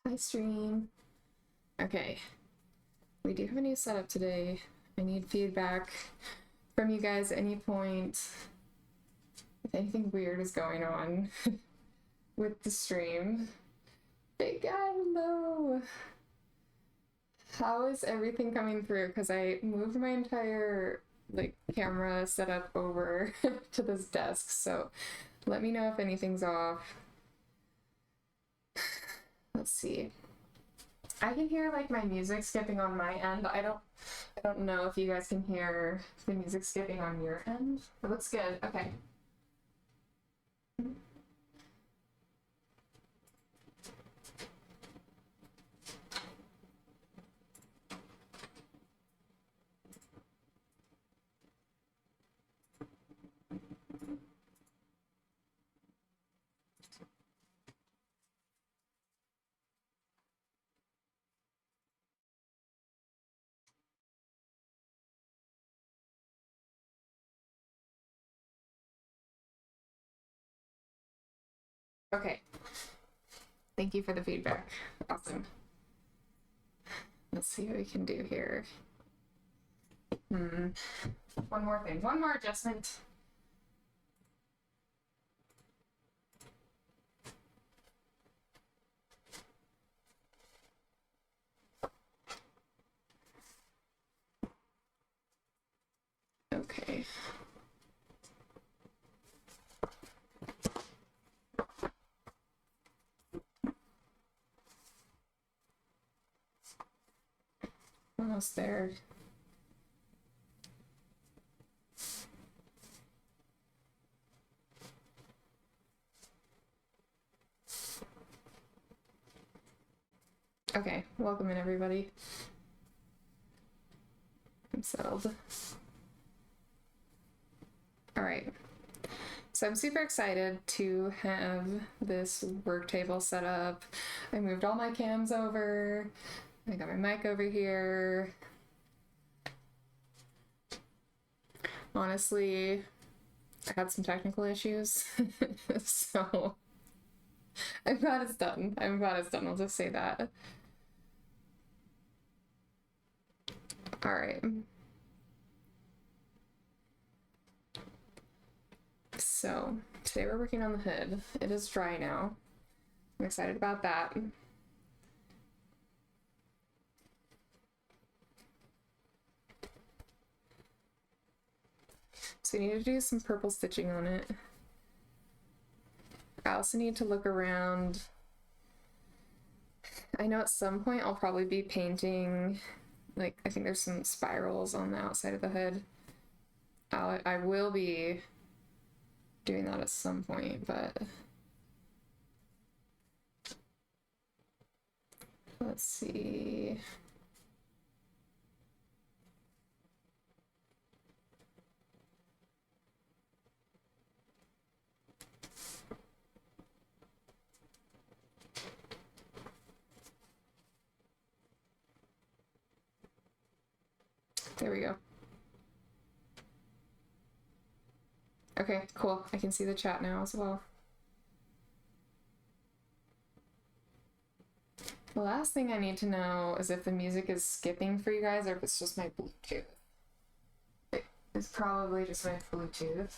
Hi, stream. Okay, we do have a new setup today. I need feedback from you guys at any point if anything weird is going on with the stream. Big guy, hello! How is everything coming through? Because I moved my entire camera setup over to this desk, so let me know if anything's off. Let's see. I can hear like my music skipping on my end. I don't know if you guys can hear the music skipping on your end. It looks good. Okay. Okay. Thank you for the feedback. Awesome. Let's see what we can do here. One more thing. One more adjustment. Okay. Almost there. Okay, welcome in everybody. I'm settled. All right. So I'm super excited to have this work table set up. I moved all my cams over. I got my mic over here. Honestly, I had some technical issues, so I'm glad it's done. I'm glad it's done. I'll just say that. All right. So today we're working on the hood. It is dry now. I'm excited about that. So we need to do some purple stitching on it. I also need to look around. I know at some point I'll probably be painting, like, I think there's some spirals on the outside of the hood. I will be doing that at some point, but let's see. There we go. Okay, cool. I can see the chat now as well. The last thing I need to know is if the music is skipping for you guys or if it's just my Bluetooth. It's probably just my Bluetooth.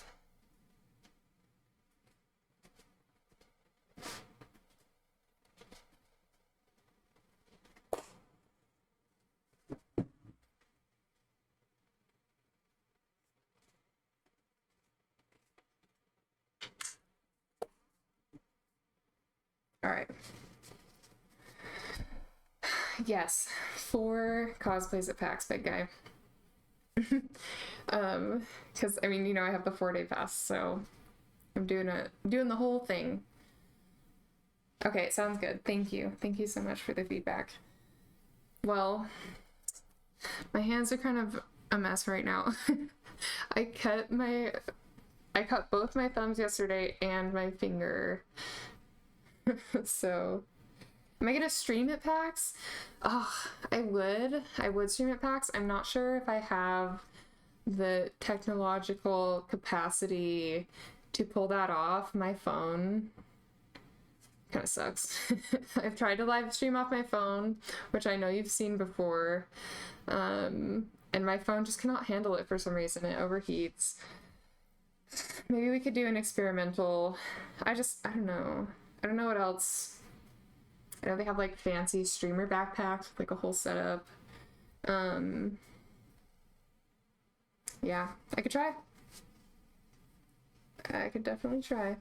All right. Yes, 4 cosplays at PAX, big guy. Because I mean, you know, I have the 4-day pass, so I'm doing the whole thing. Okay, sounds good. Thank you. Thank you so much for the feedback. Well, my hands are kind of a mess right now. I cut both my thumbs yesterday and my finger. So am I gonna stream at PAX? Oh, I would stream at PAX. I'm not sure if I have the technological capacity to pull that off. My phone Kind of sucks. I've tried to live stream off my phone, which I know you've seen before, and my phone just cannot handle it for some reason. It overheats. Maybe we could do an experimental. I don't know. I don't know what else. I know they have like fancy streamer backpacks with like a whole setup. Yeah, I could try. I could definitely try.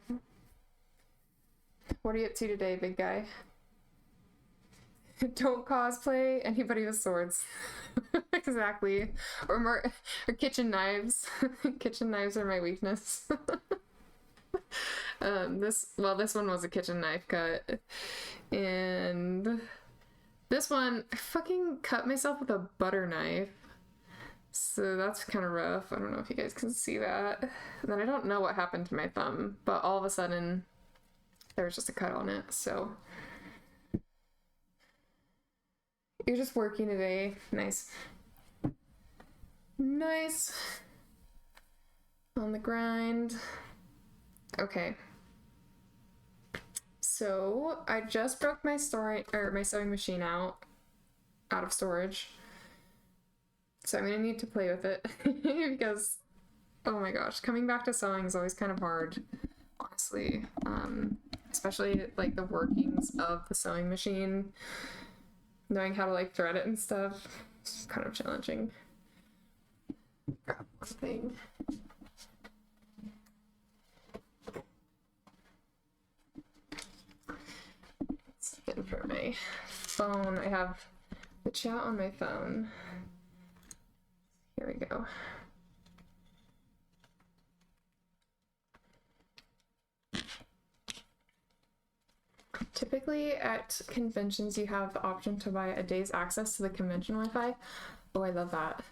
What are you up to today, big guy? Don't cosplay anybody with swords. Exactly. Or kitchen knives. Kitchen knives are my weakness. This one was a kitchen knife cut. And this one, I fucking cut myself with a butter knife. So that's kind of rough. I don't know if you guys can see that. And then I don't know what happened to my thumb, but all of a sudden there was just a cut on it, so. You're just working today. Nice. Nice. On the grind. Okay. So I just broke my sewing machine out of storage. So I'm gonna need to play with it because, oh my gosh, coming back to sewing is always kind of hard, honestly. Especially like the workings of the sewing machine, knowing how to like thread it and stuff. It's kind of challenging. Grab one thing. Let's get for my phone. I have the chat on my phone. Here we go. Typically at conventions you have the option to buy a day's access to the convention Wi-Fi. Oh, I love that.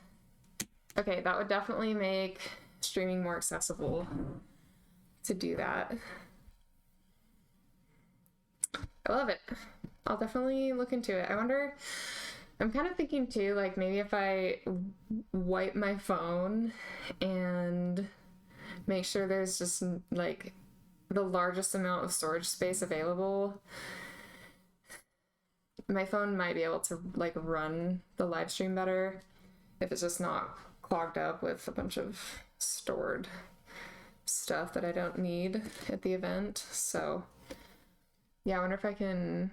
Okay, that would definitely make streaming more accessible to do that. I love it. I'll definitely look into it. I wonder, I'm kind of thinking too, like maybe if I wipe my phone and make sure there's just like the largest amount of storage space available, my phone might be able to like run the live stream better if it's just not clogged up with a bunch of stored stuff that I don't need at the event. So yeah, I wonder if I can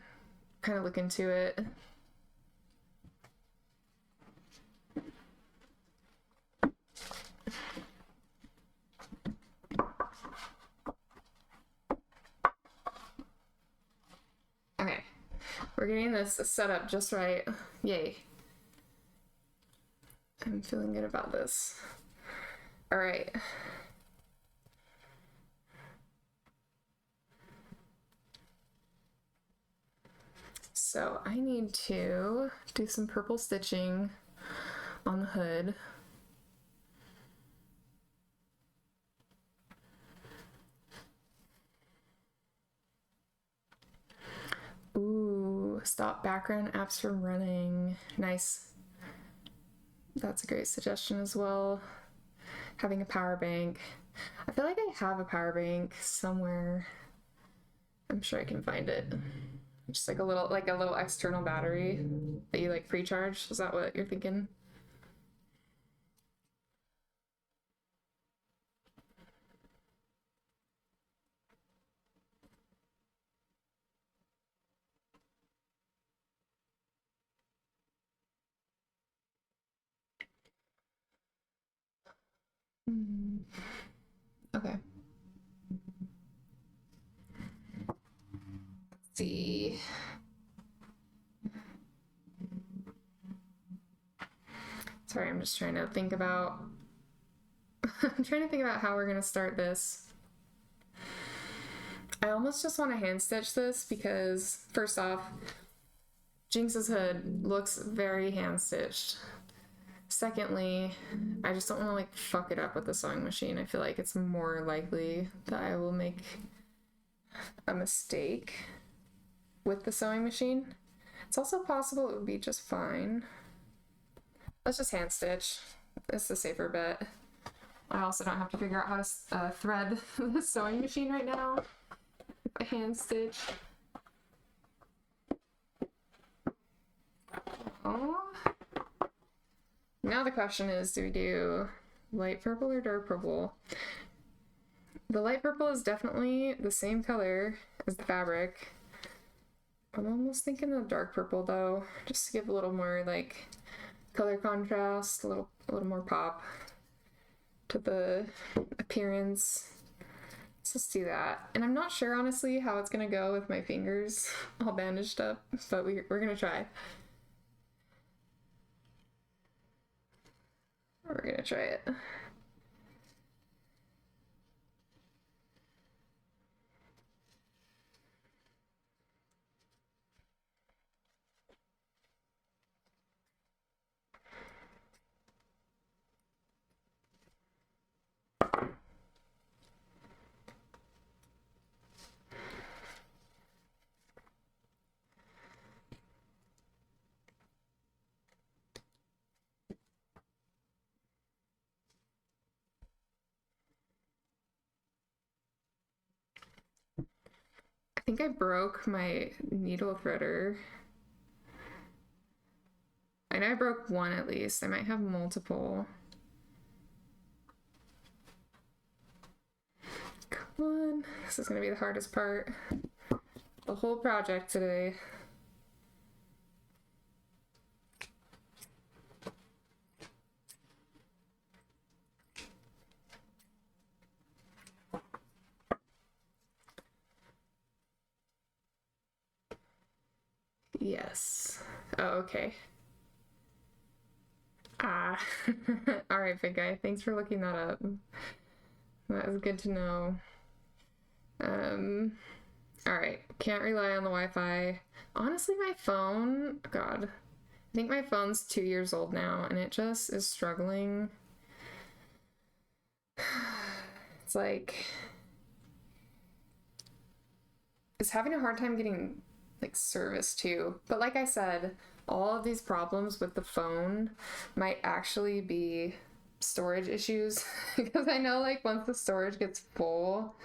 kind of look into it. Okay, we're getting this set up just right. Yay. I'm feeling good about this. All right. So I need to do some purple stitching on the hood. Ooh, stop background apps from running. Nice. That's a great suggestion as well. Having a power bank. I feel like I have a power bank somewhere. I'm sure I can find it. Just like a little external battery that you like pre-charge. Is that what you're thinking? Okay. Let's see. Sorry, I'm just trying to think about I'm trying to think about how we're gonna start this. I almost just want to hand stitch this because first off, Jinx's hood looks very hand stitched. Secondly, I just don't want to like fuck it up with the sewing machine. I feel like it's more likely that I will make a mistake with the sewing machine. It's also possible it would be just fine. Let's just hand stitch. It's the safer bet. I also don't have to figure out how to thread the sewing machine right now. I hand stitch. Now the question is, do we do light purple or dark purple? The light purple is definitely the same color as the fabric. I'm almost thinking of dark purple though, just to give a little more like color contrast, a little more pop to the appearance. So let's do that. And I'm not sure honestly how it's gonna go with my fingers all bandaged up, but we're gonna try. We're gonna try it. I think I broke my needle threader. I know I broke one at least. I might have multiple. Come on. This is gonna be the hardest part. The whole project today. Yes. Oh, okay. Ah. All right, big guy. Thanks for looking that up. That is good to know. All right. Can't rely on the Wi-Fi. Honestly, my phone, God, I think my phone's 2 years old now, and it just is struggling. It's like, it's having a hard time getting like service too. But like I said, all of these problems with the phone might actually be storage issues because I know like once the storage gets full,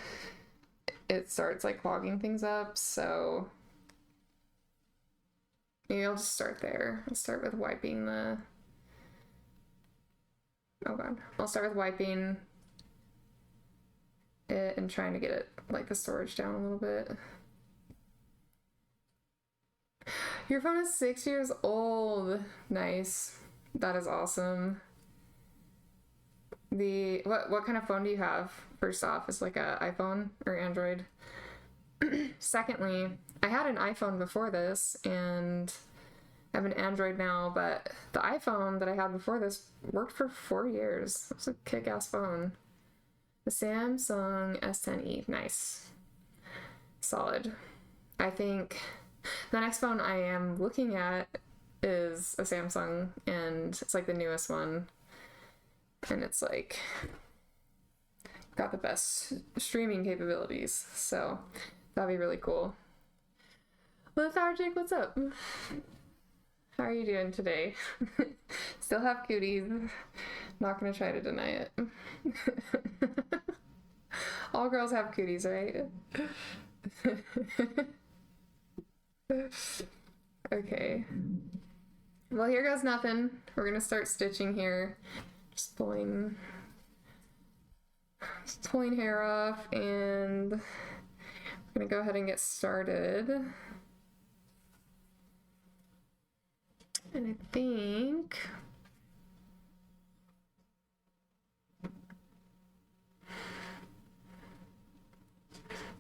it starts like clogging things up. So maybe I'll just start there. I'll start with wiping the, oh God, I'll start with wiping it and trying to get it like the storage down a little bit. Your phone is 6 years old. Nice. That is awesome. What kind of phone do you have? First off, is like a iPhone or Android? Secondly, I had an iPhone before this and I have an Android now, but the iPhone that I had before this worked for 4 years. It was a kick-ass phone. The Samsung S10e. Nice. Solid. I think the next phone I am looking at is a Samsung, and it's like the newest one. And it's like got the best streaming capabilities. So that'd be really cool. Lethargic, what's up? How are you doing today? Still have cooties. Not gonna try to deny it. All girls have cooties, right? Okay. Well, here goes nothing. We're gonna start stitching here. Just pulling hair off, and I'm gonna go ahead and get started. And I think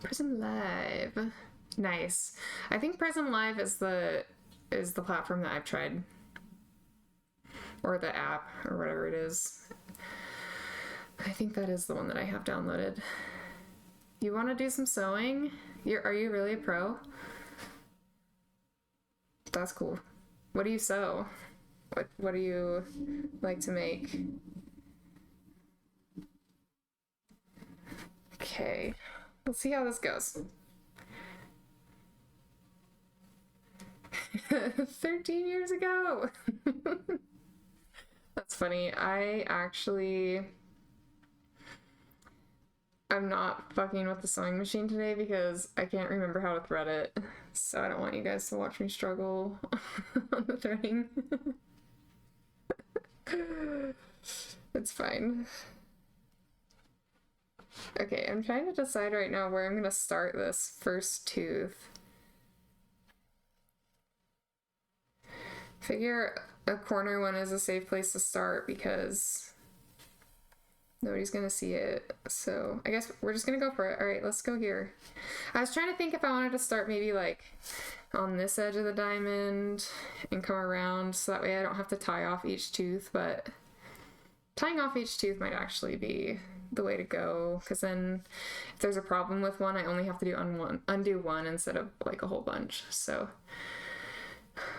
Prism Live. Nice. I think Prism Live is the platform that I've tried. Or the app, or whatever it is. I think that is the one that I have downloaded. You want to do some sewing? Are you really a pro? That's cool. What do you sew? What do you like to make? Okay, let's see how this goes. 13 years ago. That's funny. I I'm not fucking with the sewing machine today because I can't remember how to thread it. So I don't want you guys to watch me struggle on the threading. It's fine. Okay, I'm trying to decide right now where I'm gonna start this first tooth. Figure a corner one is a safe place to start because nobody's gonna see it. So I guess we're just gonna go for it. All right, let's go here. I was trying to think if I wanted to start maybe like on this edge of the diamond and come around so that way I don't have to tie off each tooth, but tying off each tooth might actually be the way to go, because then if there's a problem with one, I only have to do undo one instead of like a whole bunch. So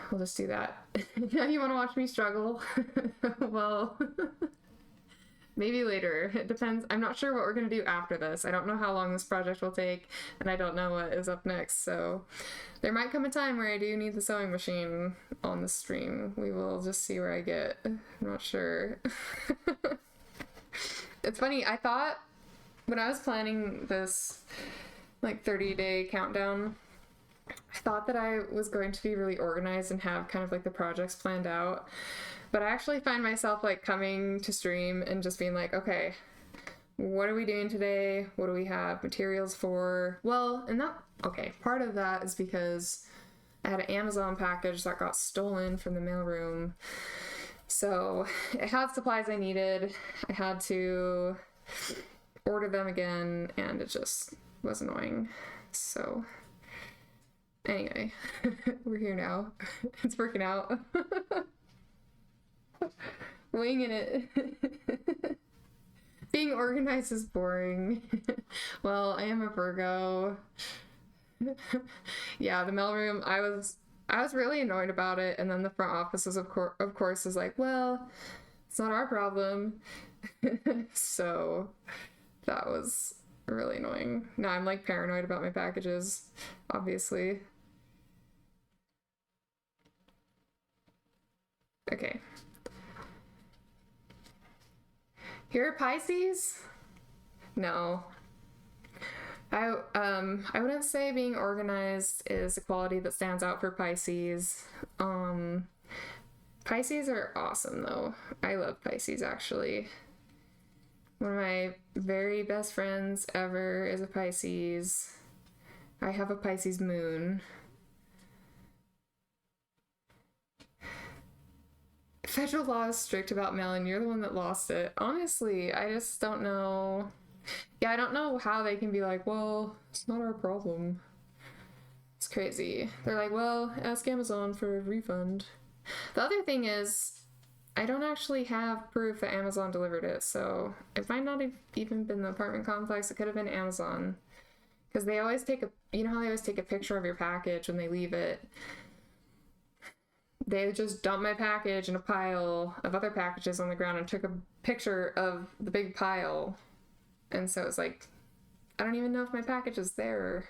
we'll just do that. Now you want to watch me struggle? Well, maybe later. It depends. I'm not sure what we're going to do after this. I don't know how long this project will take, and I don't know what is up next. So there might come a time where I do need the sewing machine on the stream. We will just see where I get. I'm not sure. It's funny, I thought when I was planning this like 30-day countdown, I thought that I was going to be really organized and have kind of like the projects planned out. But I actually find myself like coming to stream and just being like, okay, what are we doing today? What do we have materials for? Well, and that, okay, part of that is because I had an Amazon package that got stolen from the mailroom. So it had supplies I needed. I had to order them again, and it just was annoying. So anyway, we're here now. It's working out. Winging it. Being organized is boring. Well, I am a Virgo. Yeah, the mailroom, I was really annoyed about it, and then the front office was of course is like, well, it's not our problem. So that was really annoying. Now I'm like paranoid about my packages, obviously. Okay. Here are Pisces? No. I wouldn't say being organized is a quality that stands out for Pisces. Pisces are awesome though. I love Pisces actually. One of my very best friends ever is a Pisces. I have a Pisces moon. Federal law is strict about mail and you're the one that lost it. Honestly, I just don't know. Yeah, I don't know how they can be like, well, it's not our problem. It's crazy. They're like, well, ask Amazon for a refund. The other thing is, I don't actually have proof that Amazon delivered it, so it might not have even been the apartment complex. It could have been Amazon. Because they always take you know how they always take a picture of your package when they leave it? They just dumped my package in a pile of other packages on the ground and took a picture of the big pile. And so it's like, I don't even know if my package is there,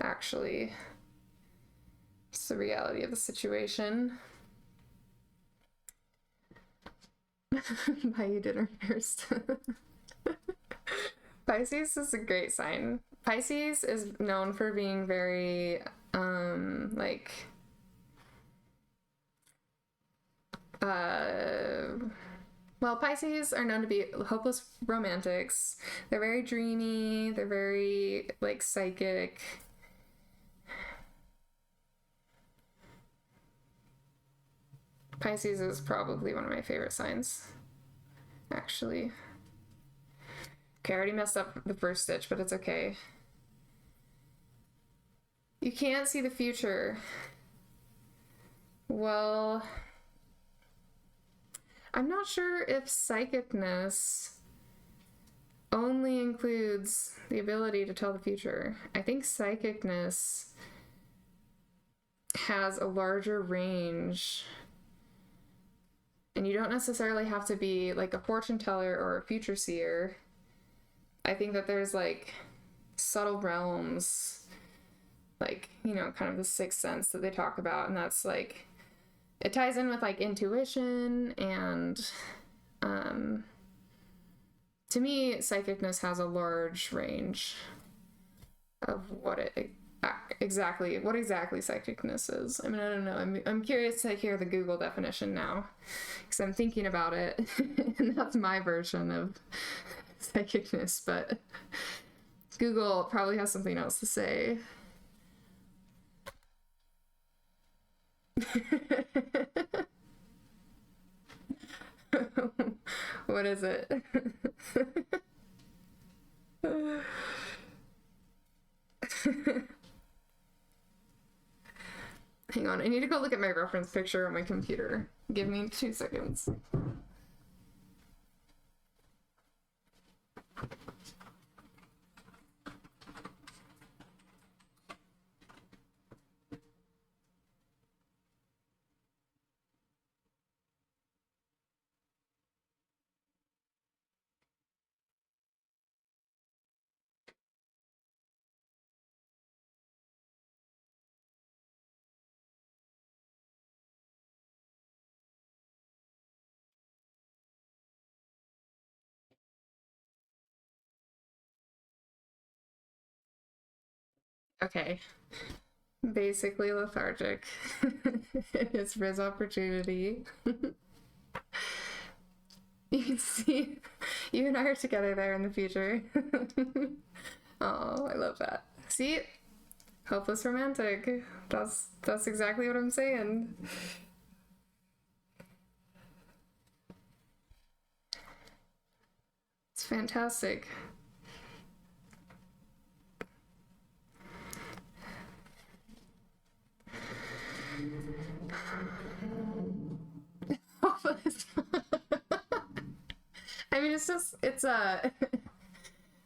actually. It's the reality of the situation. Buy you dinner first. Pisces is a great sign. Pisces is known for being very, well, Pisces are known to be hopeless romantics. They're very dreamy. They're very, like, psychic. Pisces is probably one of my favorite signs, actually. Okay, I already messed up the first stitch, but it's okay. You can't see the future. Well, I'm not sure if psychicness only includes the ability to tell the future. I think psychicness has a larger range. And you don't necessarily have to be like a fortune teller or a future seer. I think that there's like subtle realms, like, you know, kind of the sixth sense that they talk about. And that's like, it ties in with like intuition and to me, psychicness has a large range of what exactly psychicness is. I mean, I don't know. I'm curious to hear the Google definition now, because I'm thinking about it, and that's my version of psychicness. But Google probably has something else to say. What is it? Hang on, I need to go look at my reference picture on my computer. Give me 2 seconds. Okay. Basically lethargic. It's Riz opportunity. You can see you and I are together there in the future. Oh, I love that. See? Hopeless romantic. That's exactly what I'm saying. It's fantastic. I mean, it's a,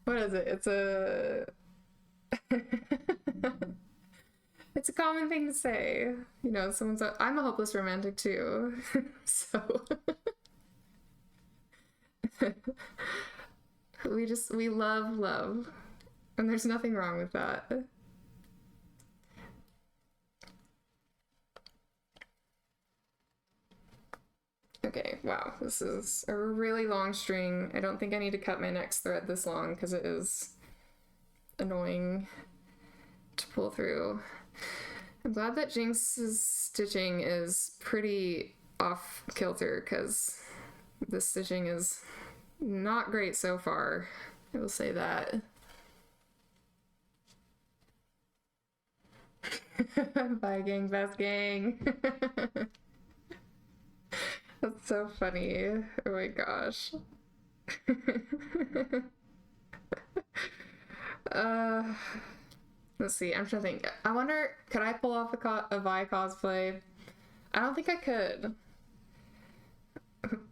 what is it? It's a common thing to say. You know, I'm a hopeless romantic too. So, we love love. And there's nothing wrong with that. Okay, wow, this is a really long string. I don't think I need to cut my next thread this long because it is annoying to pull through. I'm glad that Jinx's stitching is pretty off kilter because the stitching is not great so far. I will say that. Bye gang, best gang. That's so funny. Oh my gosh. Let's see. I'm trying to think. I wonder, could I pull off a Vi cosplay? I don't think I could.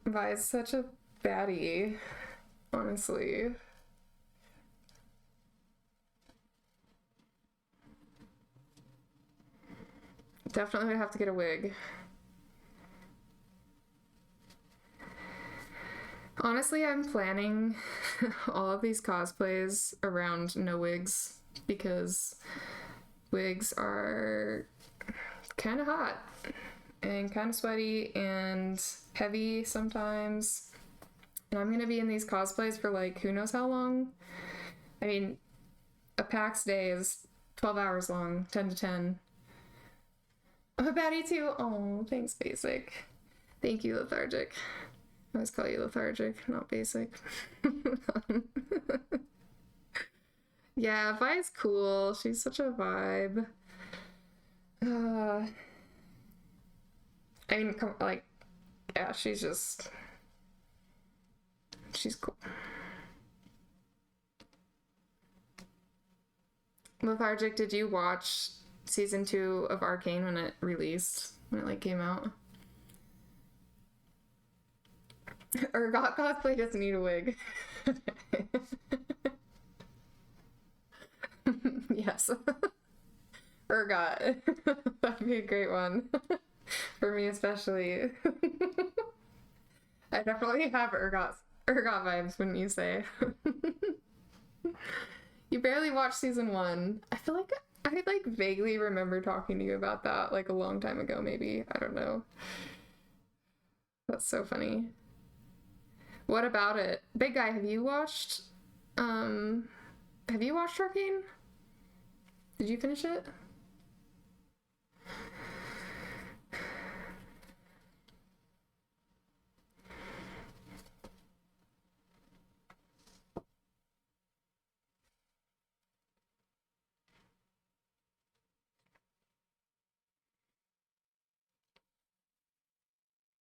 Vi is such a baddie, honestly. Definitely would have to get a wig. Honestly, I'm planning all of these cosplays around no wigs because wigs are kind of hot and kind of sweaty and heavy sometimes. And I'm gonna be in these cosplays for like who knows how long. I mean, a PAX day is 12 hours long, 10 to 10. I'm a baddie too. Oh, thanks, Basic. Thank you, Lethargic. I always call you Lethargic, not Basic. Yeah, Vi's cool. She's such a vibe. I mean, like, yeah, she's cool. Lethargic, did you watch season 2 of Arcane when it released? When it, like, came out? Urgot cosplay doesn't need a wig. Yes. Urgot. That'd be a great one. For me especially. I definitely have Urgot vibes, wouldn't you say? You barely watched season 1. I feel like I like vaguely remember talking to you about that like a long time ago, maybe. I don't know. That's so funny. What about it? Big guy, have you watched Arcane? Did you finish it?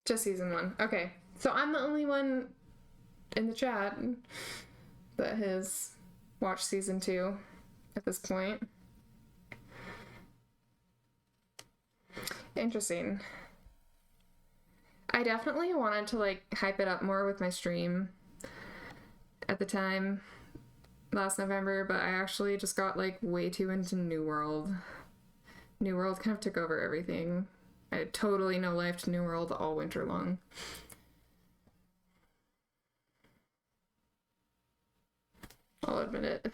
Just season 1. Okay. So I'm the only one in the chat that has watched season 2 at this point. Interesting. I definitely wanted to like hype it up more with my stream at the time last November, but I actually just got like way too into New World. New World kind of took over everything. I had totally no life to New World all winter long. I'll admit it.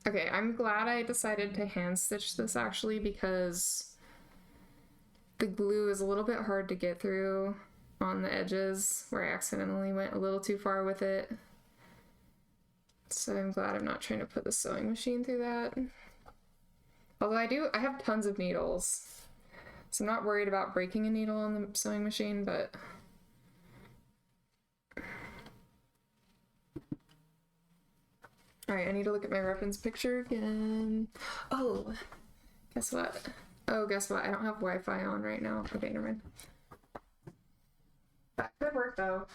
Okay, I'm glad I decided to hand stitch this actually because the glue is a little bit hard to get through on the edges where I accidentally went a little too far with it. So I'm glad I'm not trying to put the sewing machine through that. Although I have tons of needles. So I'm not worried about breaking a needle on the sewing machine, but alright, I need to look at my reference picture again. Oh, guess what? Oh, guess what? I don't have Wi-Fi on right now. Okay, never mind. That could work though.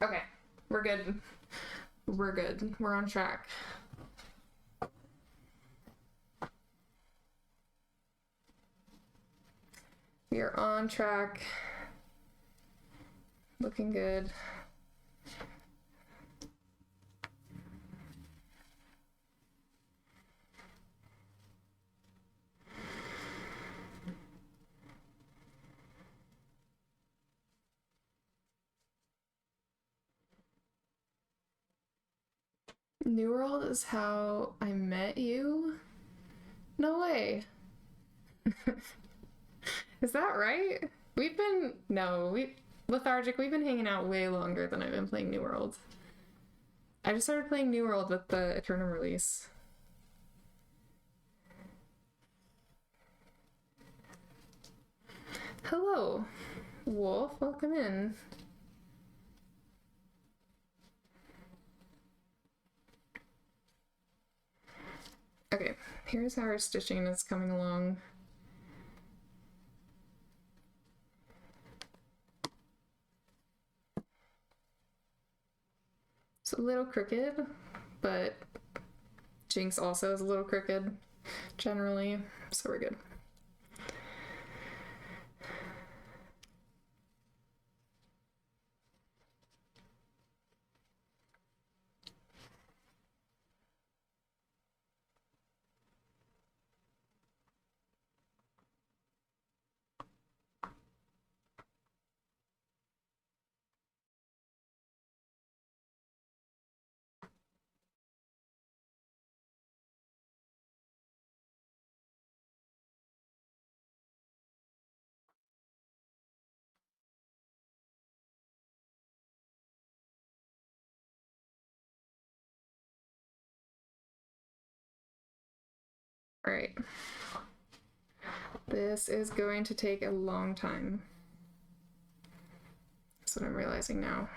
Okay, we're good. We're good. We're on track. We are on track. Looking good. New World is how I met you? No way. Is that right? Lethargic, we've been hanging out way longer than I've been playing New World. I just started playing New World with the Eternum release. Hello, Wolf, welcome in. Okay, here's how our stitching is coming along. It's a little crooked, but Jinx also is a little crooked generally, so we're good. All right. This is going to take a long time. That's what I'm realizing now.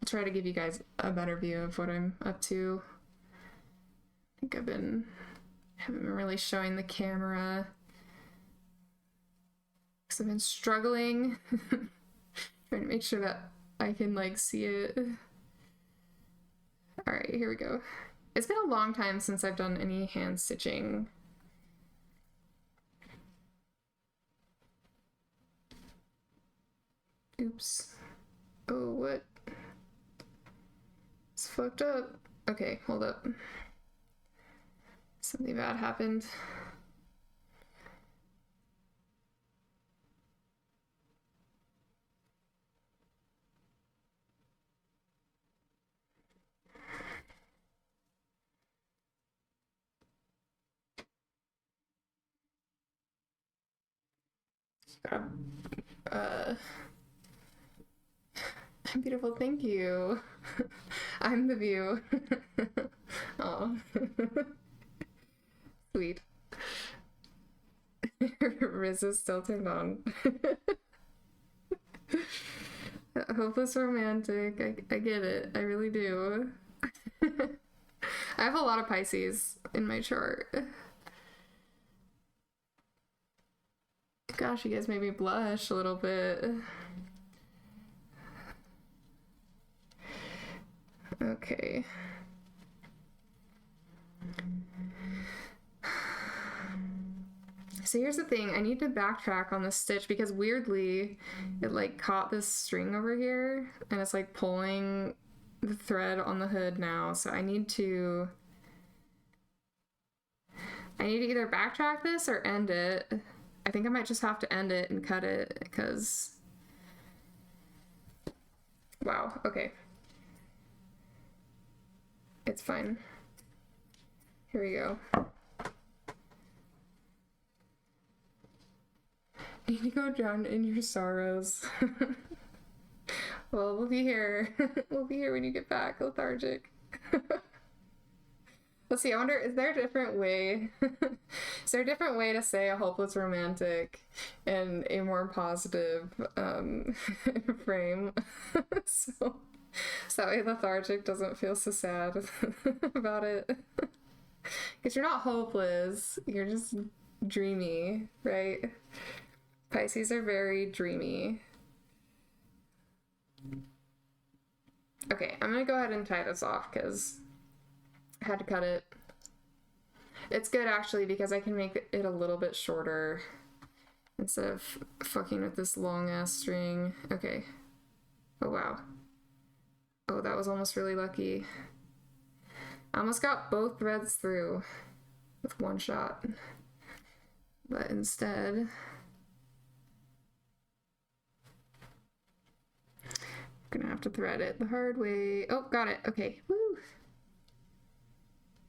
I'll try to give you guys a better view of what I'm up to. I think haven't been really showing the camera because I've been struggling trying to make sure that I can like see it. All right, here we go. It's been a long time since I've done any hand stitching. Oops. Oh, what? It's fucked up. Okay, hold up. Something bad happened. Uh, I'm beautiful, thank you. I'm the view. Oh, sweet. Riz is still turned on. Hopeless romantic. I get it. I really do. I have a lot of Pisces in my chart. Gosh, you guys made me blush a little bit. Okay. So here's the thing, I need to backtrack on this stitch because weirdly it like caught this string over here and it's like pulling the thread on the hood now. So I need to either backtrack this or end it. I think I might just have to end it and cut it because wow, okay. It's fine. Here we go. Need to go drown in your sorrows. Well, we'll be here. We'll be here when you get back, lethargic. Let's see, I wonder, is there a different way? Is there a different way to say a hopeless romantic in a more positive frame? So that way lethargic doesn't feel so sad about it. Because you're not hopeless, you're just dreamy, right? Pisces are very dreamy. Okay, I'm gonna go ahead and tie this off because I had to cut it. It's good actually because I can make it a little bit shorter instead of fucking with this long ass string. Okay. Oh wow. Oh, that was almost really lucky. I almost got both threads through with one shot. But instead, gonna have to thread it the hard way. Oh, got it. Okay. Woo!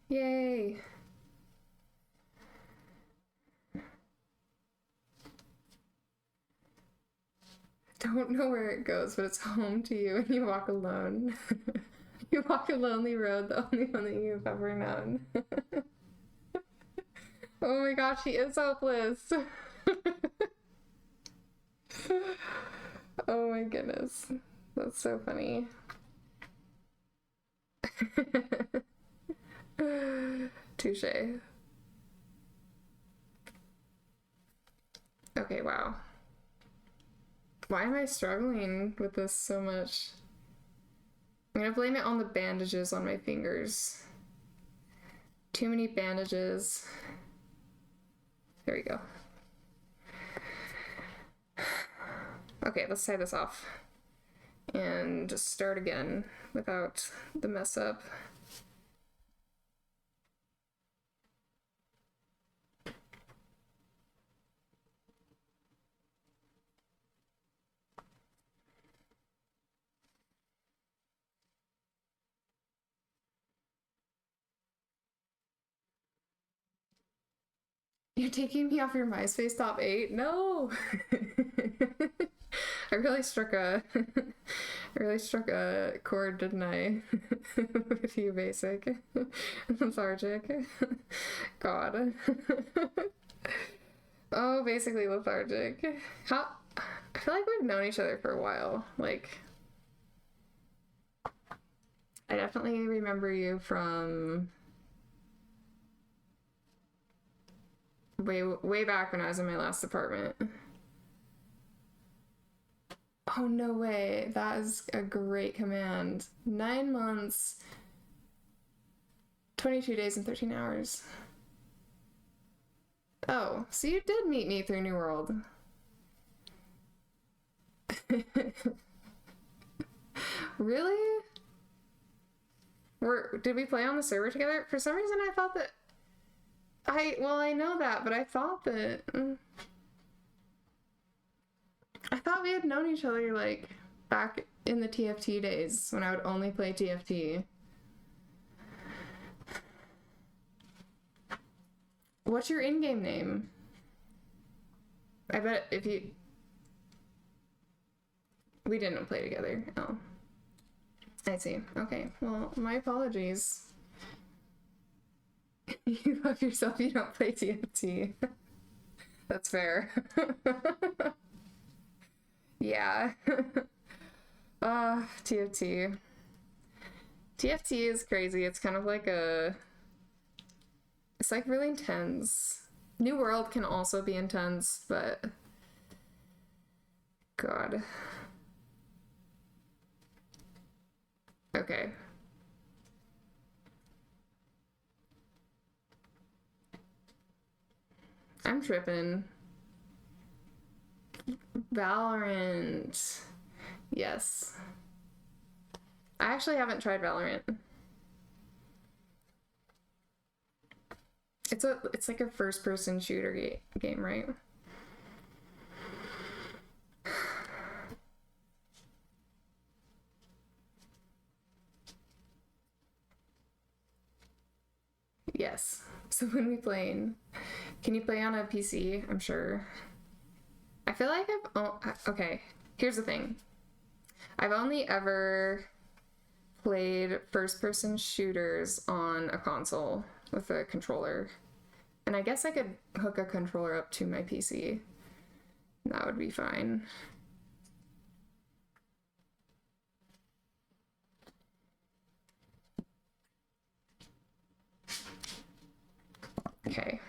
Yay! Don't know where it goes, but it's home to you and you walk alone. You walk a lonely road, the only one that you've ever known. Oh my gosh, he is hopeless. Oh my goodness. That's so funny. Touche. Okay, wow. Why am I struggling with this so much? I'm gonna blame it on the bandages on my fingers. Too many bandages. There we go. Okay, let's tie this off and just start again without the mess up. You're taking me off your MySpace top 8? No! I really struck a chord, didn't I? With you, basic. Lethargic. God. Oh, basically lethargic. How? I feel like we've known each other for a while. Like, I definitely remember you from way back when I was in my last apartment. Oh, no way. That is a great command. 9 months, 22 days, and 13 hours. Oh, so you did meet me through New World. Really? Did we play on the server together? For some reason I thought that I know that, but I thought that I thought we had known each other like back in the TFT days when I would only play TFT. What's your in-game name? I bet if you We didn't play together. Oh. I see. Okay. Well, my apologies. You love yourself, you don't play TFT. That's fair. Yeah. TFT. TFT is crazy. It's kind of like it's like really intense. New World can also be intense, but God. Okay. I'm tripping. Valorant. Yes. I actually haven't tried Valorant. It's like a first-person shooter game, right? Yes. So when we playing, can you play on a PC? I'm sure. I feel like okay, here's the thing. I've only ever played first-person shooters on a console with a controller. And I guess I could hook a controller up to my PC. That would be fine. Okay.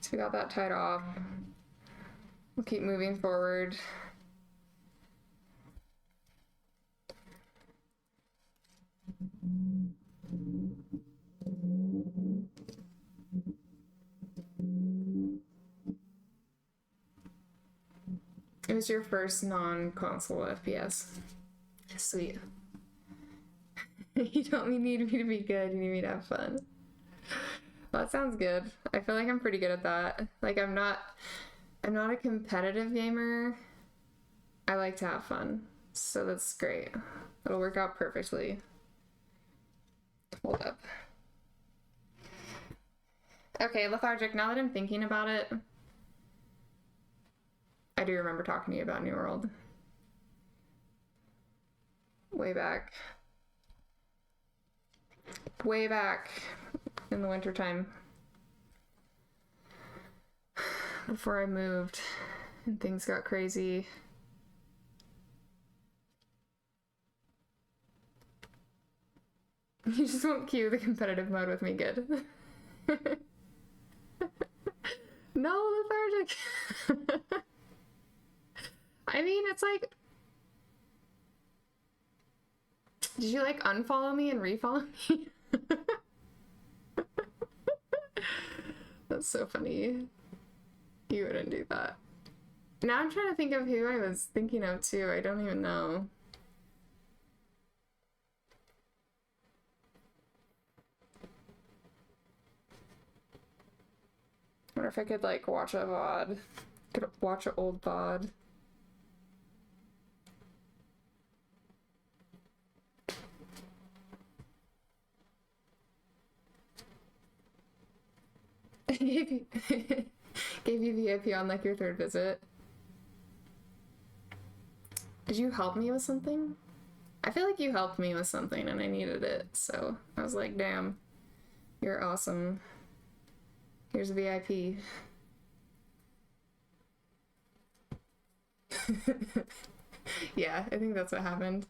So we got that tied off. We'll keep moving forward. It was your first non-console FPS. Sweet. You don't need me to be good, you need me to have fun. Well, that sounds good. I feel like I'm pretty good at that. Like I'm not a competitive gamer. I like to have fun. So that's great. It'll work out perfectly. Hold up. Okay, Lethargic, now that I'm thinking about it, I do remember talking to you about New World. Way back. Way back in the wintertime. Before I moved and things got crazy. You just won't queue the competitive mode with me, good. No, Lethargic. I mean, it's like... Did you like unfollow me and refollow me? That's so funny. You wouldn't do that. Now I'm trying to think of who I was thinking of too. I don't even know. I wonder if I could like watch a VOD. Could watch an old VOD. Gave you VIP on like your third visit. Did you help me with something? I feel like you helped me with something and I needed it, so I was like, damn, you're awesome. Here's a VIP. Yeah, I think that's what happened.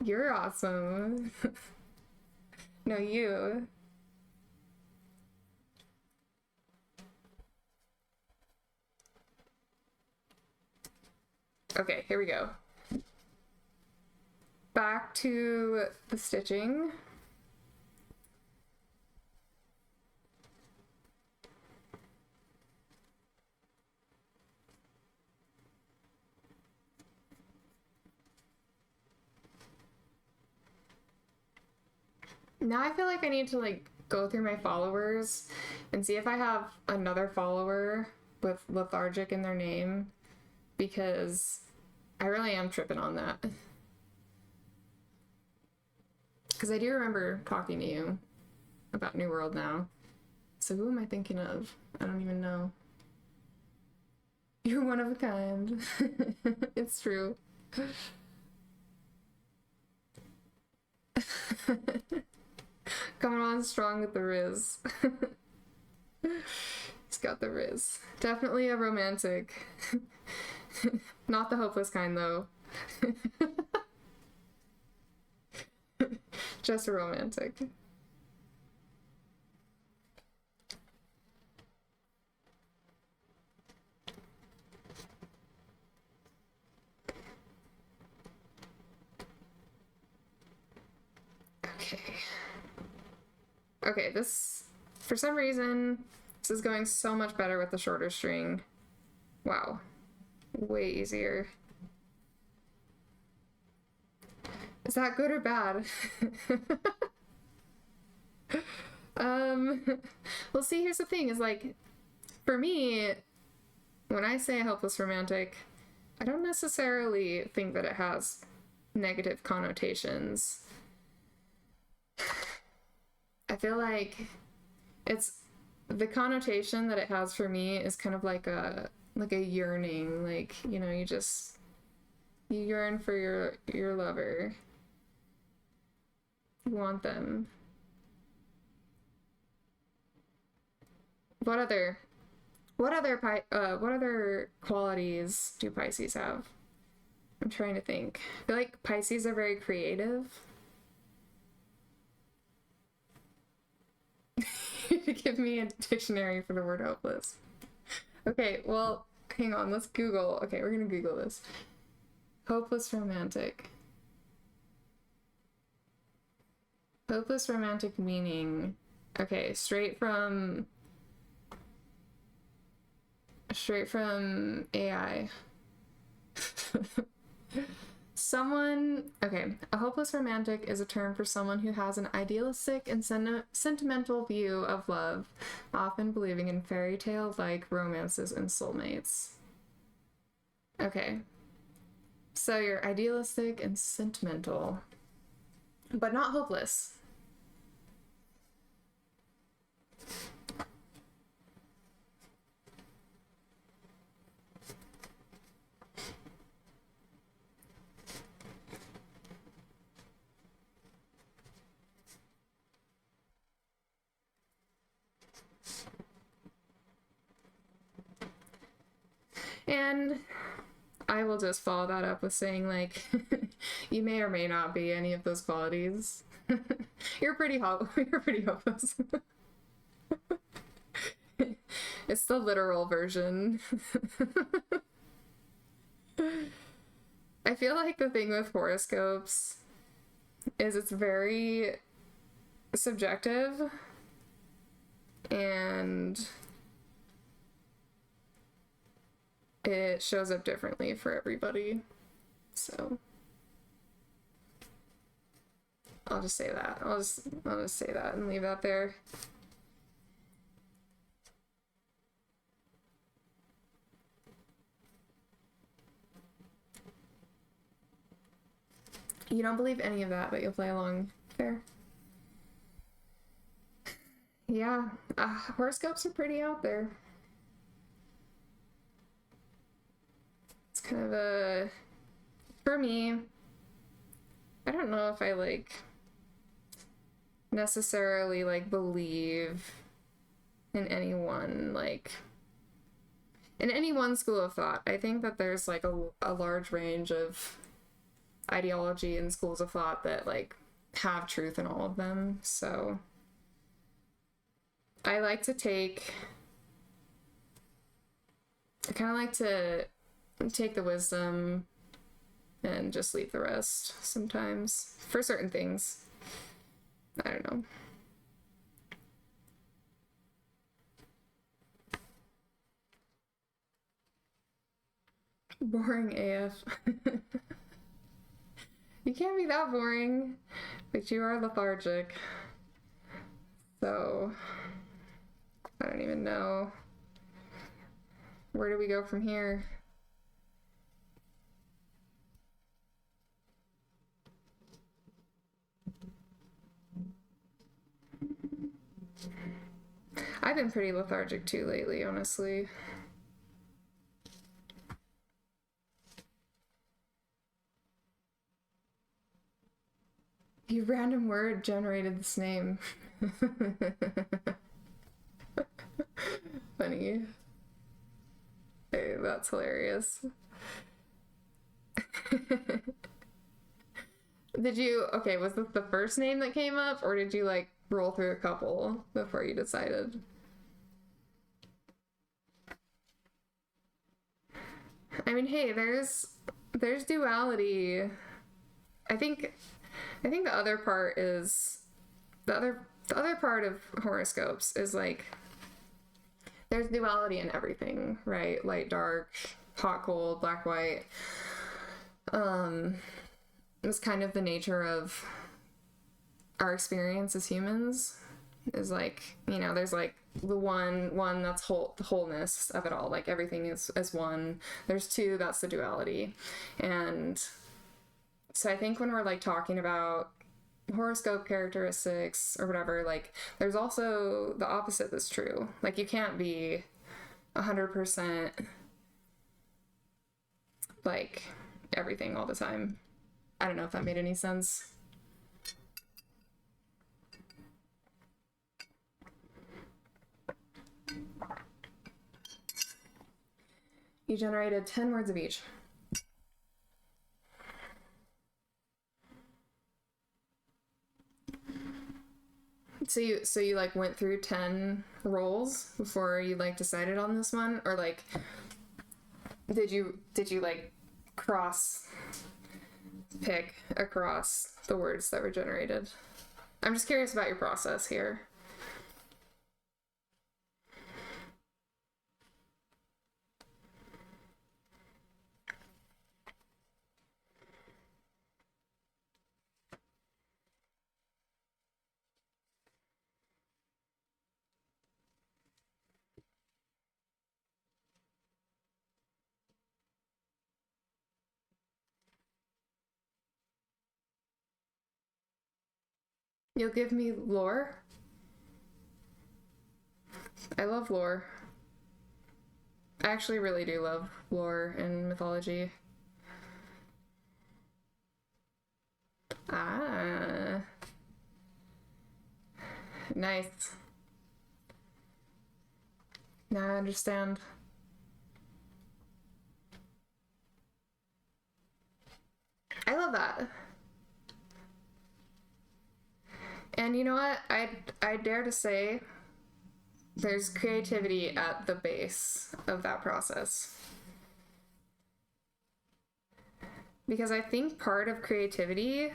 You're awesome. No, you. Okay, here we go. Back to the stitching. Now I feel like I need to like go through my followers and see if I have another follower with Lethargic in their name, because I really am tripping on that. Because I do remember talking to you about New World now. So who am I thinking of? I don't even know. You're one of a kind. It's true. Coming on strong with the Riz. He's got the Riz. Definitely a romantic. Not the hopeless kind, though. Just a romantic. Okay. Okay, this, for some reason, this is going so much better with the shorter string. Wow. Way easier. Is that good or bad? Well, see, here's the thing, is like, for me, when I say a hopeless romantic, I don't necessarily think that it has negative connotations. I feel like it's, the connotation that it has for me is kind of like a yearning, like, you know, you yearn for your lover. You want them. What other qualities do Pisces have? I'm trying to think. I feel like Pisces are very creative. Give me a dictionary for the word hopeless. Okay, well, hang on, let's Google. Okay, we're gonna Google this. Hopeless romantic. Hopeless romantic meaning. Okay, straight from AI. Okay, a hopeless romantic is a term for someone who has an idealistic and sentimental view of love, often believing in fairy tale-like romances and soulmates. Okay, so you're idealistic and sentimental, but not hopeless. And I will just follow that up with saying, like, you may or may not be any of those qualities. You're pretty hopeless. It's the literal version. I feel like the thing with horoscopes is it's very subjective, and it shows up differently for everybody. So I'll just say that. I'll just say that and leave that there. You don't believe any of that, but you'll play along. Fair. Yeah, horoscopes are pretty out there. It's kind of a, for me, I don't know if I like necessarily like believe in any one school of thought. I think that there's like a large range of ideology and schools of thought that like have truth in all of them. So I kind of like to take the wisdom and just leave the rest sometimes for certain things. I don't know. Boring AF. You can't be that boring, but you are lethargic. So, I don't even know. Where do we go from here? I've been pretty lethargic too lately, honestly. You random word generated this name. Funny. Hey, that's hilarious. Okay, was this the first name that came up, or did you like roll through a couple before you decided? I mean, hey, there's duality. I think the other part is the other part of horoscopes is like there's duality in everything, right? Light, dark, hot, cold, black, white. It's kind of the nature of our experience as humans is like, you know, there's like the one that's the wholeness of it all, like everything is as one. There's two, that's the duality. And so I think when we're like talking about horoscope characteristics or whatever, like there's also the opposite that's true. Like you can't be 100% like everything all the time. I don't know if that made any sense. You generated 10 words of each. So you like went through 10 rolls before you like decided on this one, or like did you like cross pick across the words that were generated? I'm just curious about your process here. You'll give me lore? I love lore. I actually really do love lore and mythology. Ah. Nice. Now I understand. I love that. And you know what? I dare to say there's creativity at the base of that process. Because I think part of creativity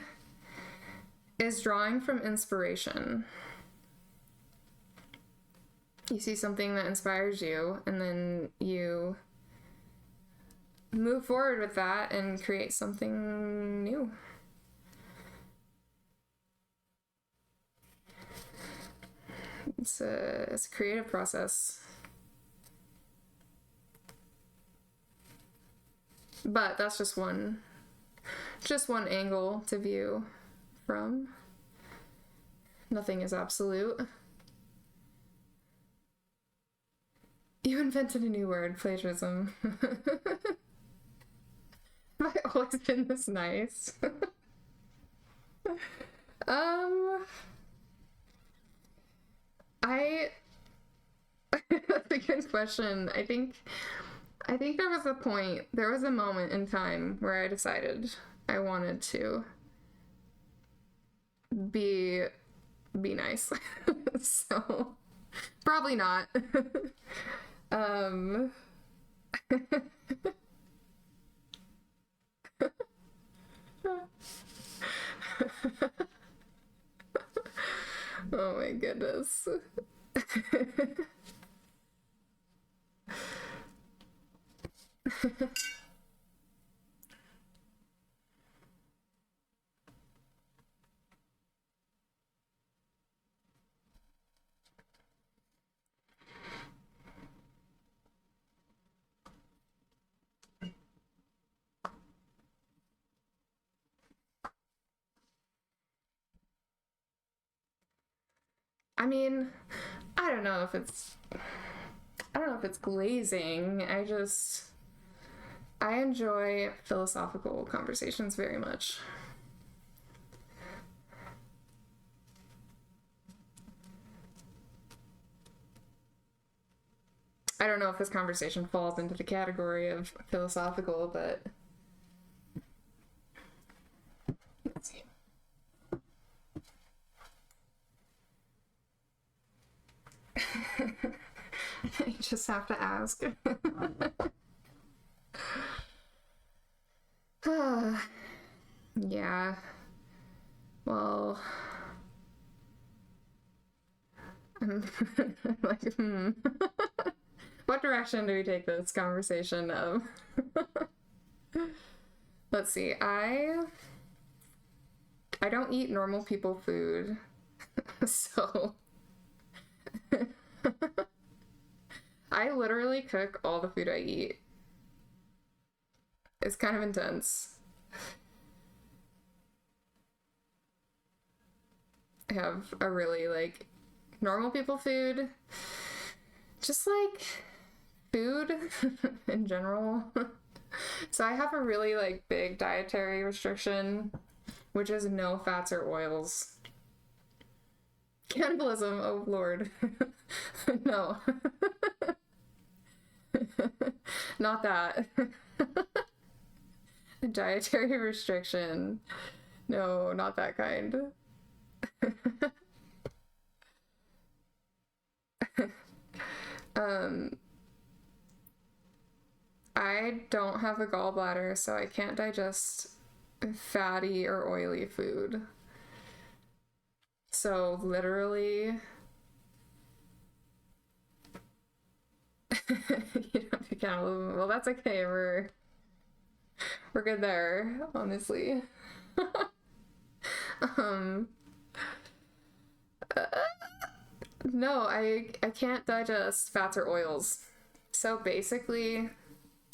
is drawing from inspiration. You see something that inspires you, and then you move forward with that and create something new. It's a creative process. But that's just one angle to view from. Nothing is absolute. You invented a new word, plagiarism. Have I always been this nice? That's a good question. I think there was a moment in time where I decided I wanted to be nice. So probably not. Oh my goodness. I mean, I don't know if it's glazing. I enjoy philosophical conversations very much. I don't know if this conversation falls into the category of philosophical, but let's see. I just have to ask. Yeah. Well, I'm like, what direction do we take this conversation of? Let's see. I don't eat normal people food, so I literally cook all the food I eat. It's kind of intense. I have a really, like, normal people food, just like food in general. So I have a really, like, big dietary restriction, which is no fats or oils. Cannibalism, oh lord. No. Not that. Dietary restriction. No, not that kind. I don't have a gallbladder, so I can't digest fatty or oily food. So literally, you don't do cannibalism. Well, that's okay. We're good there, honestly. No, I can't digest fats or oils. So basically,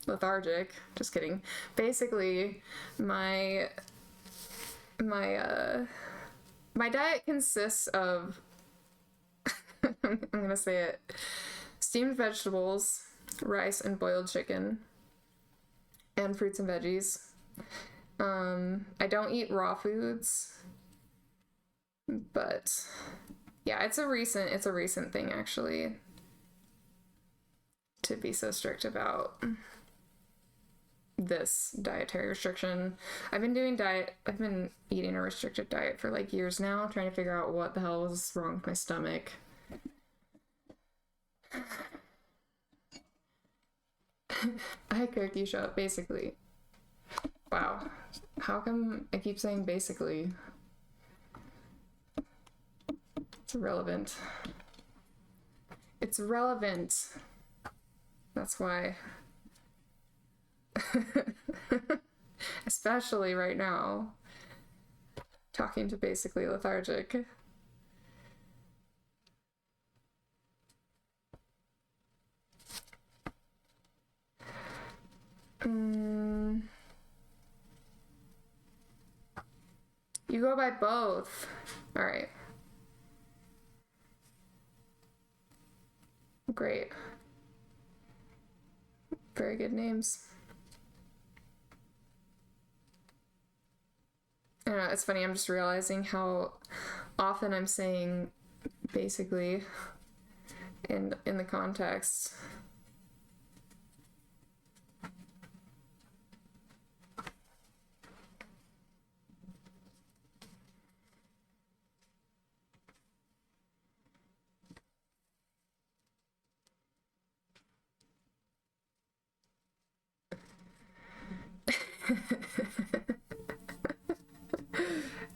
lethargic. Just kidding. Basically, my diet consists of I'm gonna say it: steamed vegetables, rice, and boiled chicken, and fruits and veggies. I don't eat raw foods, but yeah, it's a recent thing actually to be so strict about this dietary restriction. I've been eating a restricted diet for like years now, trying to figure out what the hell was wrong with my stomach. I cook, you show up, basically. Wow. How come I keep saying basically? It's irrelevant. It's relevant. That's why. Especially right now. Talking to basically lethargic. You go by both. All right. Great. Very good names. I don't know, it's funny, I'm just realizing how often I'm saying basically in the context.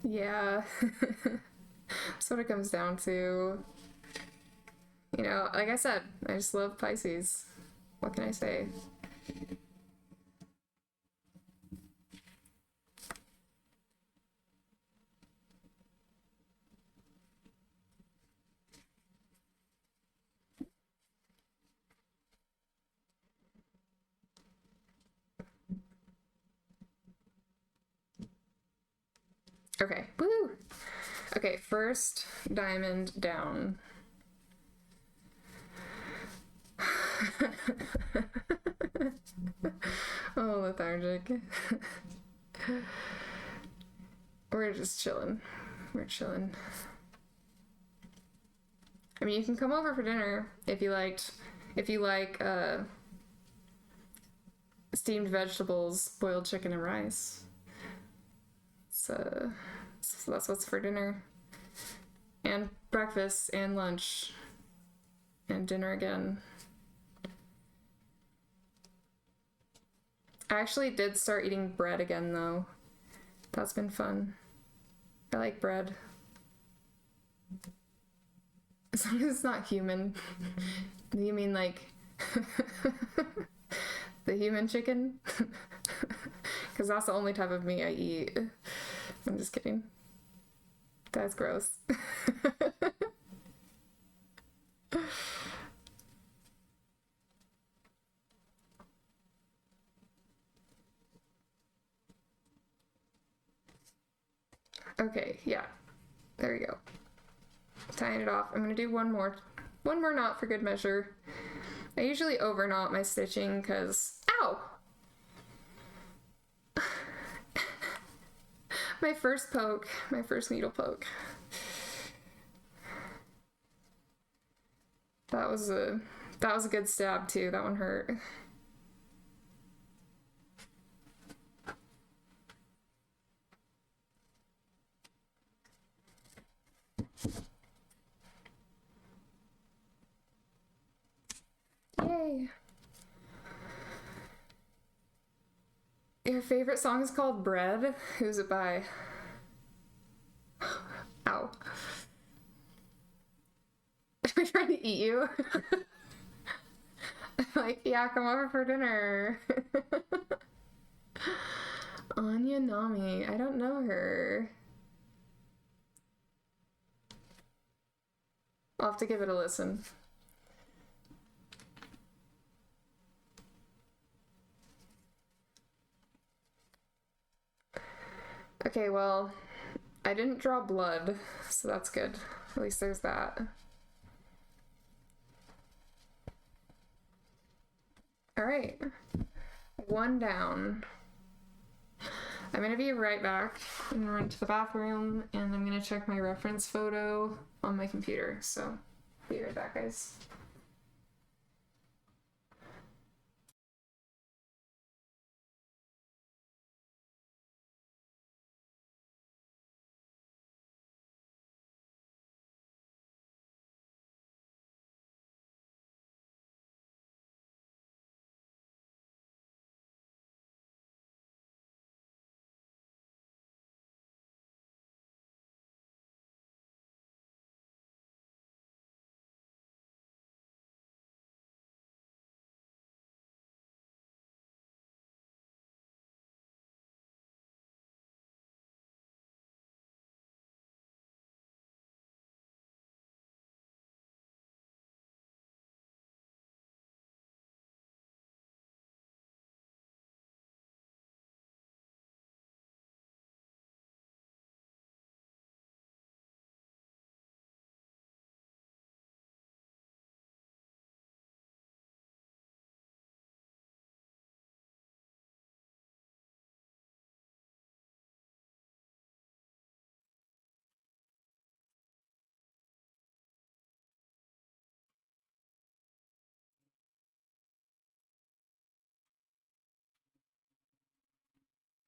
Yeah. That's what it comes down to. You know, like I said, I just love Pisces. What can I say? Okay, woo! Okay, first diamond down. Oh, lethargic. We're just chilling. We're chilling. I mean, you can come over for dinner if you liked If you like steamed vegetables, boiled chicken and rice. So that's what's for dinner. And breakfast and lunch. And dinner again. I actually did start eating bread again though. That's been fun. I like bread. As long as it's not human. You mean like the human chicken? Because that's the only type of meat I eat. I'm just kidding. That's gross. Okay, yeah. There we go. Tying it off. I'm gonna do one more knot for good measure. I usually over knot my stitching because, ow! My first poke, my first needle poke. That was a good stab too. That one hurt. Yay! Your favorite song is called Bread? Who's it by? Ow. Am I trying to eat you? I'm like, yeah, come over for dinner. Anya Nami. I don't know her. I'll have to give it a listen. Okay, well, I didn't draw blood, so that's good. At least there's that. All right, one down. I'm gonna be right back. I'm gonna run to the bathroom and I'm gonna check my reference photo on my computer. So, be right back, guys.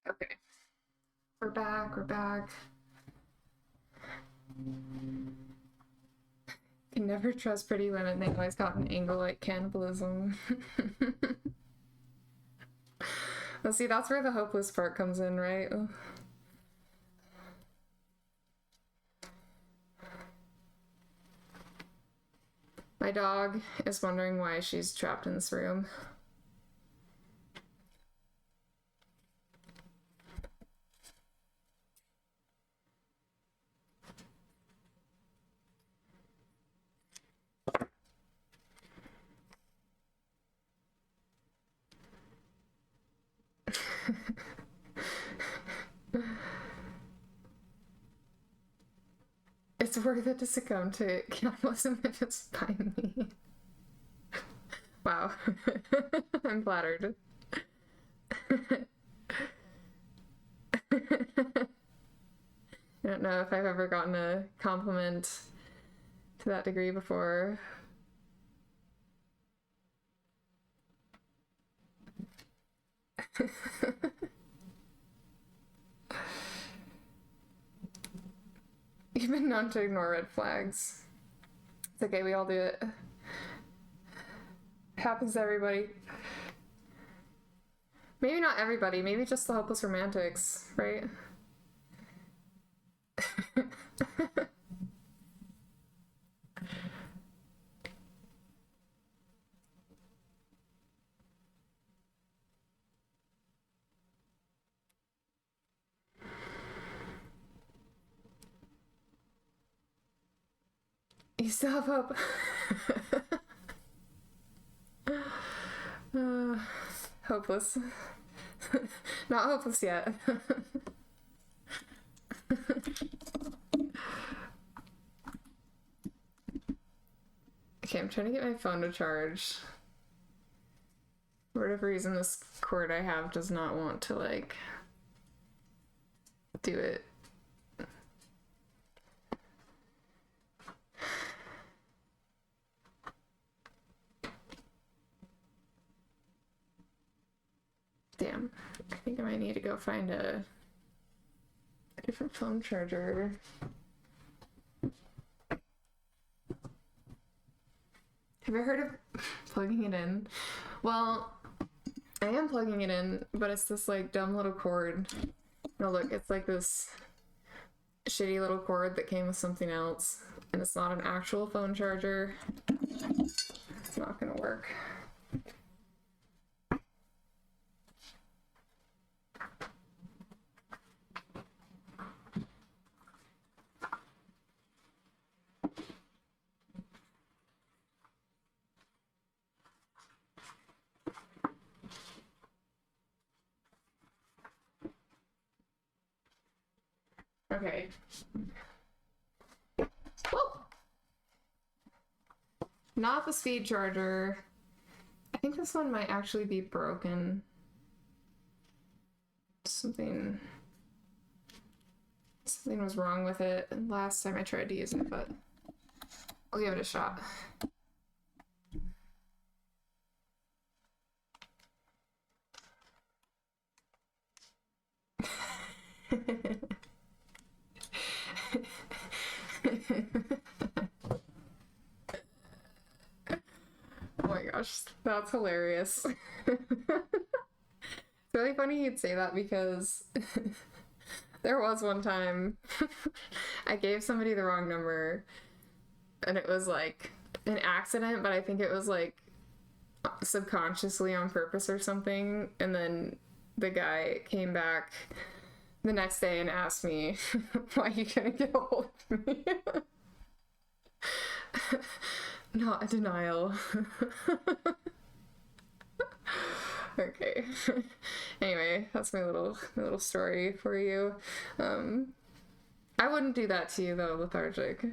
Okay. We're back. Can never trust pretty women. They always got an angle like cannibalism. Well, see, that's where the hopeless part comes in, right? Oh. My dog is wondering why she's trapped in this room. It's worth it to succumb to cannibalism if it's by me. Wow. I'm flattered. I don't know if I've ever gotten a compliment to that degree before. You've been known to ignore red flags. It's okay, we all do it. Happens to everybody. Maybe not everybody, maybe just the hopeless romantics, right? You still have hope. Hopeless. Not hopeless yet. Okay, I'm trying to get my phone to charge. For whatever reason, this cord I have does not want to, like, do it. Damn. I think I might need to go find a different phone charger. Have you heard of plugging it in? Well, I am plugging it in, but it's this like dumb little cord. No, look, it's like this shitty little cord that came with something else, and it's not an actual phone charger. It's not gonna work. Okay. Whoa! Not the speed charger. I think this one might actually be broken. Something was wrong with it last time I tried to use it, but I'll give it a shot. Oh my gosh, that's hilarious. It's really funny you'd say that because there was one time I gave somebody the wrong number and it was like an accident, but I think it was like subconsciously on purpose or something. And then the guy came back the next day and asked me why you couldn't get a hold of me. Not a denial. Okay. Anyway, that's my little story for you. I wouldn't do that to you though, lethargic.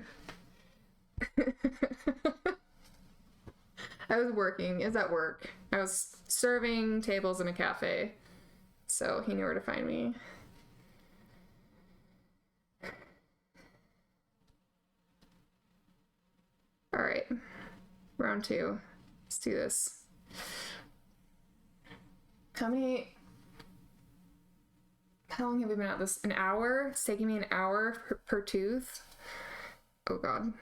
I was working. Is at work. I was serving tables in a cafe, so he knew where to find me. All right, round 2. Let's do this. How long have we been at this? An hour? It's taking me an hour per tooth. Oh god.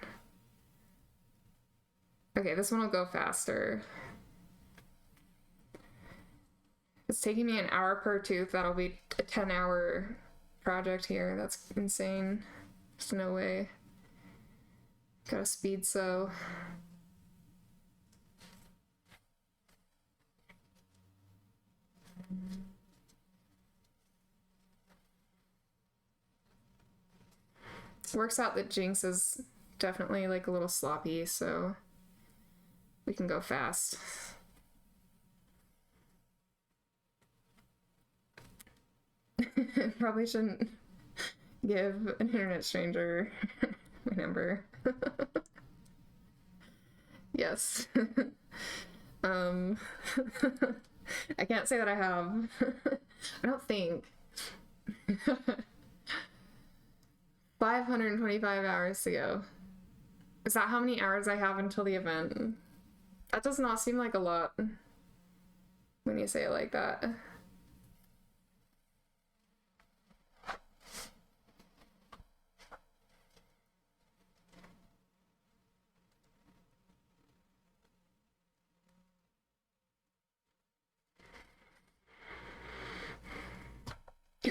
Okay, this one will go faster. It's taking me an hour per tooth. That'll be a 10-hour project here. That's insane. There's no way. Gotta speed so. It works out that Jinx is definitely like a little sloppy, so we can go fast. Probably shouldn't give an internet stranger my number. Yes. I can't say that I have. I don't think. 525 hours to go. Is that how many hours I have until the event? That does not seem like a lot when you say it like that.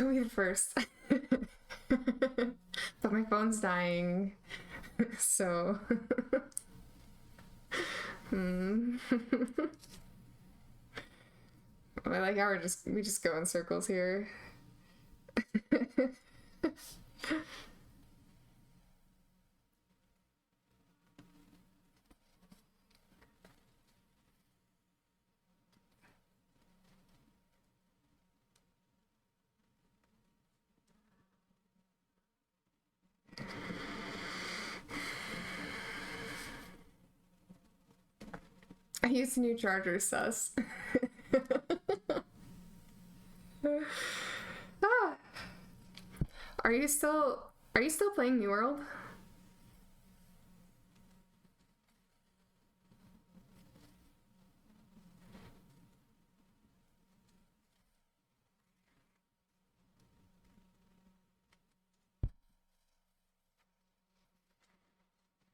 You'll be the first. But my phone's dying. So. I like how we just go in circles here. I used new charger, sus. Ah. Are you still playing New World?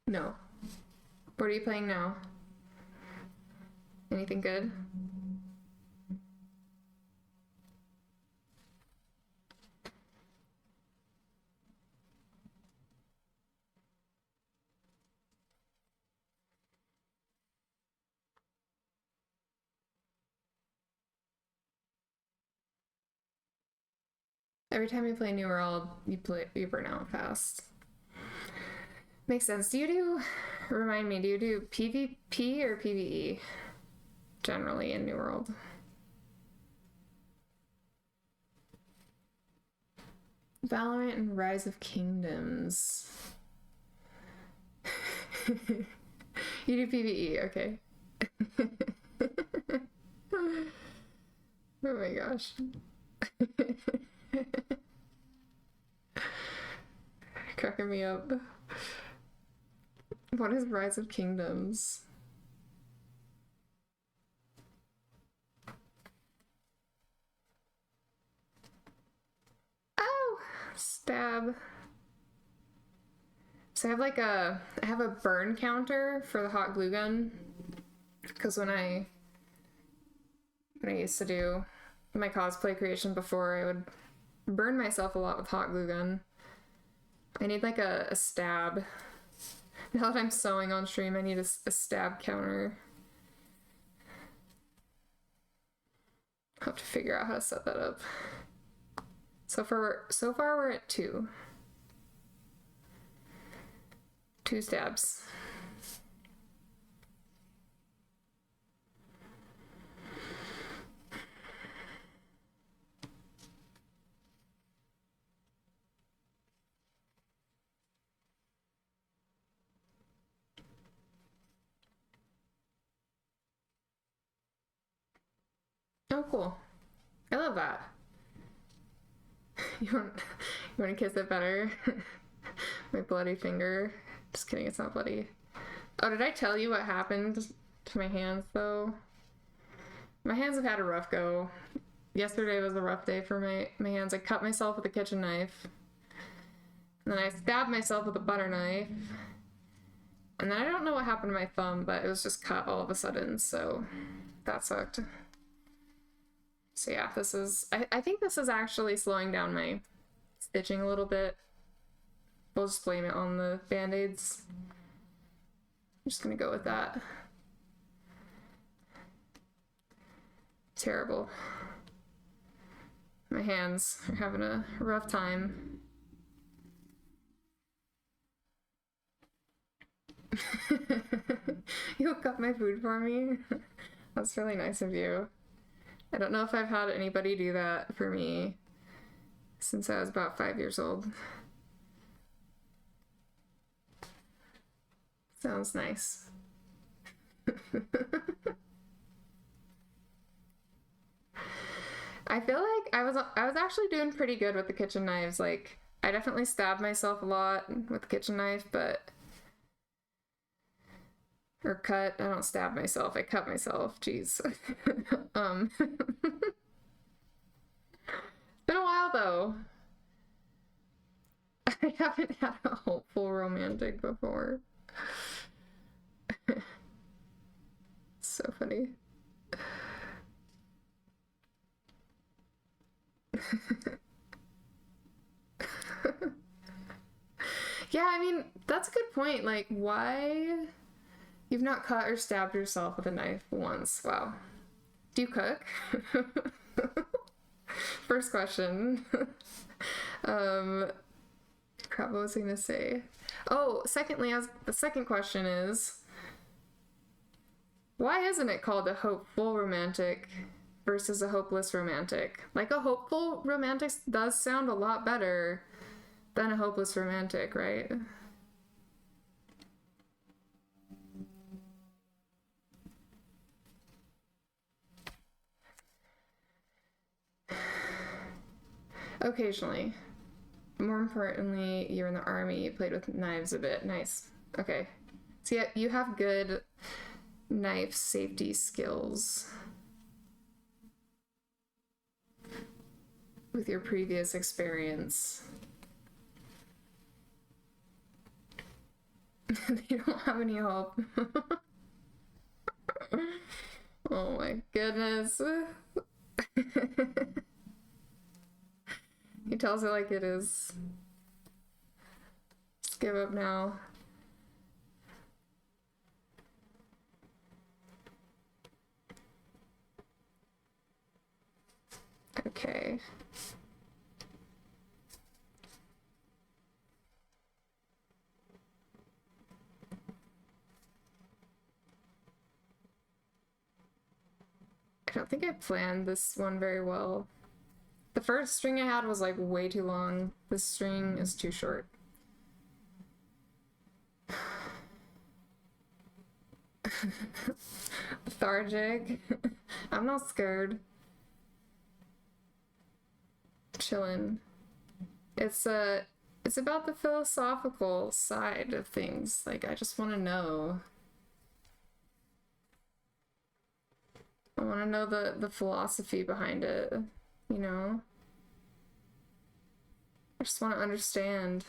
No. What are you playing now? Anything good? Every time you play New World, you burn out fast. Makes sense. Remind me, do you do PvP or PvE? Generally in New World. Valorant and Rise of Kingdoms. You do PvE, okay. Oh my gosh. Cracking me up. What is Rise of Kingdoms? Oh! Stab. So I have a burn counter for the hot glue gun. Because when I used to do my cosplay creation before, I would burn myself a lot with hot glue gun. I need like a stab. Now that I'm sewing on stream, I need a stab counter. I'll have to figure out how to set that up. So far we're at 2. 2 stabs. Oh, cool. I love that. You want to kiss it better? My bloody finger. Just kidding, it's not bloody. Oh, did I tell you what happened to my hands, though? My hands have had a rough go. Yesterday was a rough day for my hands. I cut myself with a kitchen knife. And then I stabbed myself with a butter knife. And then I don't know what happened to my thumb, but it was just cut all of a sudden, so that sucked. So yeah, I think this is actually slowing down my stitching a little bit. We'll just blame it on the band-aids. I'm just gonna go with that. Terrible. My hands are having a rough time. You hook up my food for me? That's really nice of you. I don't know if I've had anybody do that for me since I was about 5 years old. Sounds nice. I feel like I was actually doing pretty good with the kitchen knives. Like, I definitely stabbed myself a lot with the kitchen knife, but or cut. I don't stab myself. I cut myself. Jeez. It's been a while though. I haven't had a hopeful romantic before. So funny. Yeah, I mean, that's a good point. Like, why you've not cut or stabbed yourself with a knife once? Wow. Do you cook? First question. um, Crap, what was I gonna say? Oh, secondly, the second question is, why isn't it called a hopeful romantic versus a hopeless romantic? Like, a hopeful romantic does sound a lot better than a hopeless romantic, right? Occasionally. More importantly, you're in the army, you played with knives a bit. Nice. Okay. So yeah, you have good knife safety skills with your previous experience. They don't have any hope. Oh my goodness. He tells it like it is. Just give up now. Okay. I don't think I planned this one very well. The first string I had was like way too long. This string is too short. Lethargic. I'm not scared. Chillin'. It's about the philosophical side of things. Like, I just want to know. I want to know the philosophy behind it, you know? I just want to understand.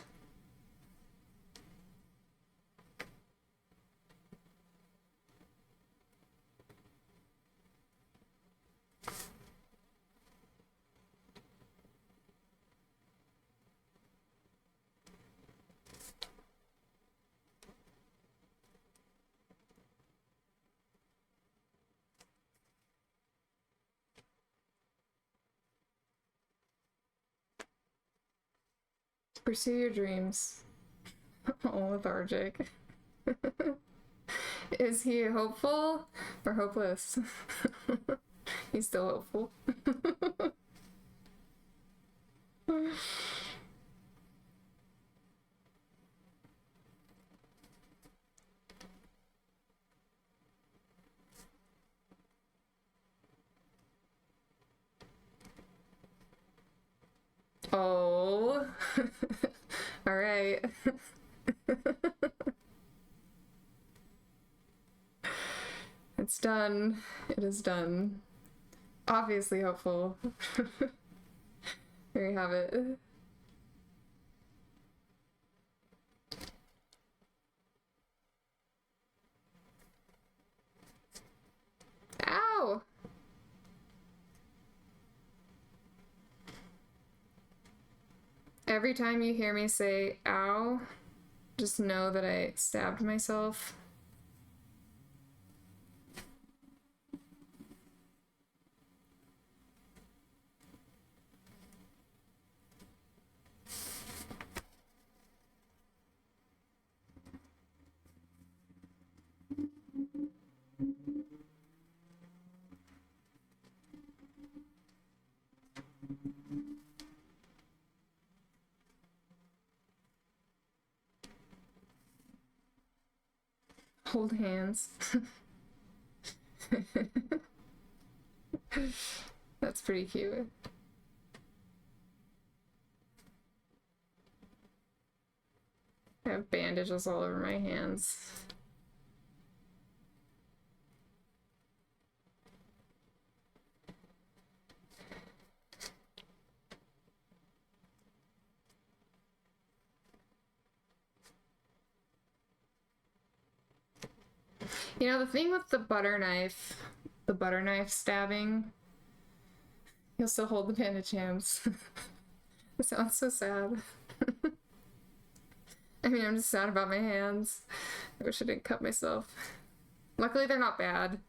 Pursue your dreams. Oh, lethargic. Is he hopeful or hopeless? He's still hopeful. Oh. All right. It's done. It is done. Obviously hopeful. There you have it. Ow! Every time you hear me say ow, just know that I stabbed myself. Hold hands. That's pretty cute. I have bandages all over my hands. You know, the thing with the butter knife stabbing, you'll still hold the bandage hands. It sounds so sad. I mean, I'm just sad about my hands. I wish I didn't cut myself. Luckily, they're not bad.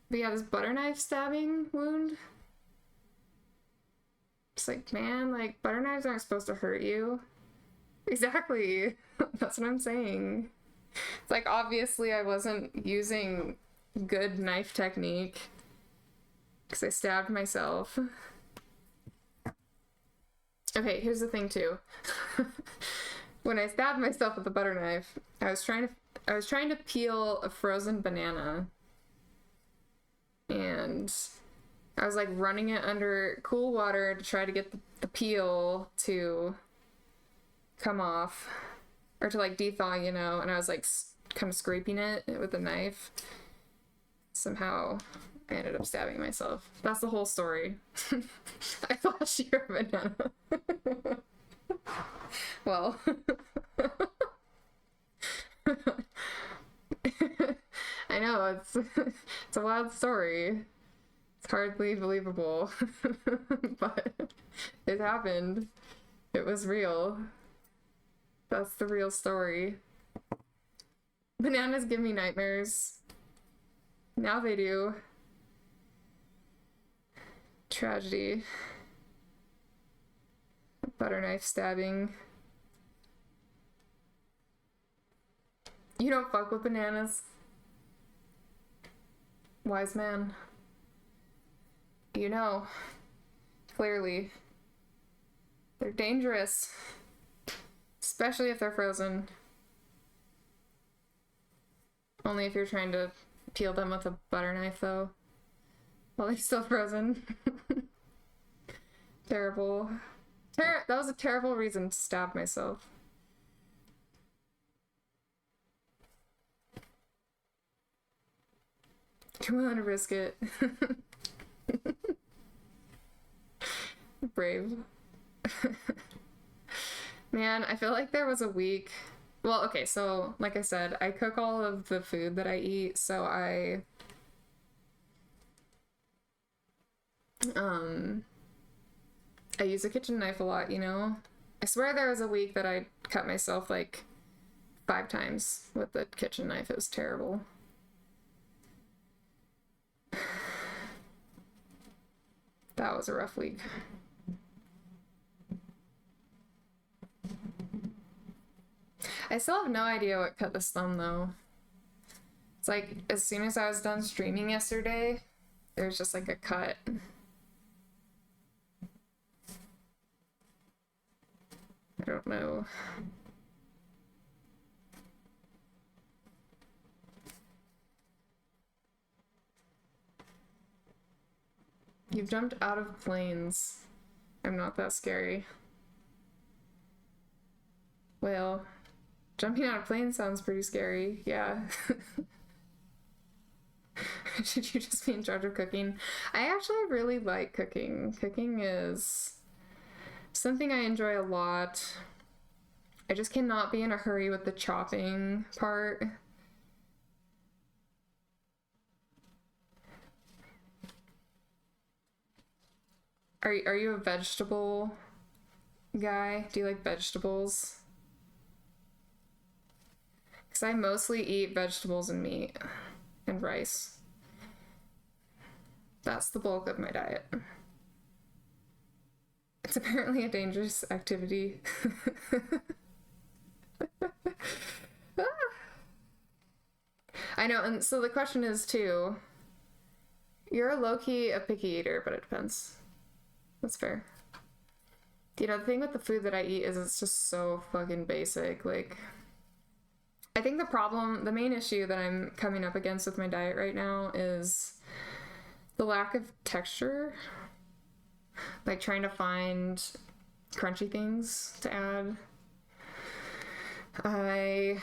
But yeah, this butter knife stabbing wound. It's like, man, like, butter knives aren't supposed to hurt you. Exactly. That's what I'm saying. It's like, obviously, I wasn't using good knife technique because I stabbed myself. Okay, here's the thing, too. When I stabbed myself with the butter knife, I was trying to peel a frozen banana, and I was like running it under cool water to try to get the peel to come off, or to like dethaw, you know, and I was like kind of scraping it with a knife. Somehow I ended up stabbing myself. That's the whole story. I flashed your banana. Well, I know, it's a wild story. It's hardly believable, but it happened. It was real. That's the real story. Bananas give me nightmares. Now they do. Tragedy. Butter knife stabbing. You don't fuck with bananas? Wise man. You know. Clearly. They're dangerous. Especially if they're frozen. Only if you're trying to peel them with a butter knife, though. While they're still frozen. Terrible. That was a terrible reason to stab myself. Come on, risk it. Brave. Man, I feel like there was a week. Well, okay, so like I said, I cook all of the food that I eat, so I use a kitchen knife a lot, you know? I swear there was a week that I cut myself like 5 times with the kitchen knife. It was terrible. That was a rough week. I still have no idea what cut this thumb, though. It's like, as soon as I was done streaming yesterday, there's just like a cut. I don't know. You've jumped out of planes. I'm not that scary. Well, jumping out of planes sounds pretty scary, yeah. Should you just be in charge of cooking? I actually really like cooking. Cooking is something I enjoy a lot. I just cannot be in a hurry with the chopping part. Are you a vegetable guy? Do you like vegetables? Because I mostly eat vegetables and meat and rice. That's the bulk of my diet. It's apparently a dangerous activity. I know, and so the question is too, you're a low-key a picky eater, but it depends. That's fair. You know, the thing with the food that I eat is it's just so fucking basic. Like, I think the main issue that I'm coming up against with my diet right now is the lack of texture. Like, trying to find crunchy things to add. I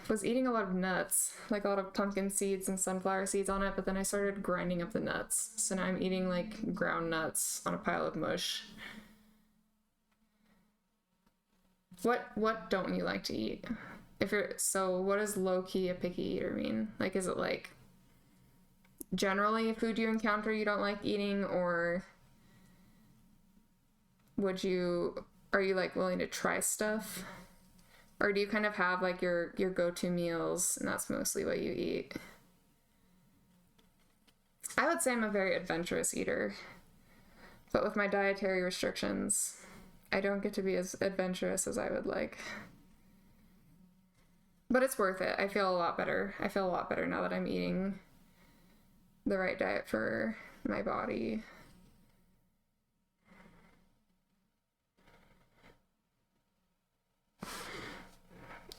was eating a lot of nuts, like a lot of pumpkin seeds and sunflower seeds on it, but then I started grinding up the nuts. So now I'm eating like ground nuts on a pile of mush. What don't you like to eat? What does low-key a picky eater mean? Like, is it like generally food you encounter you don't like eating, or are you like willing to try stuff? Or do you kind of have like your go-to meals and that's mostly what you eat? I would say I'm a very adventurous eater, but with my dietary restrictions, I don't get to be as adventurous as I would like. But it's worth it. I feel a lot better. I feel a lot better now that I'm eating the right diet for my body.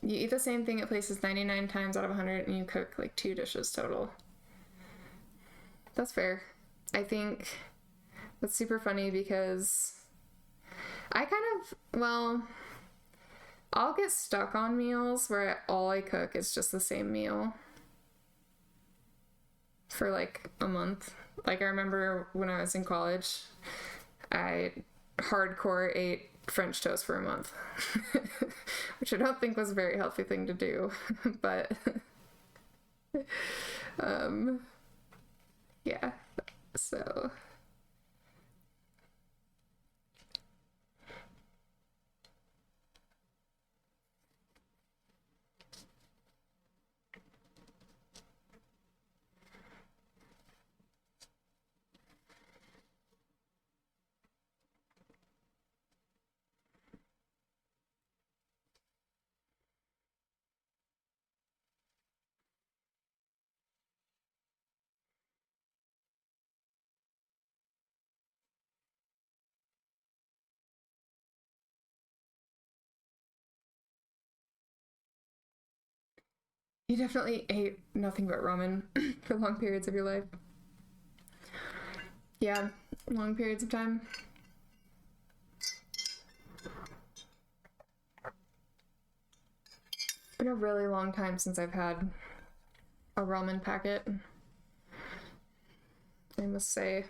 You eat the same thing at places 99 times out of 100 and you cook like 2 dishes total. That's fair. I think that's super funny because I kind of, well, I'll get stuck on meals where all I cook is just the same meal for like a month. Like I remember when I was in college, I hardcore ate French toast for a month, which I don't think was a very healthy thing to do, but yeah, so you definitely ate nothing but ramen for long periods of your life. Yeah, long periods of time. It's been a really long time since I've had a ramen packet, I must say.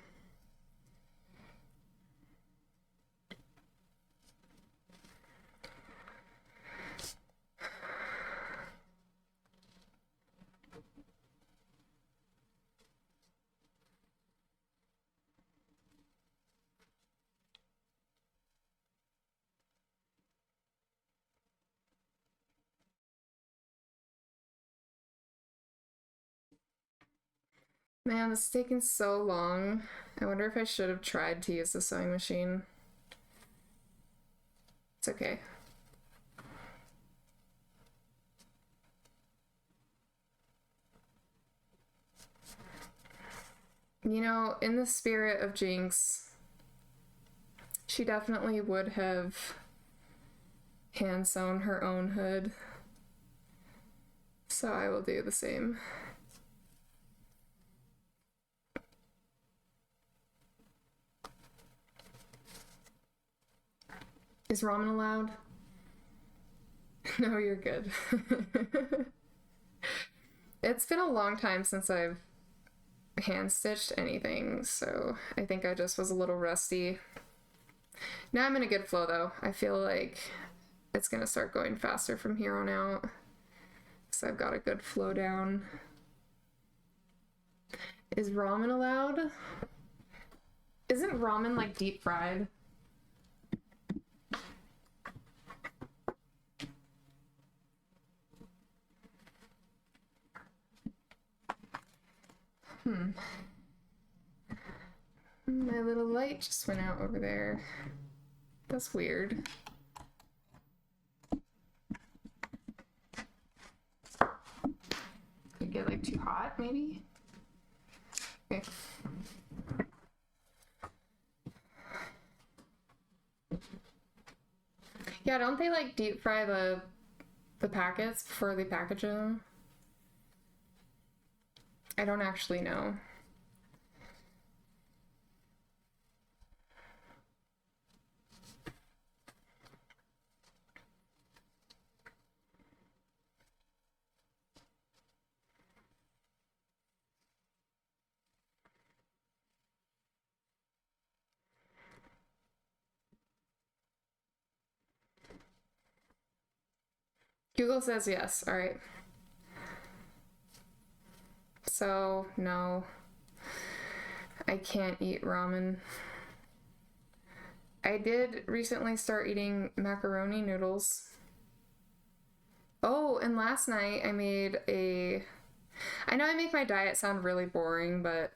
Man, this is taking so long. I wonder if I should have tried to use the sewing machine. It's okay. You know, in the spirit of Jinx, she definitely would have hand sewn her own hood. So I will do the same. Is ramen allowed? No, you're good. It's been a long time since I've hand stitched anything, so I think I just was a little rusty. Now I'm in a good flow though. I feel like it's gonna start going faster from here on out. So I've got a good flow down. Is ramen allowed? Isn't ramen like deep fried? My little light just went out over there. That's weird. Could get like too hot, maybe? Okay. Yeah, don't they like deep fry the packets before they package them? I don't actually know. Google says yes. All right. So, no. I can't eat ramen. I did recently start eating macaroni noodles. Oh, and last night I made a... I know I make my diet sound really boring, but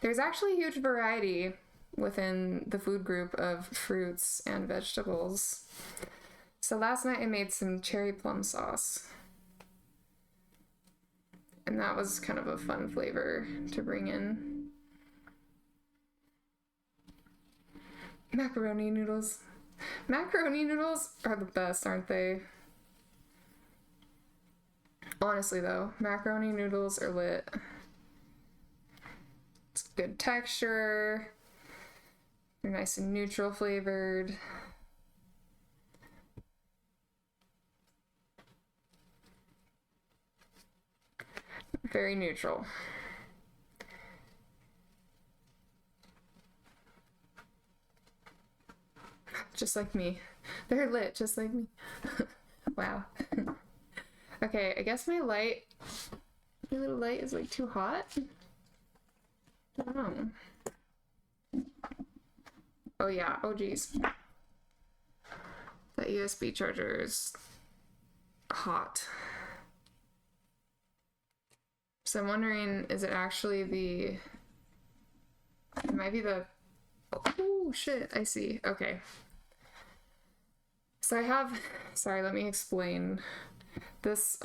there's actually a huge variety within the food group of fruits and vegetables. So last night I made some cherry plum sauce. And that was kind of a fun flavor to bring in. Macaroni noodles. Macaroni noodles are the best, aren't they? Honestly though, macaroni noodles are lit. It's good texture. They're nice and neutral flavored. Very neutral. Just like me. They're lit, just like me. Wow. Okay, I guess my little light is like too hot. I don't know. Oh yeah, oh geez. That USB charger is hot. So I'm wondering, is it actually it might be the, oh shit, I see, okay. So I have, sorry, let me explain. This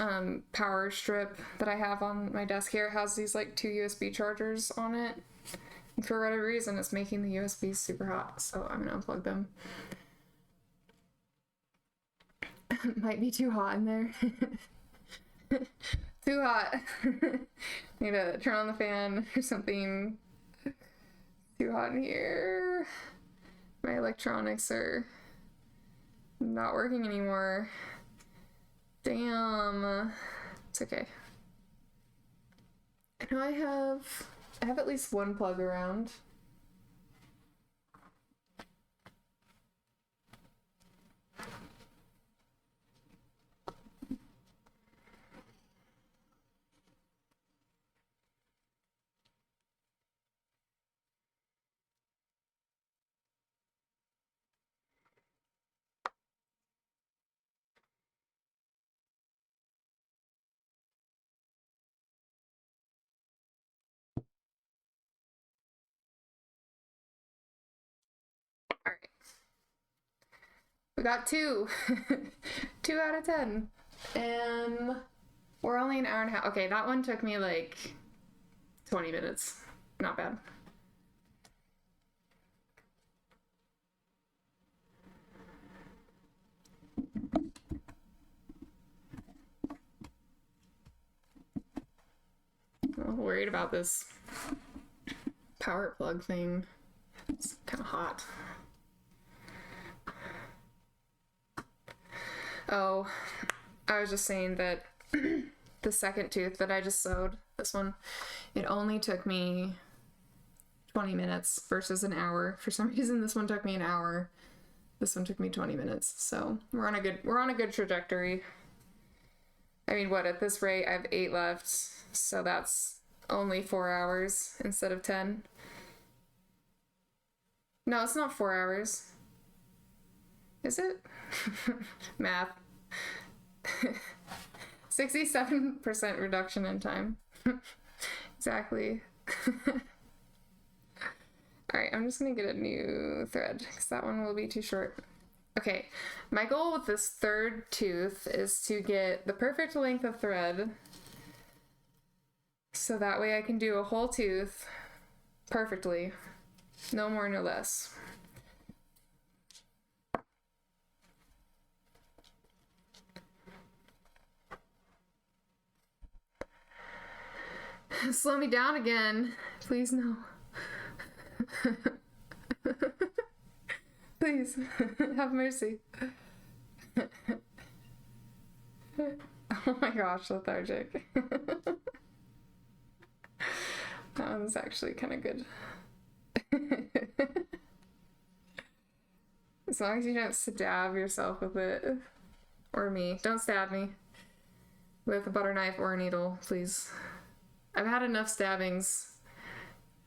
power strip that I have on my desk here has these like 2 USB chargers on it. And for whatever reason, it's making the USBs super hot, so I'm gonna unplug them. Might be too hot in there. Too hot. Need to turn on the fan or something. Too hot in here. My electronics are not working anymore. Damn. It's okay. I know I have at least one plug around. All right. We got 2. 2 out of 10. And we're only an hour and a half. Okay, that one took me like 20 minutes. Not bad. I'm worried about this power plug thing. It's kind of hot. Oh, I was just saying that the second tooth that I just sewed, this one, it only took me 20 minutes versus an hour. For some reason, this one took me an hour. This one took me 20 minutes. So we're on a good trajectory. I mean, what, at this rate, I have 8 left, so that's only 4 hours instead of 10. No, it's not 4 hours. Is it? Math. 67% reduction in time. Exactly. Alright, I'm just gonna get a new thread, because that one will be too short. Okay, my goal with this third tooth is to get the perfect length of thread, so that way I can do a whole tooth perfectly. No more, no less. Slow me down again. Please, no. Please, have mercy. Oh my gosh, lethargic. That one's actually kind of good. As long as you don't stab yourself with it. Or me. Don't stab me with a butter knife or a needle, please. I've had enough stabbings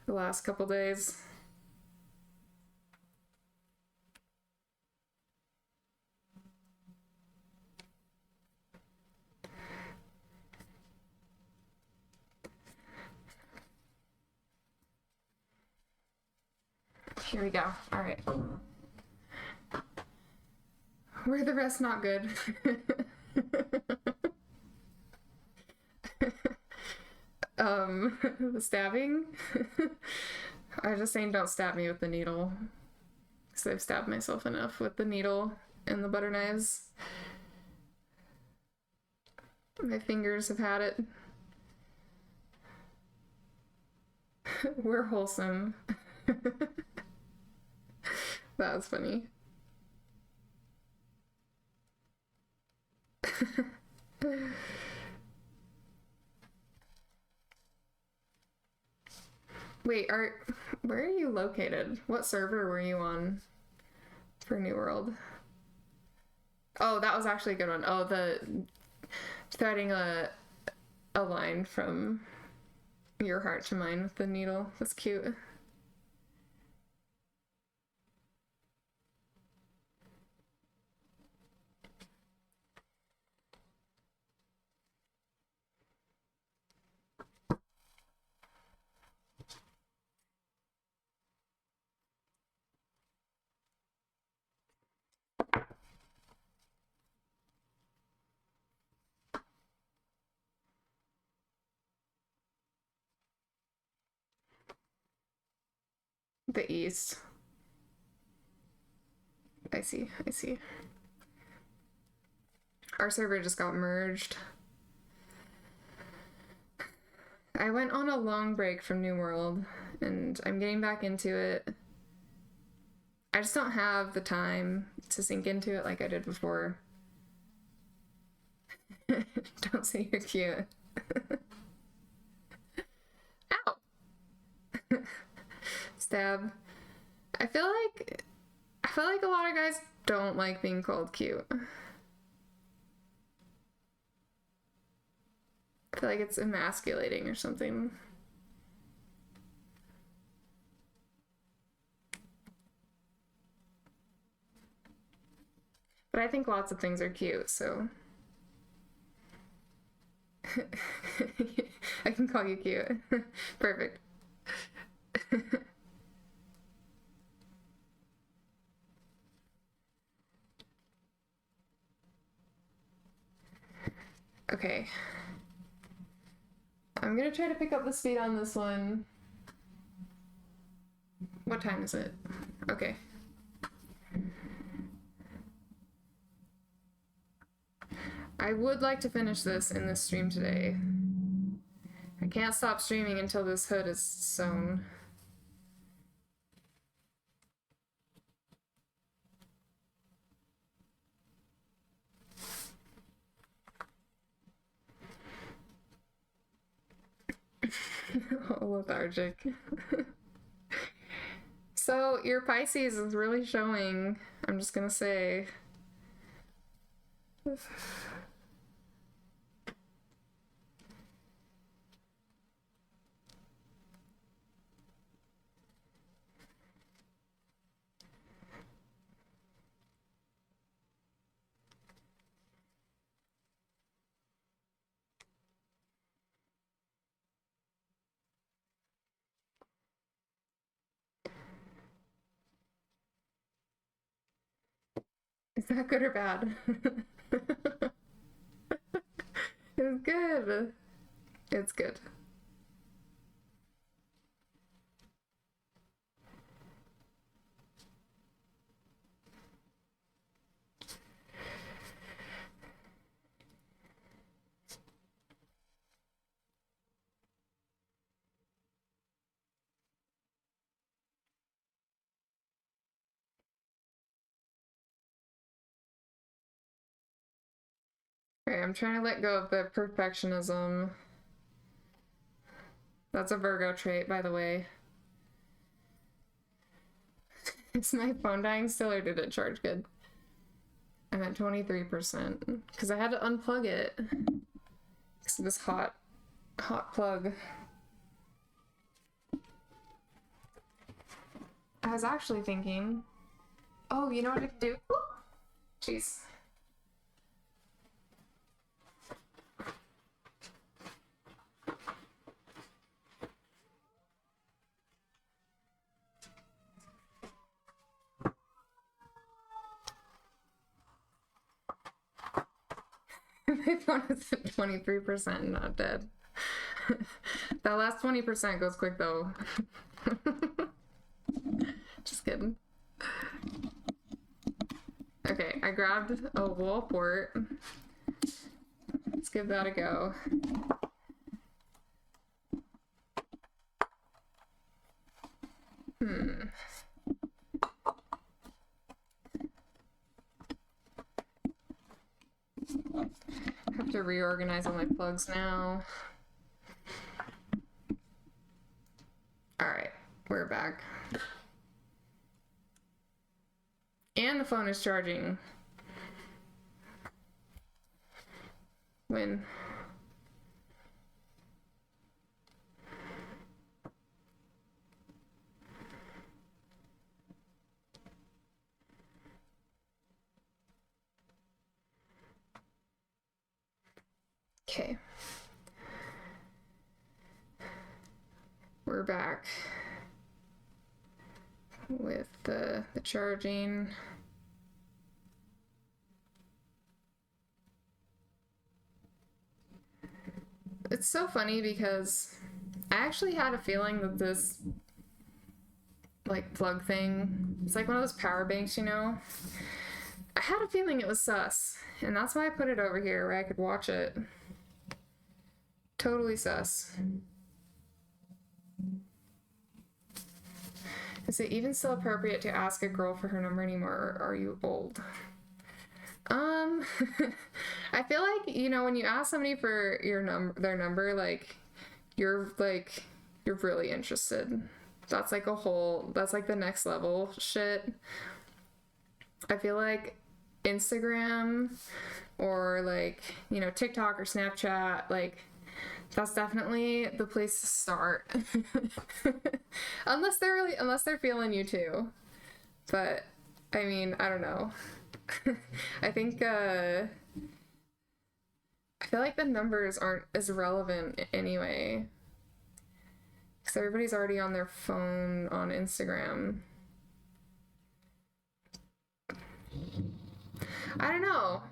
the last couple days. Here we go. All right. Were the rest not good? The stabbing? I was just saying don't stab me with the needle. Because I've stabbed myself enough with the needle and the butter knives. My fingers have had it. We're wholesome. That was funny. Wait, where are you located? What server were you on for New World? Oh, that was actually a good one. Oh, the threading a line from your heart to mine with the needle. That's cute. The east. I see, I see. Our server just got merged. I went on a long break from New World, and I'm getting back into it. I just don't have the time to sink into it like I did before. Don't say you're cute. Ow! Stab. I feel like a lot of guys don't like being called cute. I feel like it's emasculating or something. But I think lots of things are cute, so. I can call you cute. Perfect. Okay. I'm gonna try to pick up the speed on this one. What time is it? Okay. I would like to finish this in this stream today. I can't stop streaming until this hood is sewn. Lethargic. So your Pisces is really showing, I'm just gonna say. Is that good or bad? It's good. It's good. Okay, I'm trying to let go of the perfectionism. That's a Virgo trait, by the way. Is my phone dying still, or did it charge good? I'm at 23%, because I had to unplug it. Because of this hot plug. I was actually thinking, oh, you know what I could do? Jeez. My phone is at 23%, not dead. That last 20% goes quick though. Just kidding. Okay, I grabbed a wall port. Let's give that a go. Have to reorganize all my plugs now. Alright, we're back. And the phone is charging. When? Okay. We're back with the charging. It's so funny because I actually had a feeling that this like plug thing, it's like one of those power banks, you know? I had a feeling it was sus, and that's why I put it over here where I could watch it. Totally sus. Is it even still appropriate to ask a girl for her number anymore, or are you old? I feel like, you know, when you ask somebody for their number, like you're really interested. That's like that's like the next level shit. I feel like Instagram or like, you know, TikTok or Snapchat, like that's definitely the place to start. unless they're feeling you too. But I mean, I don't know. I think I feel like the numbers aren't as relevant anyway, because everybody's already on their phone on Instagram. I don't know.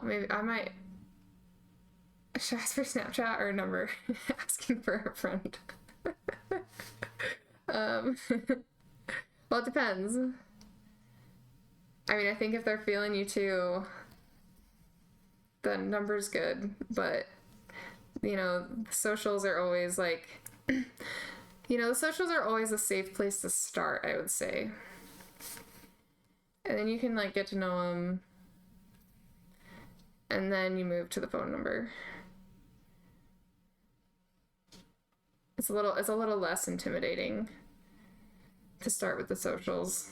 Maybe I might. Should I ask for Snapchat or a number? Asking for a friend. Well, it depends. I mean, I think if they're feeling you too, the number's good, but you know, the socials are always like, you know, the socials are always a safe place to start, I would say. And then you can like get to know them, and then you move to the phone number. It's a little less intimidating to start with the socials.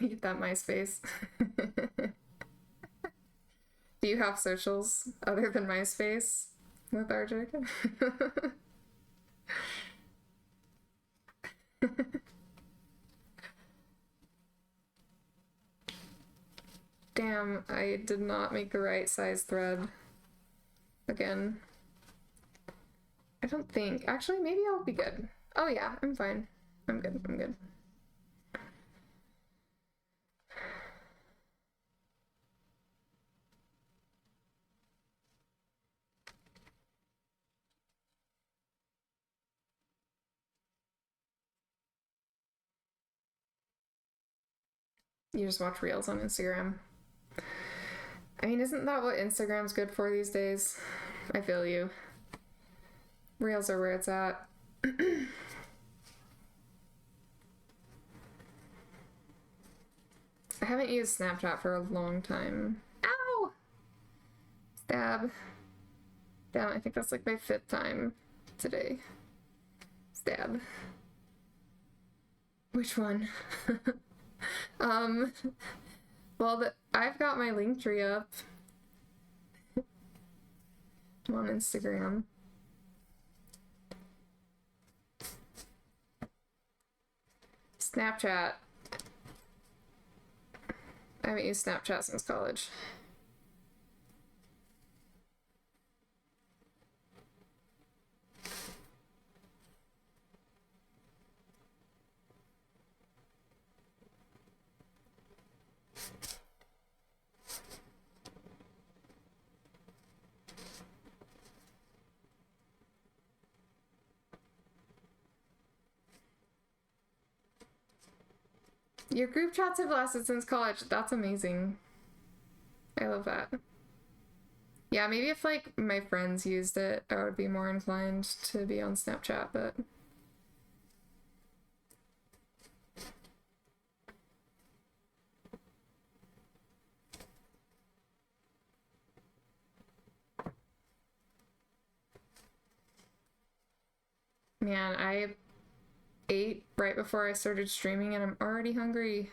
Get that MySpace. Do you have socials other than MySpace, lethargic? Damn, I did not make the right size thread again. I don't think. Actually, maybe I'll be good. Oh yeah, I'm fine. I'm good. You just watch reels on Instagram. I mean, isn't that what Instagram's good for these days? I feel you. Reels are where it's at. I haven't used Snapchat for a long time. Ow! Stab. Damn, I think that's like my 5th time today. Stab. Which one? Well, I've got my link tree up. I'm on Instagram. Snapchat. I haven't used Snapchat since college. Your group chats have lasted since college. That's amazing. I love that. Yeah, maybe if like my friends used it, I would be more inclined to be on Snapchat, but man, I ate right before I started streaming and I'm already hungry.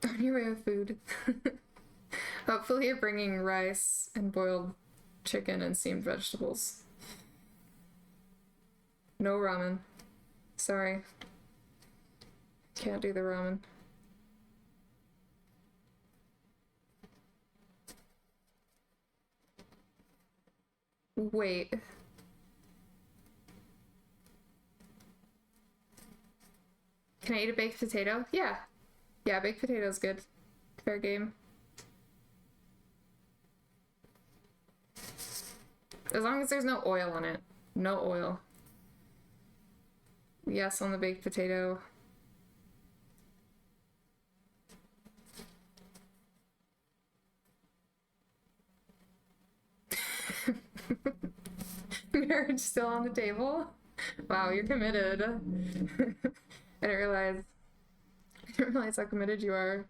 On your way with food. Hopefully you're bringing rice and boiled chicken and steamed vegetables. No ramen. Sorry. Can't do the ramen. Wait. Can I eat a baked potato? Yeah. Yeah, baked potato's good. Fair game. As long as there's no oil on it. No oil. Yes, on the baked potato. Marriage still on the table? Wow, you're committed. I didn't realize how committed you are.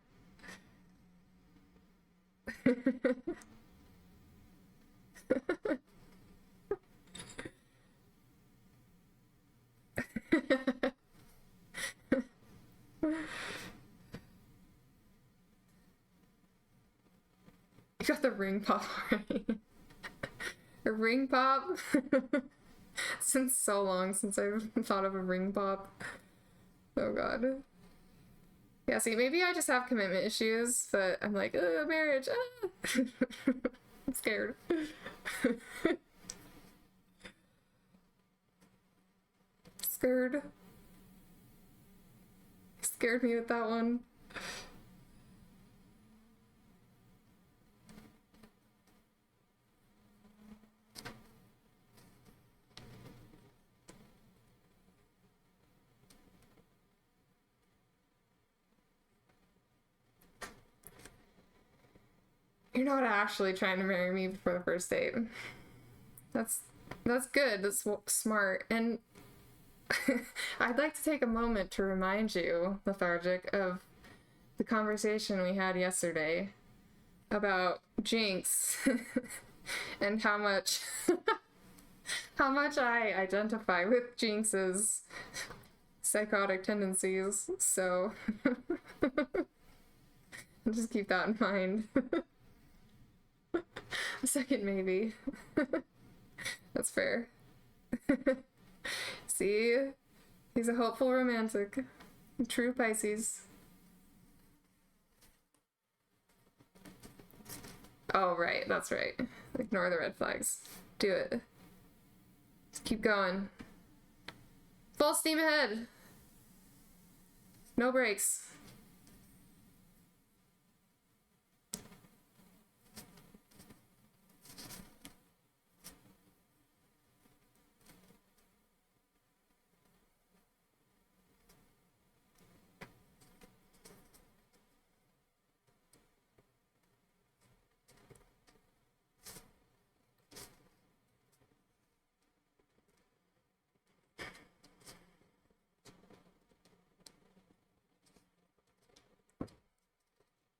You got the ring pop already. A ring pop? It's been so long since I've thought of a ring pop. Oh god. Yeah, see, maybe I just have commitment issues, but I'm like, marriage. Ah. I'm scared. Scared. Scared me with that one. You're not actually trying to marry me before the first date. That's good. That's smart. And I'd like to take a moment to remind you, Lethargic, of the conversation we had yesterday about Jinx and how much I identify with Jinx's psychotic tendencies. So just keep that in mind. A second maybe. That's fair. See? He's a hopeful romantic. True Pisces. Oh, right. That's right. Ignore the red flags. Do it. Just keep going. Full steam ahead. No brakes.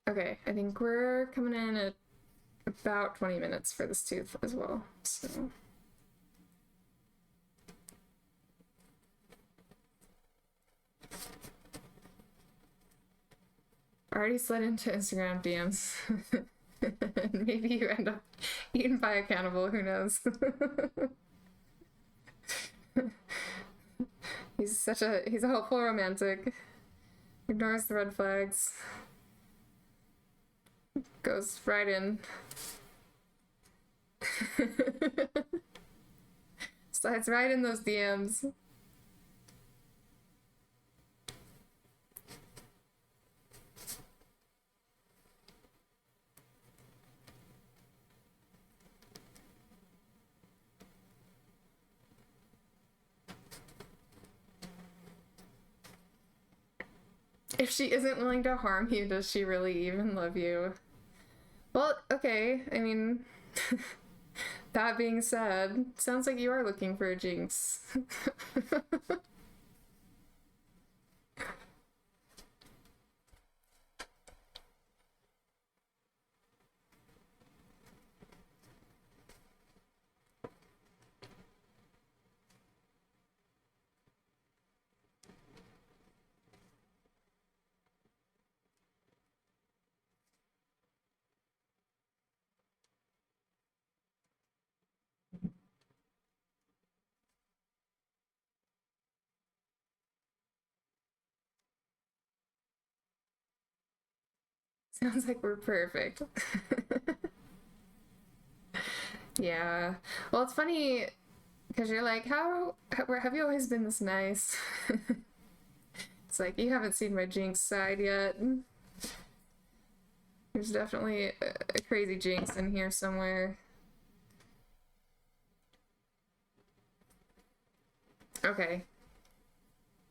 Okay, I think we're coming in at about 20 minutes for this tooth as well, so. I already slid into Instagram DMs. Maybe you end up eaten by a cannibal, who knows? He's a hopeful romantic. Ignores the red flags. Goes right in. Slides right in those DMs. If she isn't willing to harm you, does she really even love you? Well, okay, I mean, that being said, sounds like you are looking for a Jinx. Sounds like we're perfect. Yeah. Well, it's funny because you're like, how have you always been this nice? It's like you haven't seen my Jinx side yet. There's definitely a crazy Jinx in here somewhere. Okay.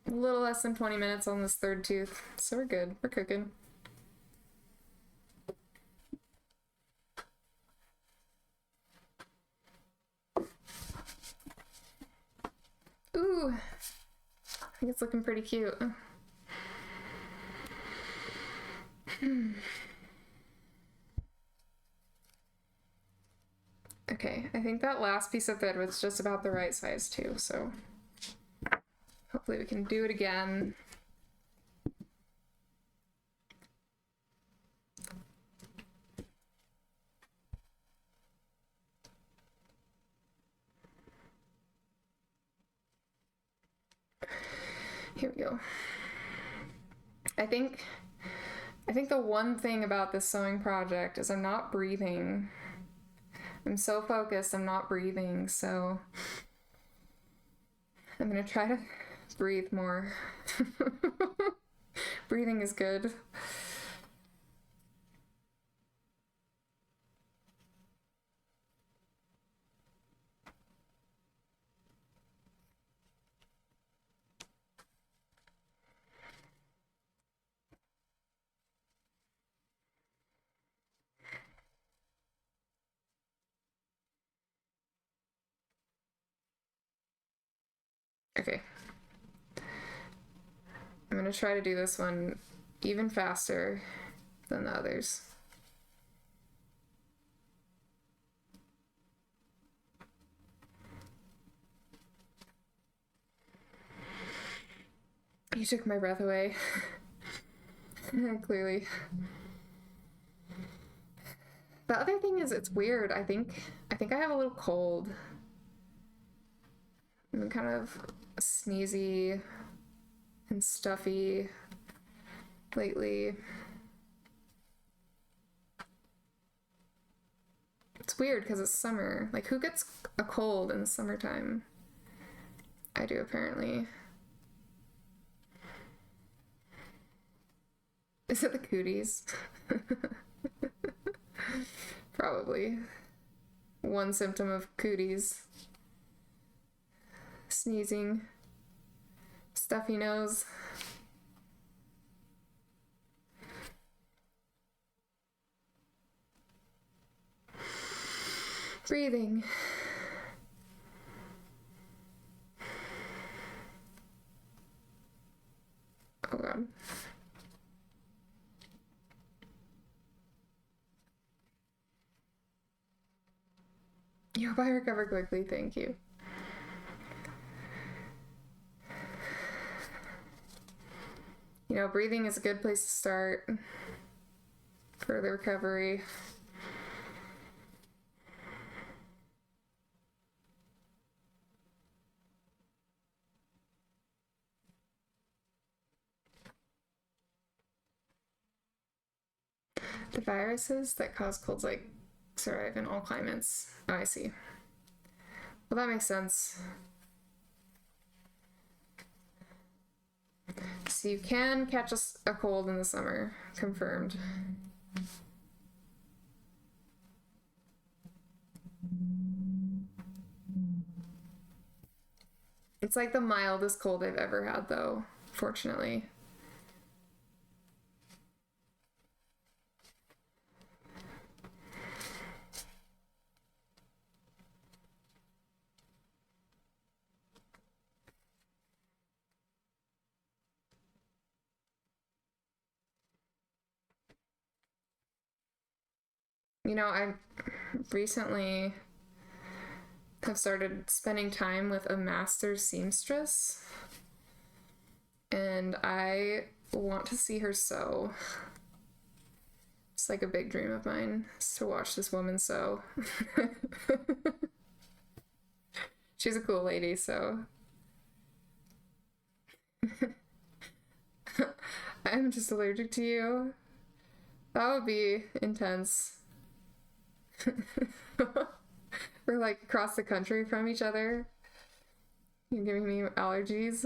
A little less than 20 minutes on this third tooth, so we're good. We're cooking. Ooh, I think it's looking pretty cute. Okay, I think that last piece of thread was just about the right size too, so hopefully we can do it again. Here we go. I think the one thing about this sewing project is I'm not breathing. I'm so focused, I'm not breathing, so I'm gonna try to breathe more. Breathing is good. Okay. I'm gonna try to do this one even faster than the others. You took my breath away. Clearly. The other thing is it's weird. I think I have a little cold. I'm kind of sneezy and stuffy lately. It's weird because it's summer. Like, who gets a cold in the summertime? I do, apparently. Is it the cooties? Probably. One symptom of cooties. Sneezing. Stuffy nose. Breathing. Oh god. You hope I recover quickly, thank you. You know, breathing is a good place to start for the recovery. The viruses that cause colds like survive in all climates. Oh, I see. Well, that makes sense. So you can catch a cold in the summer, confirmed. It's like the mildest cold I've ever had, though, fortunately. You know, I recently have started spending time with a master seamstress, and I want to see her sew. It's like a big dream of mine, is to watch this woman sew. She's a cool lady, so I'm just allergic to you. That would be intense. We're like across the country from each other. You're giving me allergies.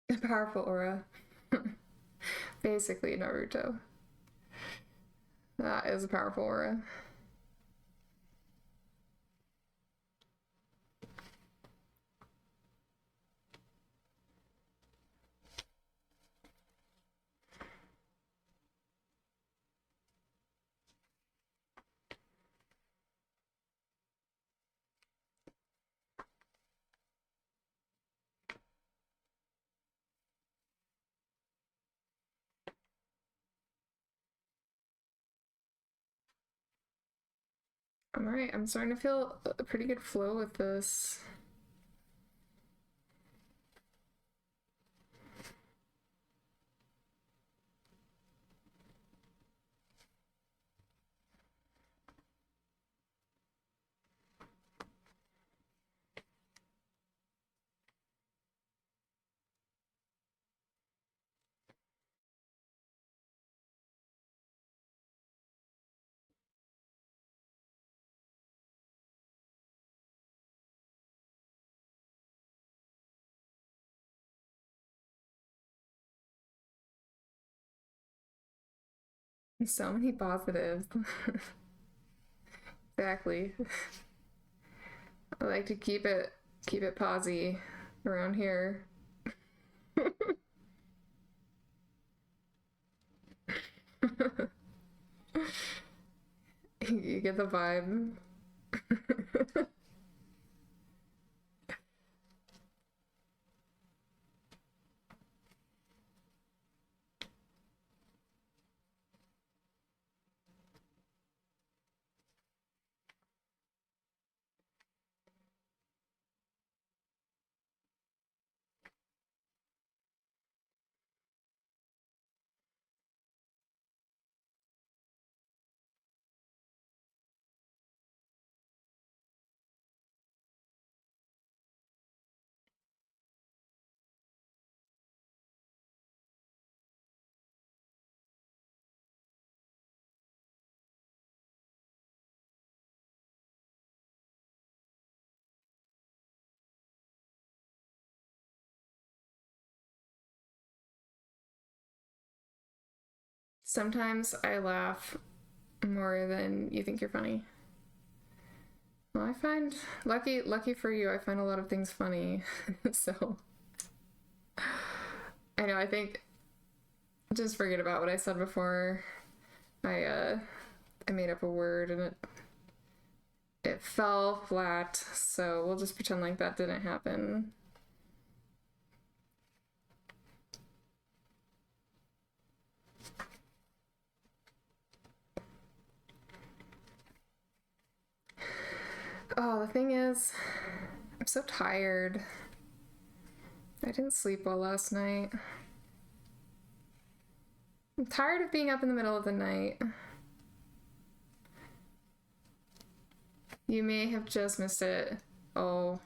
A powerful aura. Basically Naruto. That is a powerful aura. I'm alright, I'm starting to feel a pretty good flow with this. So many positives. Exactly. I like to keep it posy around here. You get the vibe. Sometimes I laugh more than you think you're funny. Well, I find lucky for you, I find a lot of things funny. So I know, I think just forget about what I said before. I made up a word and it fell flat, so we'll just pretend like that didn't happen. Oh, the thing is, I'm so tired. I didn't sleep well last night. I'm tired of being up in the middle of the night. You may have just missed it. Oh,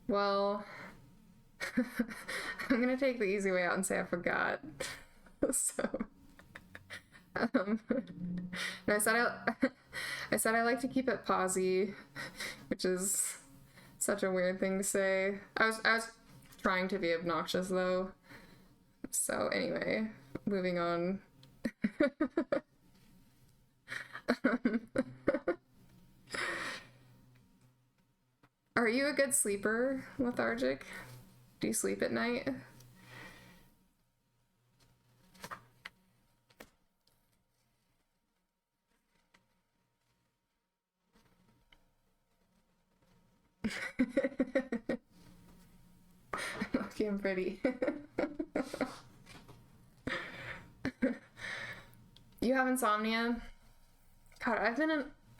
well, I'm gonna take the easy way out and say I forgot. So, And I said I said I like to keep it pausey, which is such a weird thing to say. I was trying to be obnoxious though. So anyway, moving on. Are you a good sleeper, lethargic? Do you sleep at night? Okay, I'm pretty. You have insomnia? God,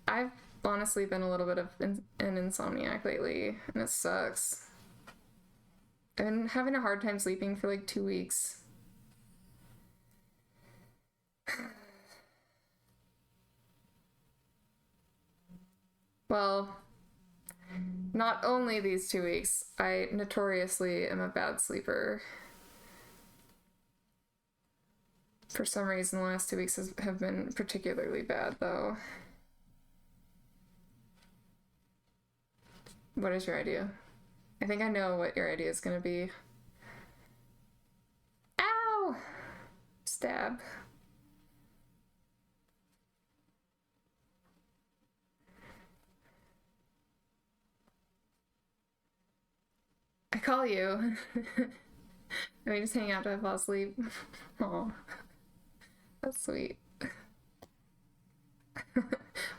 I've honestly been a little bit of an insomniac lately, and it sucks. I've been having a hard time sleeping for like 2 weeks. Well, not only these 2 weeks, I notoriously am a bad sleeper. For some reason, the last 2 weeks have been particularly bad, though. What is your idea? I think I know what your idea is gonna be. Ow! Stab. I call you. And we just hang out till I fall asleep. Aw. That's sweet.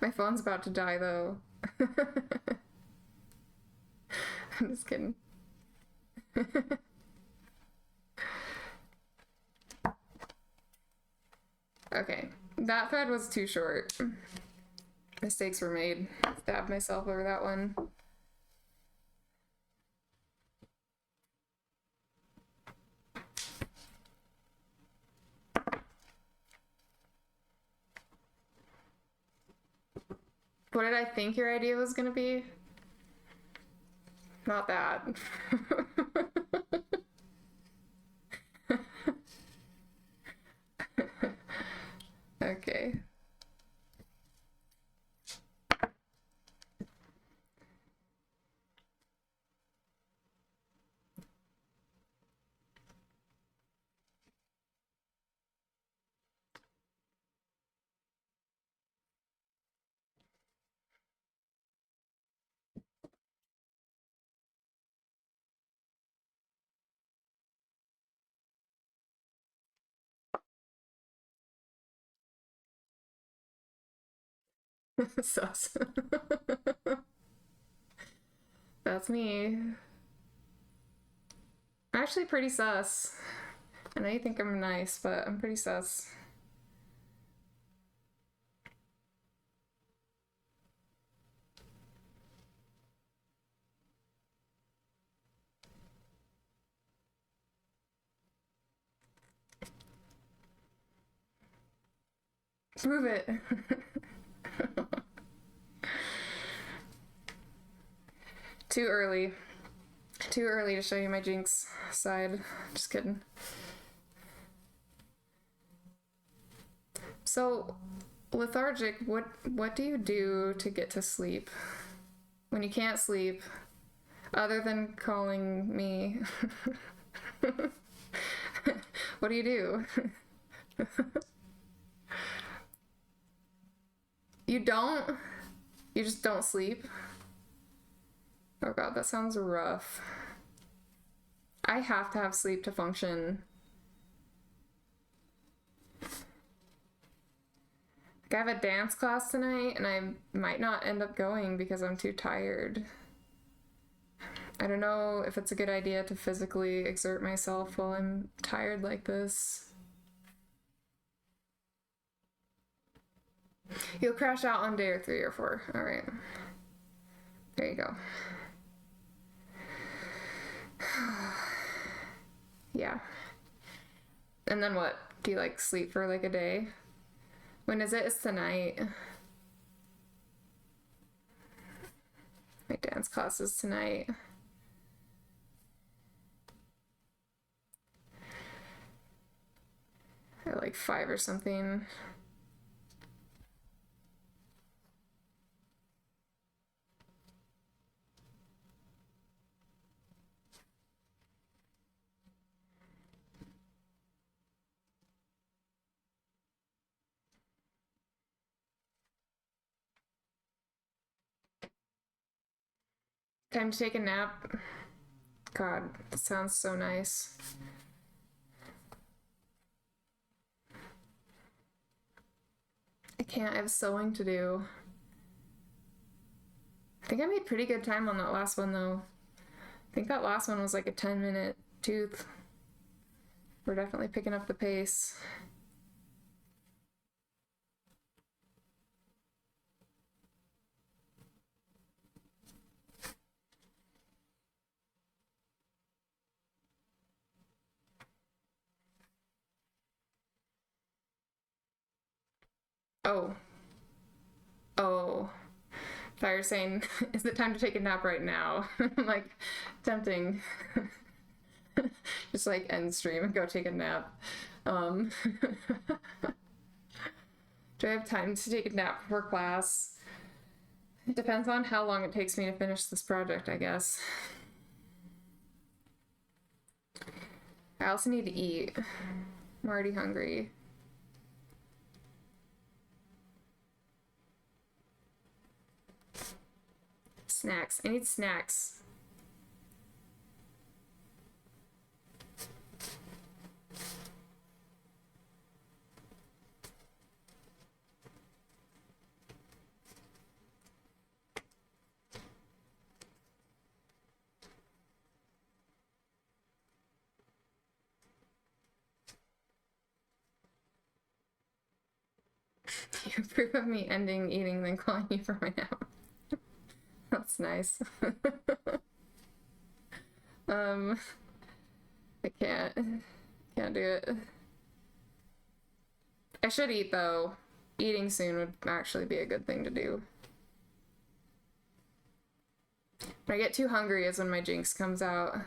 My phone's about to die, though. I'm just kidding. Okay, that thread was too short. Mistakes were made. Stabbed myself over that one. What did I think your idea was gonna be? Not that. Okay. Sus. That's me. I'm actually pretty sus. I know you think I'm nice, but I'm pretty sus. Prove it. Too early. Too early to show you my Jinx side. Just kidding. So, lethargic, what do you do to get to sleep? When you can't sleep, other than calling me. What do you do? You don't? You just don't sleep? Oh god, that sounds rough. I have to have sleep to function. Like, I have a dance class tonight, and I might not end up going because I'm too tired. I don't know if it's a good idea to physically exert myself while I'm tired like this. You'll crash out on day 3 or 4. Alright. There you go. Yeah. And then what? Do you like sleep for like a day? When is it? It's tonight. My dance class is tonight. At like 5 or something. Time to take a nap. God, that sounds so nice. I can't, I have sewing to do. I think I made pretty good time on that last one though. I think that last one was like a 10-minute tooth. We're definitely picking up the pace. Oh. Oh. Fire saying, is it time to take a nap right now? Like, tempting. Just like end stream and go take a nap. Do I have time to take a nap before class? It depends on how long it takes me to finish this project, I guess. I also need to eat. I'm already hungry. Snacks. I need snacks. You approve of me ending eating then calling you for my nap. That's nice. I can't do it. I should eat though. Eating soon would actually be a good thing to do. When I get too hungry is when my Jinx comes out.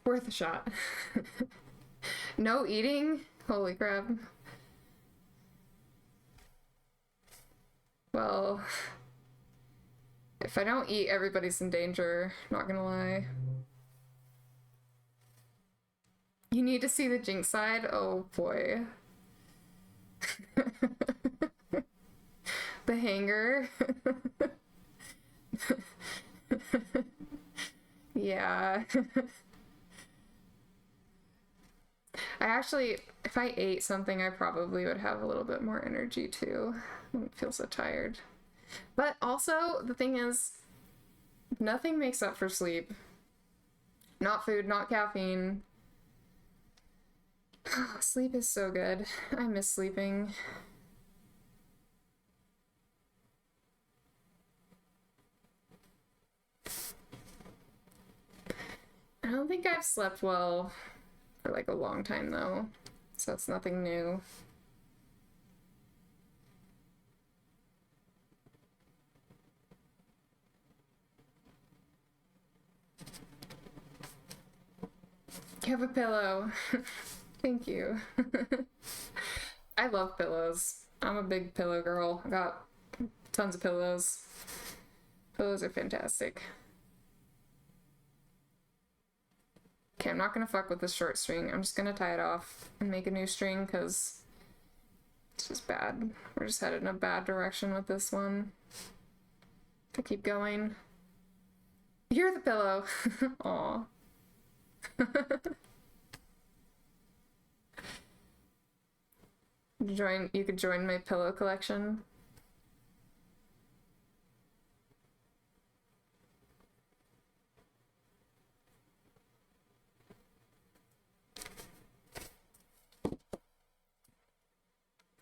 Worth a shot. No eating? Holy crap. Well, if I don't eat, everybody's in danger, not gonna lie. You need to see the Jinx side? Oh boy. The hanger. Yeah. I actually, if I ate something, I probably would have a little bit more energy too. I wouldn't feel so tired. But also, the thing is, nothing makes up for sleep. Not food, not caffeine. Sleep is so good. I miss sleeping. I don't think I've slept well for like a long time though, so it's nothing new. You have a pillow. Thank you. I love pillows. I'm a big pillow girl. I got tons of pillows. Pillows are fantastic. Okay, I'm not gonna fuck with this short string. I'm just gonna tie it off and make a new string because it's just bad. We're just headed in a bad direction with this one. To keep going. You're the pillow. Aw. You could join my pillow collection.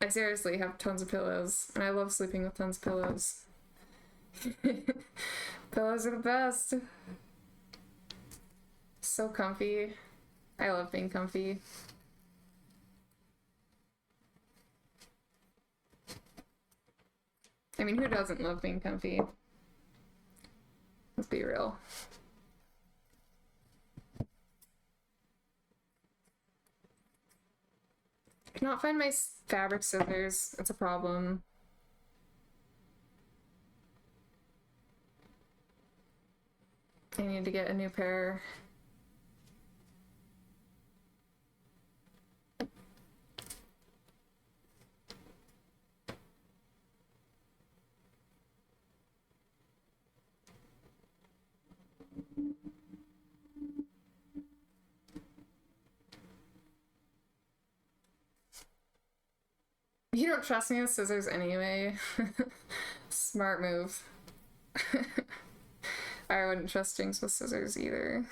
I seriously have tons of pillows, and I love sleeping with tons of pillows. Pillows are the best. So comfy. I love being comfy. I mean, who doesn't love being comfy? Let's be real. I cannot find my fabric scissors. That's a problem. I need to get a new pair. You don't trust me with scissors anyway. Smart move. I wouldn't trust Jinx with scissors either.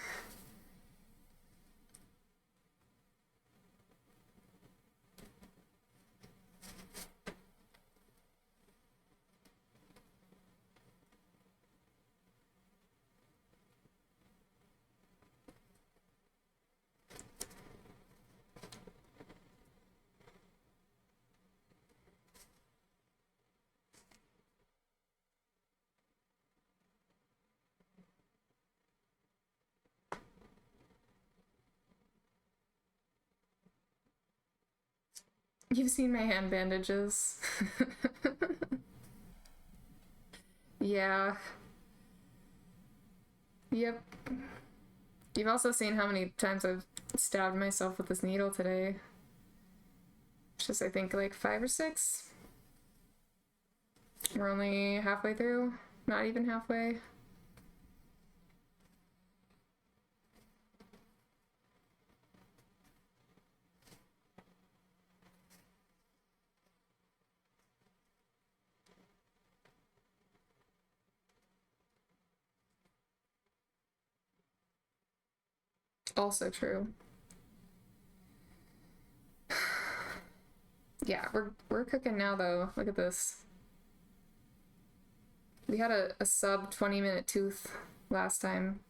You've seen my hand bandages. Yeah. Yep. You've also seen how many times I've stabbed myself with this needle today. Just, I think, like 5 or 6. We're only halfway through. Not even halfway. Also true. Yeah, we're cooking now though. Look at this. We had a sub 20-minute tooth last time.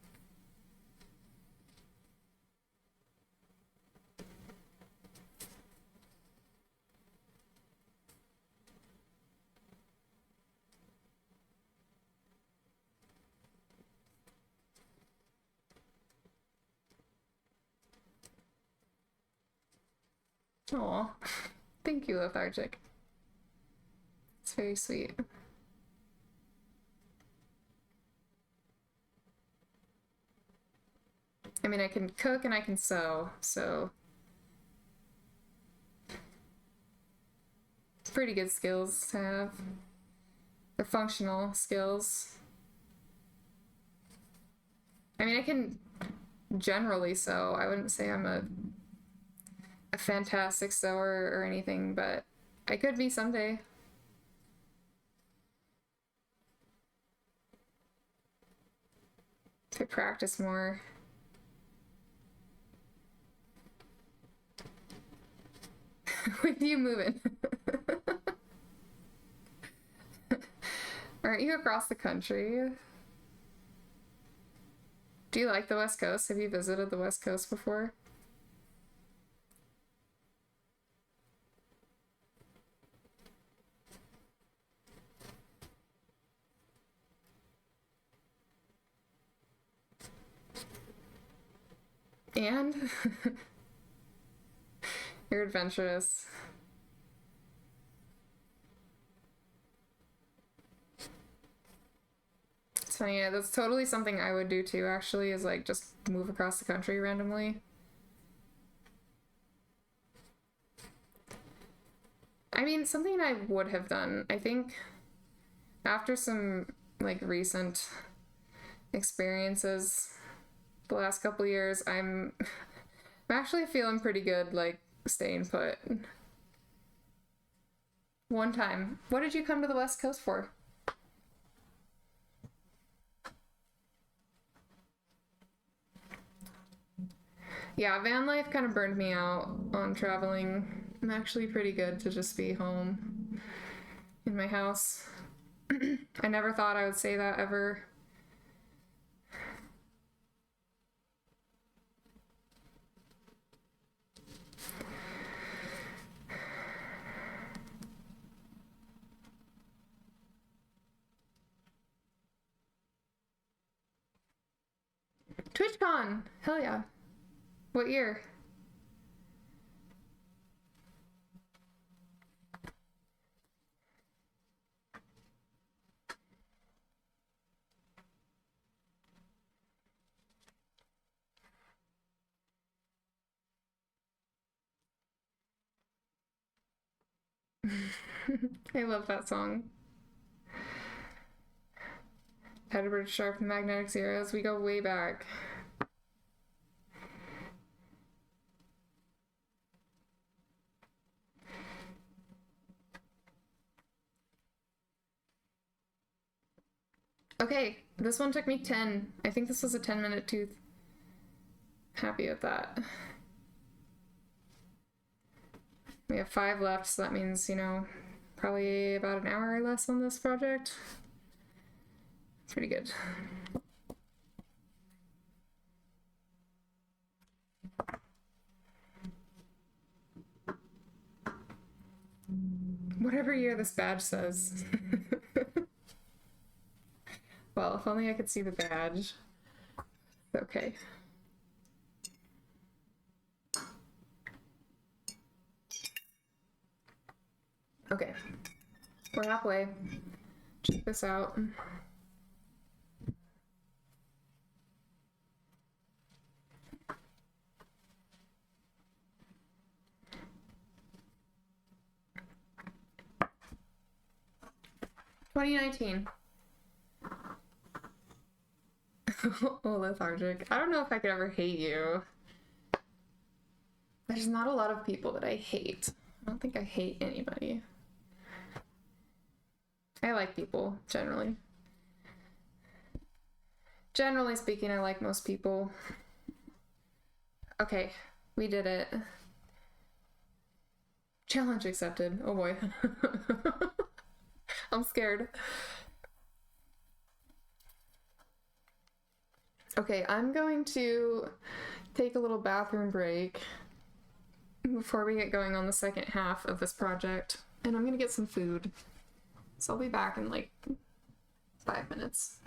Aw. Thank you, Lethargic. It's very sweet. I mean, I can cook and I can sew, so pretty good skills to have. They're functional skills. I mean, I can generally sew. I wouldn't say I'm a fantastic sewer or anything, but I could be someday. To practice more. With you moving. Aren't you across the country? Do you like the West Coast? Have you visited the West Coast before? And you're adventurous. It's funny, yeah, that's totally something I would do too, actually, is like just move across the country randomly. I mean, something I would have done, I think, after some like recent experiences the last couple years, I'm actually feeling pretty good, like staying put. One time. What did you come to the West Coast for? Yeah, van life kind of burned me out on traveling. I'm actually pretty good to just be home in my house. I never thought I would say that ever. TwitchCon! Hell yeah. What year? I love that song. Edward Sharp and Magnetic Zeros. We go way back. Okay, this one took me 10. I think this was a 10-minute tooth. Happy with that. We have 5 left, so that means, you know, probably about an hour or less on this project. It's pretty good. Whatever year this badge says. Well, if only I could see the badge. Okay. Okay. We're halfway. Check this out. $2019. Oh, lethargic. I don't know if I could ever hate you. There's not a lot of people that I hate. I don't think I hate anybody. I like people, generally. Generally speaking, I like most people. Okay, we did it. Challenge accepted. Oh boy. I'm scared. Okay, I'm going to take a little bathroom break before we get going on the second half of this project. And I'm gonna get some food. So I'll be back in like 5 minutes.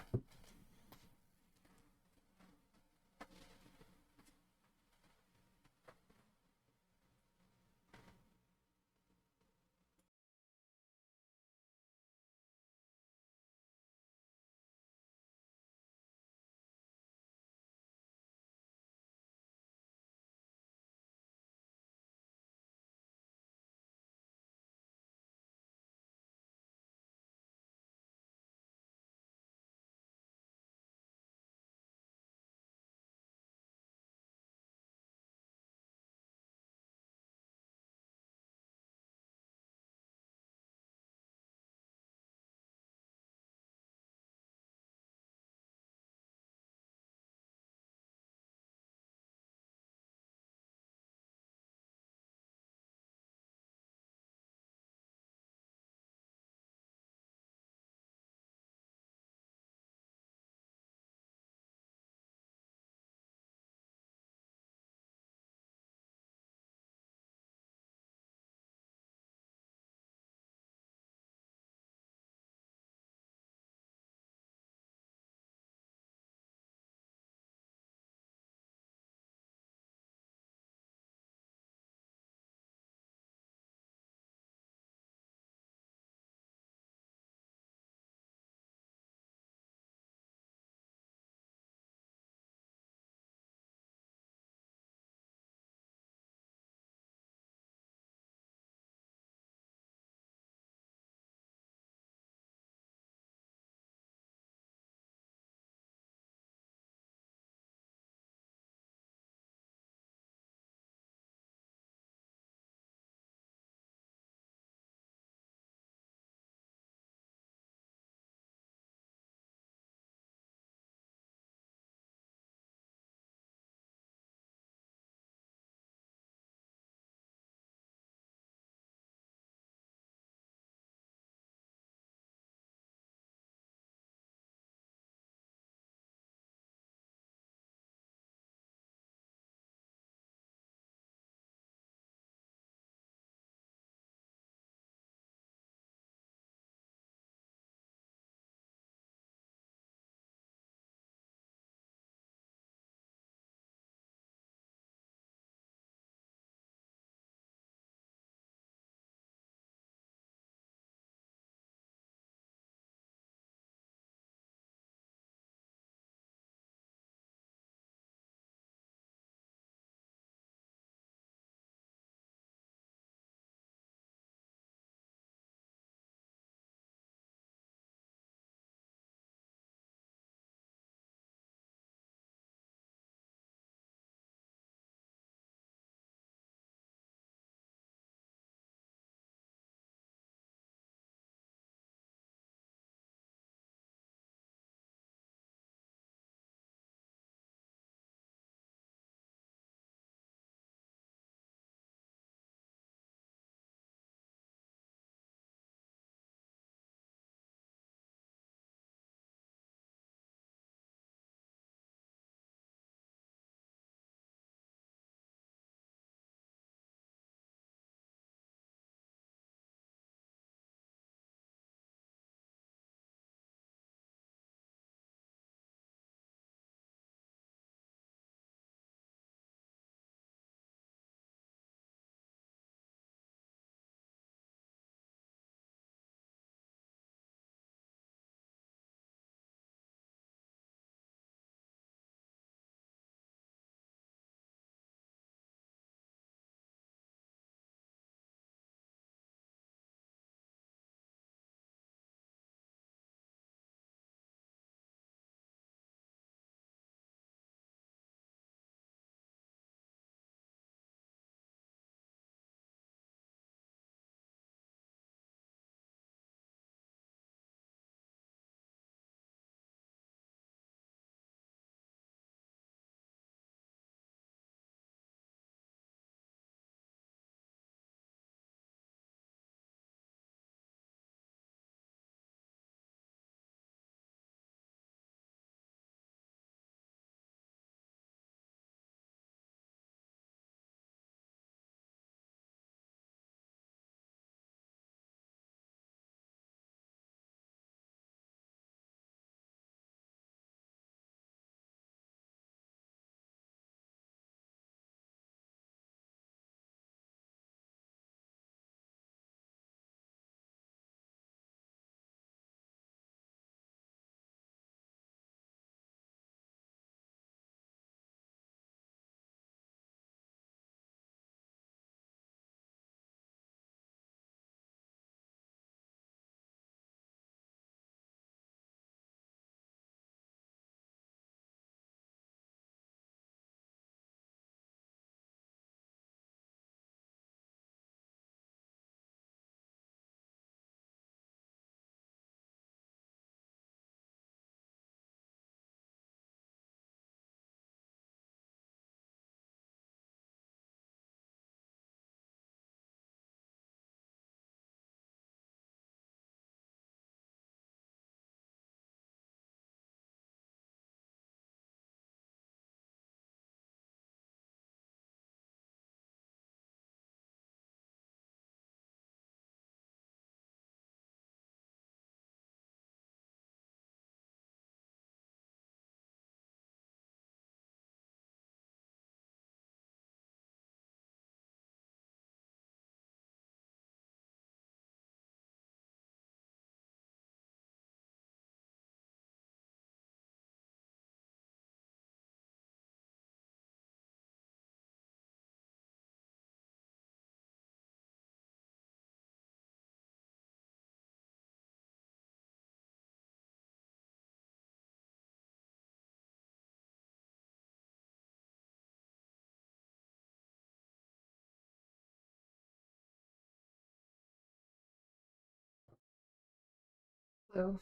Hello.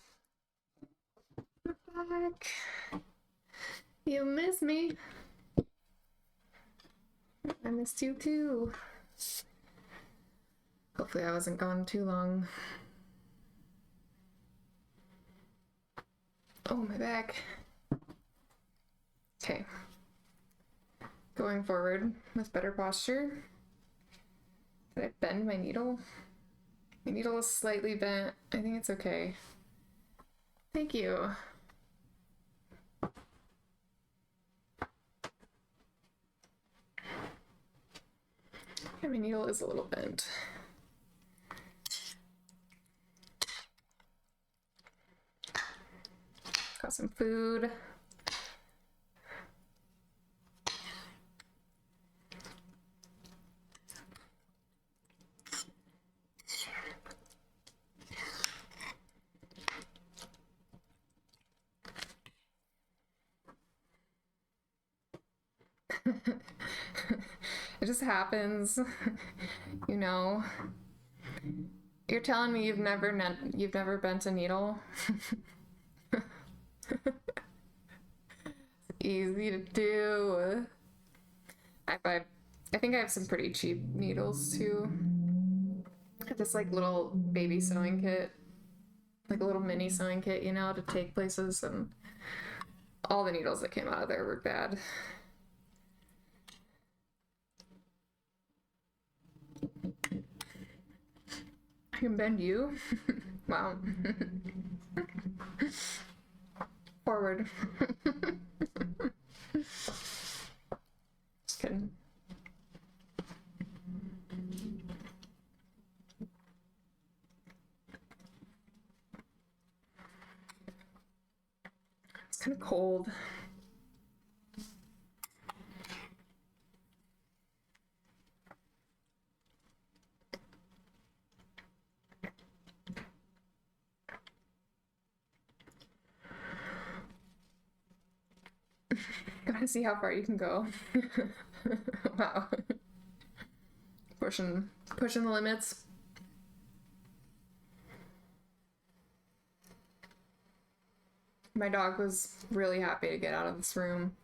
We're back. You miss me. I missed you too. Hopefully I wasn't gone too long. Oh, my back. Okay. Going forward with better posture. Did I bend my needle? My needle is slightly bent. I think it's okay. Thank you. Yeah, my needle is a little bent. Got some food. It just happens, you know. You're telling me you've never bent a needle? Easy to do. I think I have some pretty cheap needles too. I have this like little baby sewing kit, like a little mini sewing kit, you know, to take places, and all the needles that came out of there were bad. I can bend you? Wow. Forward. Just kidding. It's kind of cold. Gotta see how far you can go. Wow. Pushing the limits. My dog was really happy to get out of this room.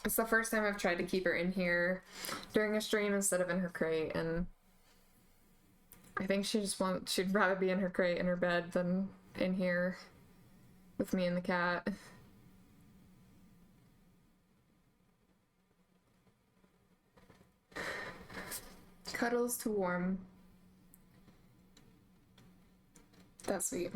It's the first time I've tried to keep her in here during a stream instead of in her crate, and I think she'd rather be in her crate in her bed than in here with me and the cat. Cuddles to warm. That's sweet.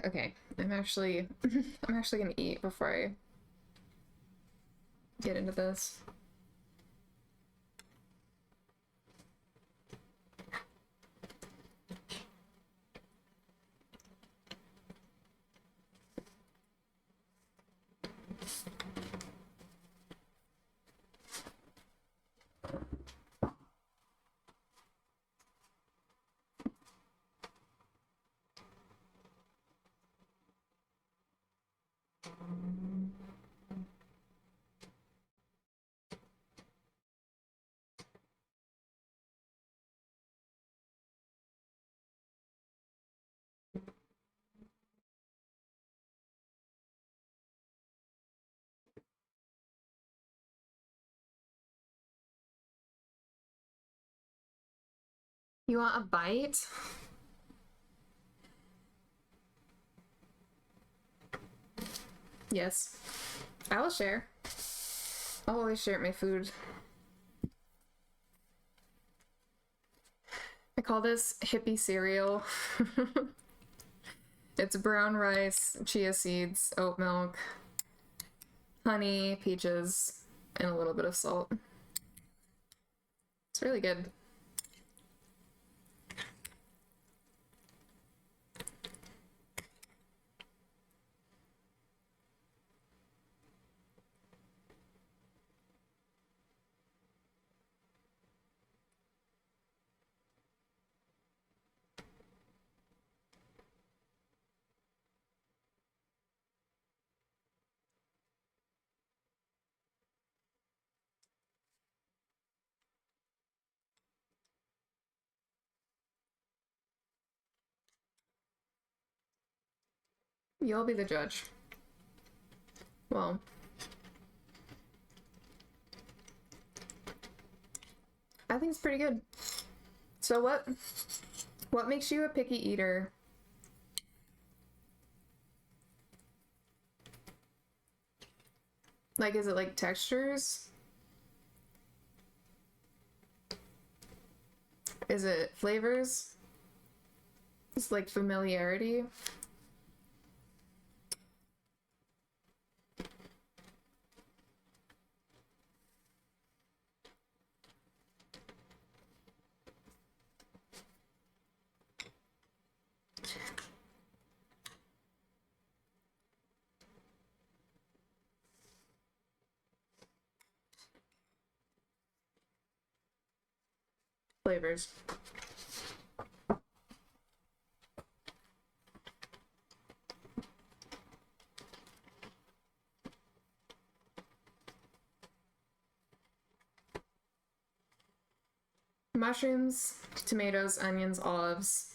Okay, I'm actually gonna eat before I get into this. You want a bite? Yes. I will share. I'll always share my food. I call this hippie cereal. It's brown rice, chia seeds, oat milk, honey, peaches, and a little bit of salt. It's really good. You'll be the judge. Well, I think it's pretty good. So what makes you a picky eater? Like, is it like textures? Is it flavors? It's like familiarity? Flavors. Mushrooms, tomatoes, onions, olives.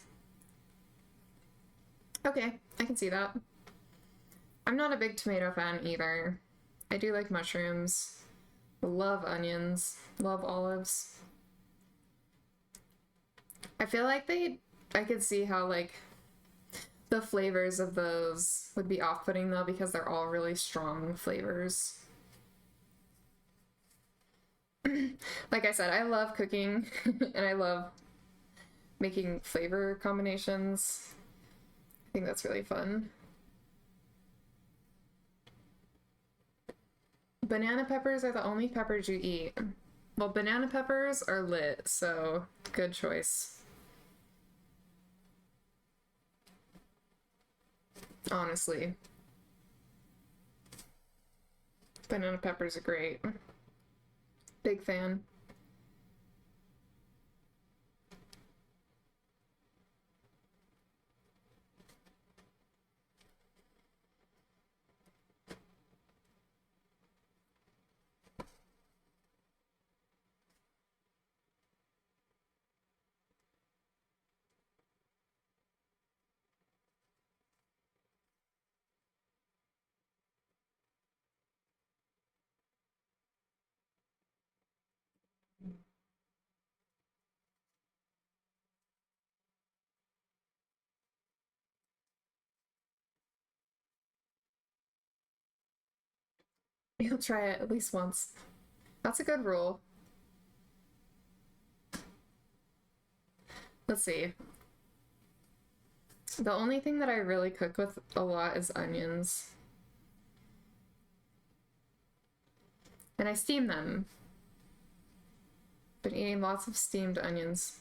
Okay, I can see that. I'm not a big tomato fan either. I do like mushrooms. Love onions. Love olives. I feel like I could see how, like, the flavors of those would be off-putting though, because they're all really strong flavors. Like I said, I love cooking and I love making flavor combinations. I think that's really fun. Banana peppers are the only peppers you eat. Well, banana peppers are lit, so good choice. Honestly. Banana peppers are great. Big fan. You'll try it at least once. That's a good rule. Let's see. The only thing that I really cook with a lot is onions. And I steam them. Been eating lots of steamed onions.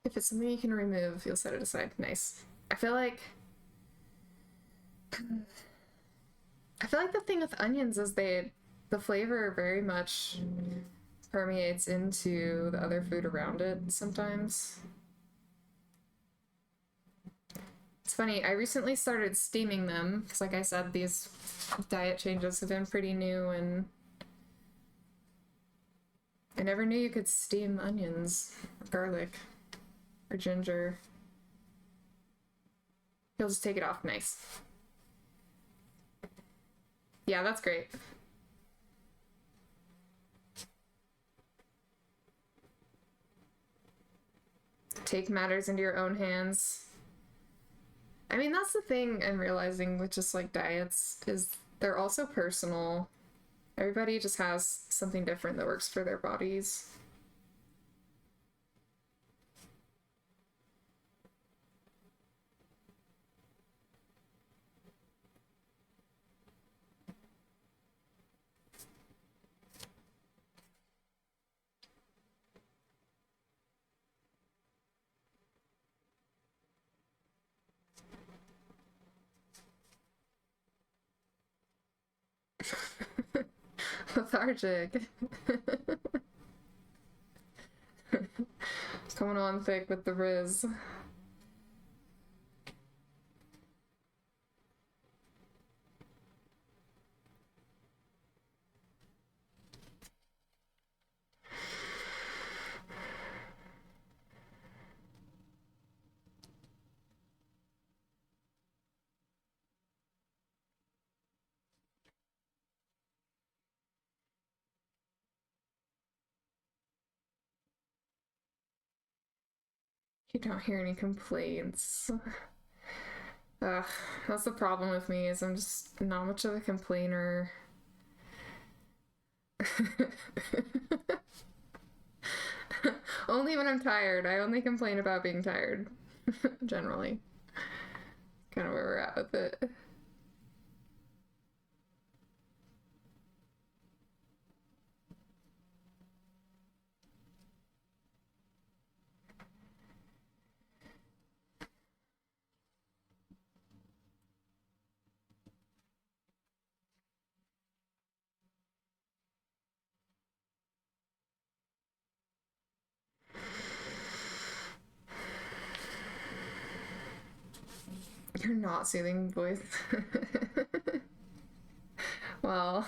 If it's something you can remove, you'll set it aside. Nice. I feel like the thing with onions is the flavor very much permeates into the other food around it sometimes. It's funny, I recently started steaming them because, like I said, these diet changes have been pretty new, and I never knew you could steam onions, or garlic, or ginger. He'll just take it off. Nice. Yeah, that's great. Take matters into your own hands. I mean, that's the thing I'm realizing with just like diets, is they're also personal. Everybody just has something different that works for their bodies. Lethargic. Coming on thick with the Riz. You don't hear any complaints. Ugh, that's the problem with me, is I'm just not much of a complainer. Only when I'm tired. I only complain about being tired, generally. Kind of where we're at with it. You're not soothing voice. Well,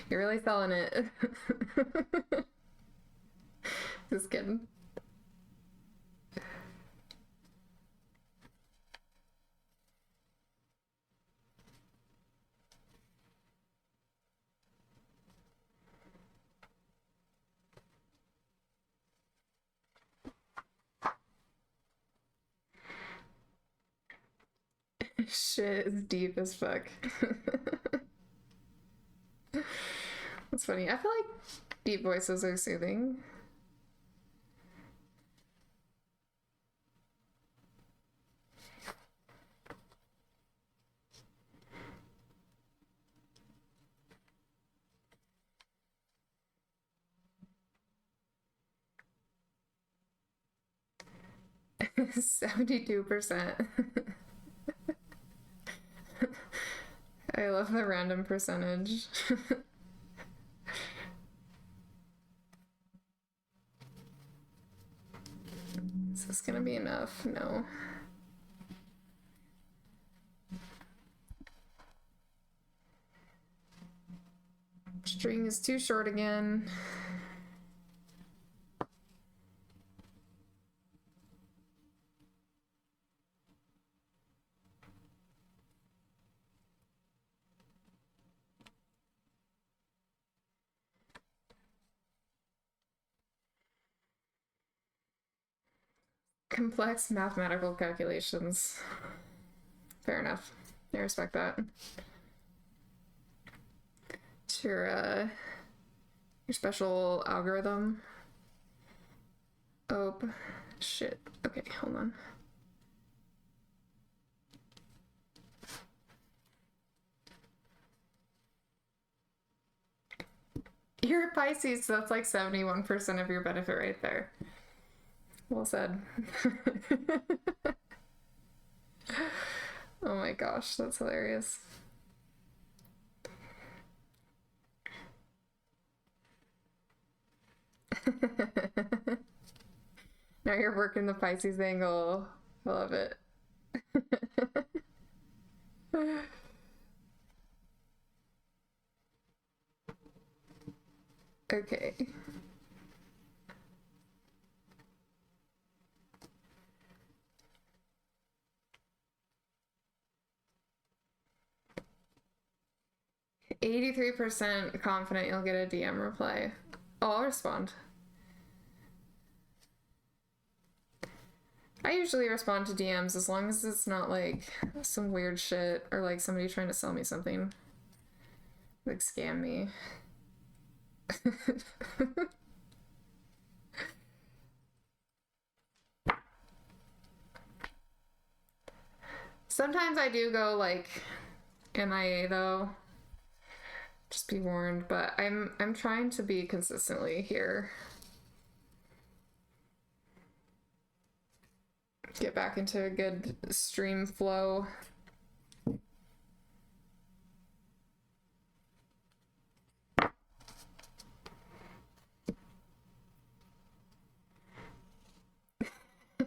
you're really selling it. Just kidding. Shit is deep as fuck. That's funny. I feel like deep voices are soothing. %72%. I love the random percentage. Is this gonna be enough? No. String is too short again. Complex mathematical calculations. Fair enough. I respect that. It's your special algorithm. Oh, shit. Okay, hold on. You're a Pisces, so that's like 71% of your benefit right there. Well said. Oh my gosh, that's hilarious. Now you're working the Pisces angle. I love it. Okay. 83% confident you'll get a DM reply. Oh, I'll respond. I usually respond to DMs as long as it's not like some weird shit or like somebody trying to sell me something. Like scam me. Sometimes I do go like MIA though. Just be warned, but I'm trying to be consistently here. Get back into a good stream flow.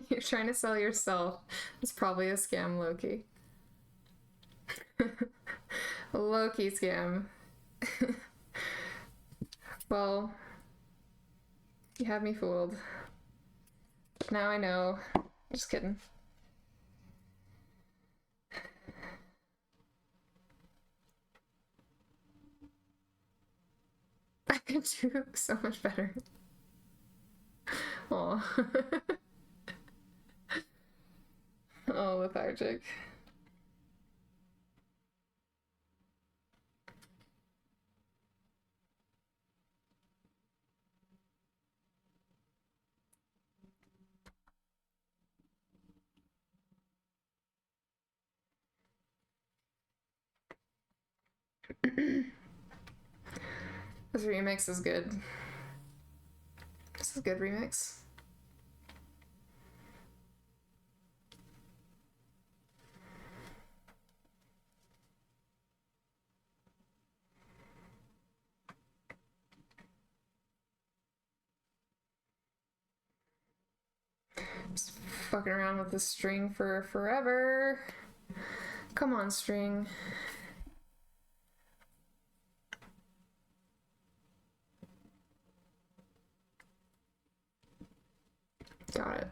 You're trying to sell yourself. It's probably a scam, Loki. Loki scam. Well, you had me fooled. Now I know. Just kidding. I could do so much better. Aw. Oh, lethargic. This remix is good. This is a good remix. Just fucking around with the string for forever. Come on, string. Got it.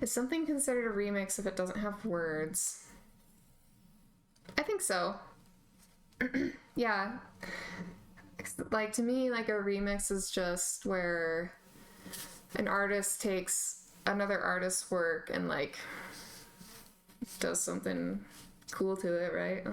Is something considered a remix if it doesn't have words? I think so. Yeah. Like, to me, like, a remix is just where an artist takes another artist's work and, like, does something cool to it, right?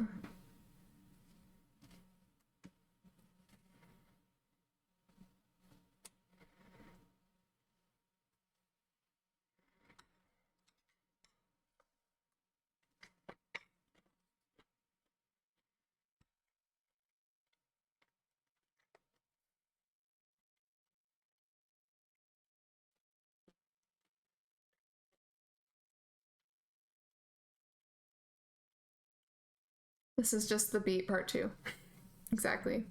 This is just the beat part 2. Exactly.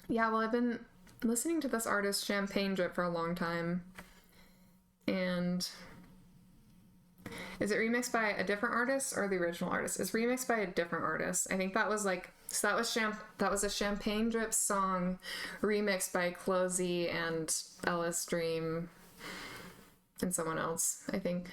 Yeah, well, I've been listening to this artist Champagne Drip for a long time. And is it remixed by a different artist or the original artist? It's remixed by a different artist. I think that was like, so that was a Champagne Drip song remixed by Closey and Ellis Dream and someone else, I think.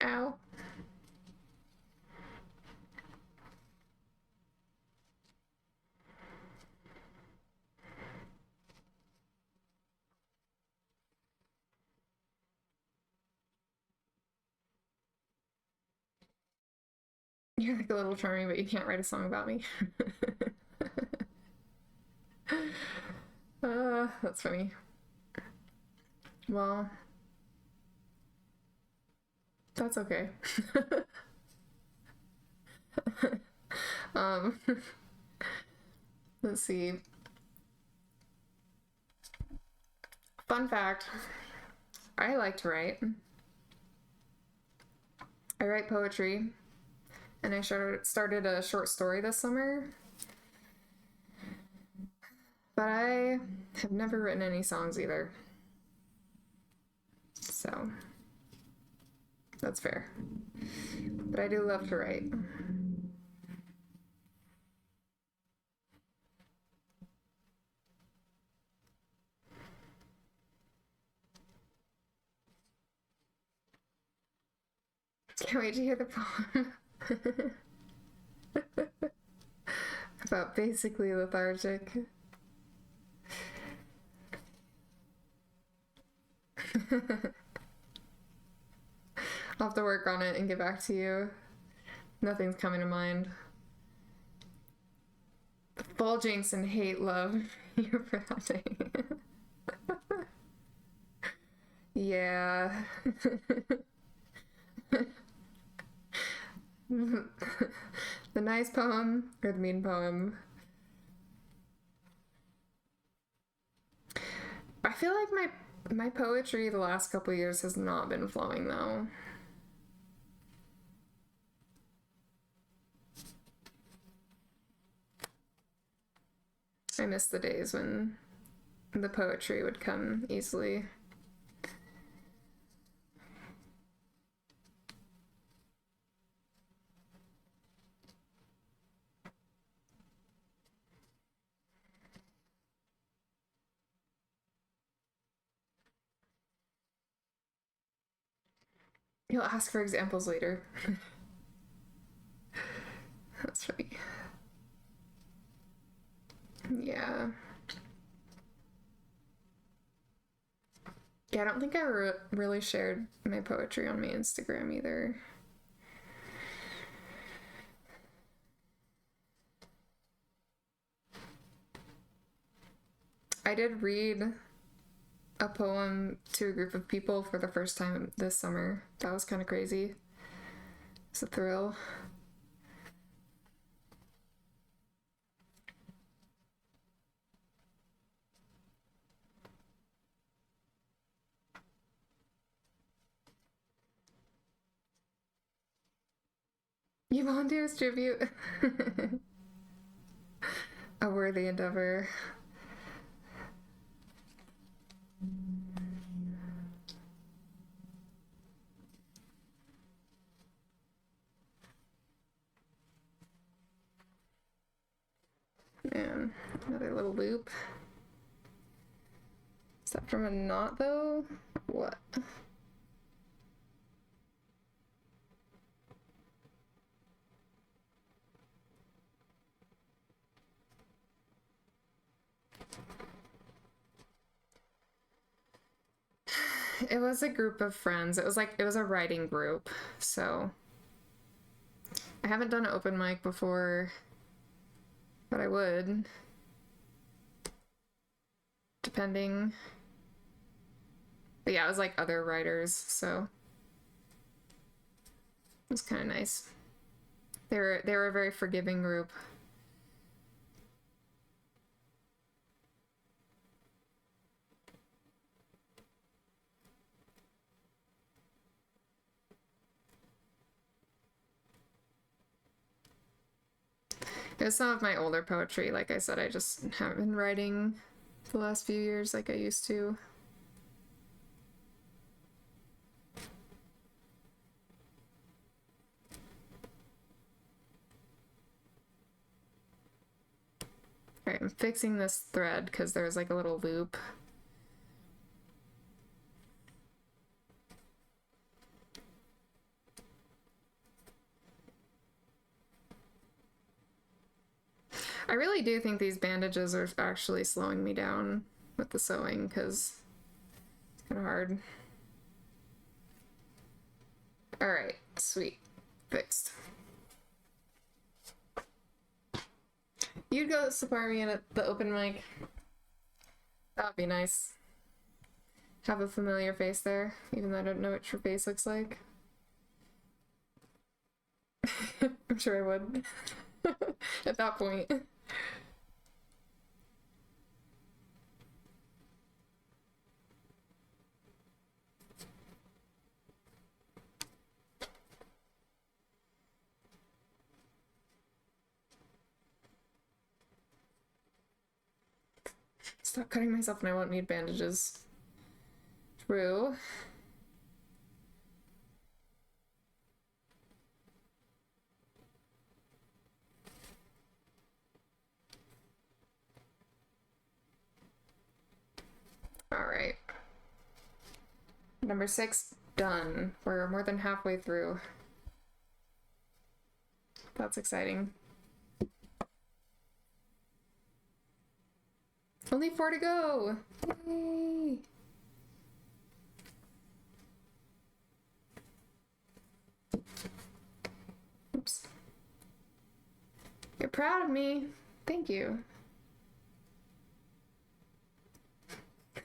Ow. You're like a little charming, but you can't write a song about me. That's funny. Well, that's okay. um, let's see. Fun fact, I like to write. I write poetry, and I started a short story this summer. But I have never written any songs either. So, that's fair. But I do love to write. Can't wait to hear the poem. About basically lethargic. I'll have to work on it and get back to you. Nothing's coming to mind. Full Jinx and hate love you for having. Yeah. The nice poem or the mean poem? I feel like my poetry the last couple years has not been flowing though. I miss the days when the poetry would come easily. You'll ask for examples later. That's funny. Yeah. Yeah, I don't think I really shared my poetry on my Instagram either. I did read a poem to a group of people for the first time this summer. That was kind of crazy. It's a thrill. You volunteers tribute. A worthy endeavor. Man, another little loop. Is that from a knot though? What? It was a group of friends. It was a writing group. So I haven't done an open mic before, but I would. Depending. But yeah, it was like other writers, so it was kind of nice. They were a very forgiving group. It was some of my older poetry. Like I said, I just haven't been writing the last few years like I used to. Alright, I'm fixing this thread because there's like a little loop. I really do think these bandages are actually slowing me down with the sewing because it's kind of hard. Alright, sweet. Fixed. You'd go support me at the open mic. That would be nice. Have a familiar face there, even though I don't know what your face looks like. I'm sure I would. At that point. Stop cutting myself and I won't need bandages. True. Alright. Number 6, done. We're more than halfway through. That's exciting. Only 4 to go! Yay! Oops. You're proud of me. Thank you.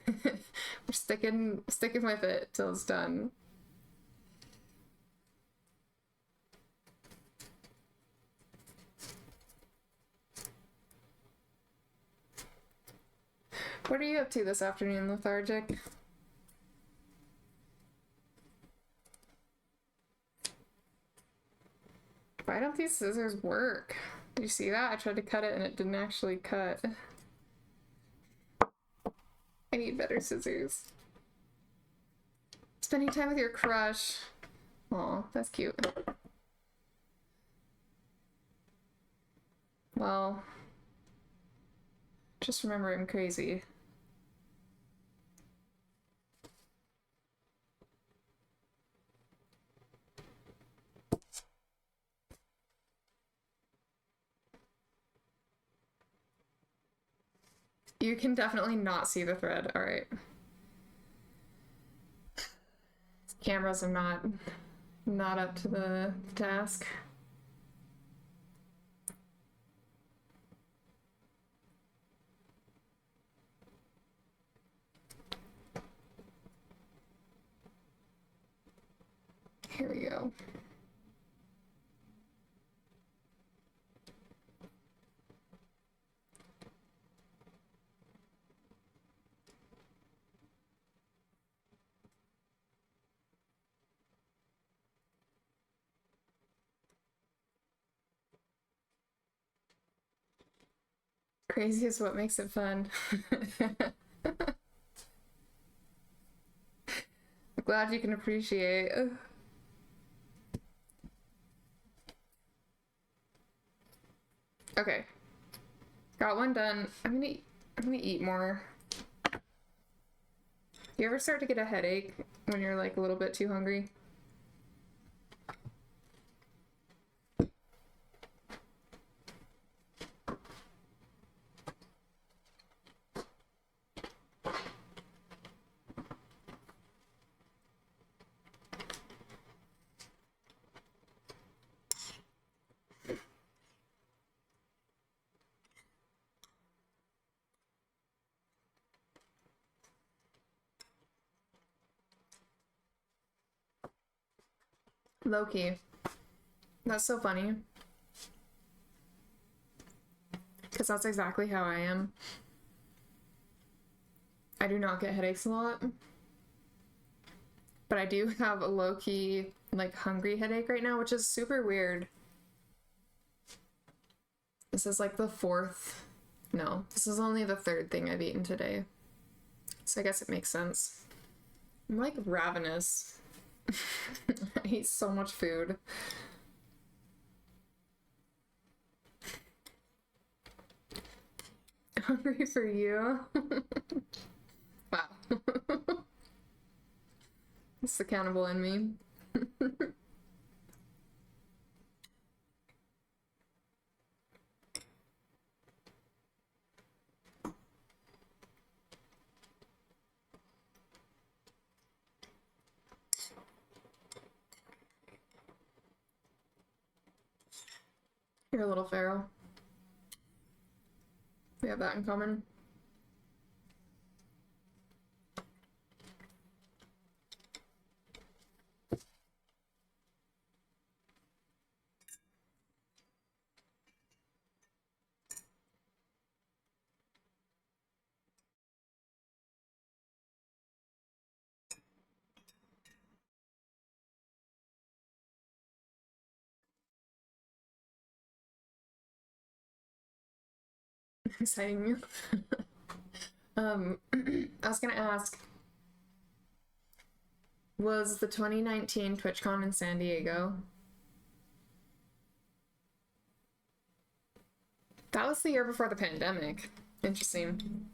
We're sticking with it till it's done. What are you up to this afternoon, Lethargic? Why don't these scissors work? Did you see that? I tried to cut it and it didn't actually cut. I need better scissors. Spending time with your crush. Aw, that's cute. Well, just remember I'm crazy. You can definitely not see the thread. All right. Cameras are not up to the task. Here we go. Crazy is what makes it fun. I'm glad you can appreciate. Okay. Got one done. I'm gonna eat more. You ever start to get a headache when you're like a little bit too hungry? Low-key. That's so funny. Because that's exactly how I am. I do not get headaches a lot. But I do have a low-key, like, hungry headache right now, which is super weird. This is like the fourth... No, this is only the third thing I've eaten today. So I guess it makes sense. I'm like ravenous. I eat so much food. Hungry for you? Wow. It's the cannibal in me. You're a little feral. We have that in common. Exciting you. I was gonna ask, was the 2019 TwitchCon in San Diego? That was the year before the pandemic. Interesting.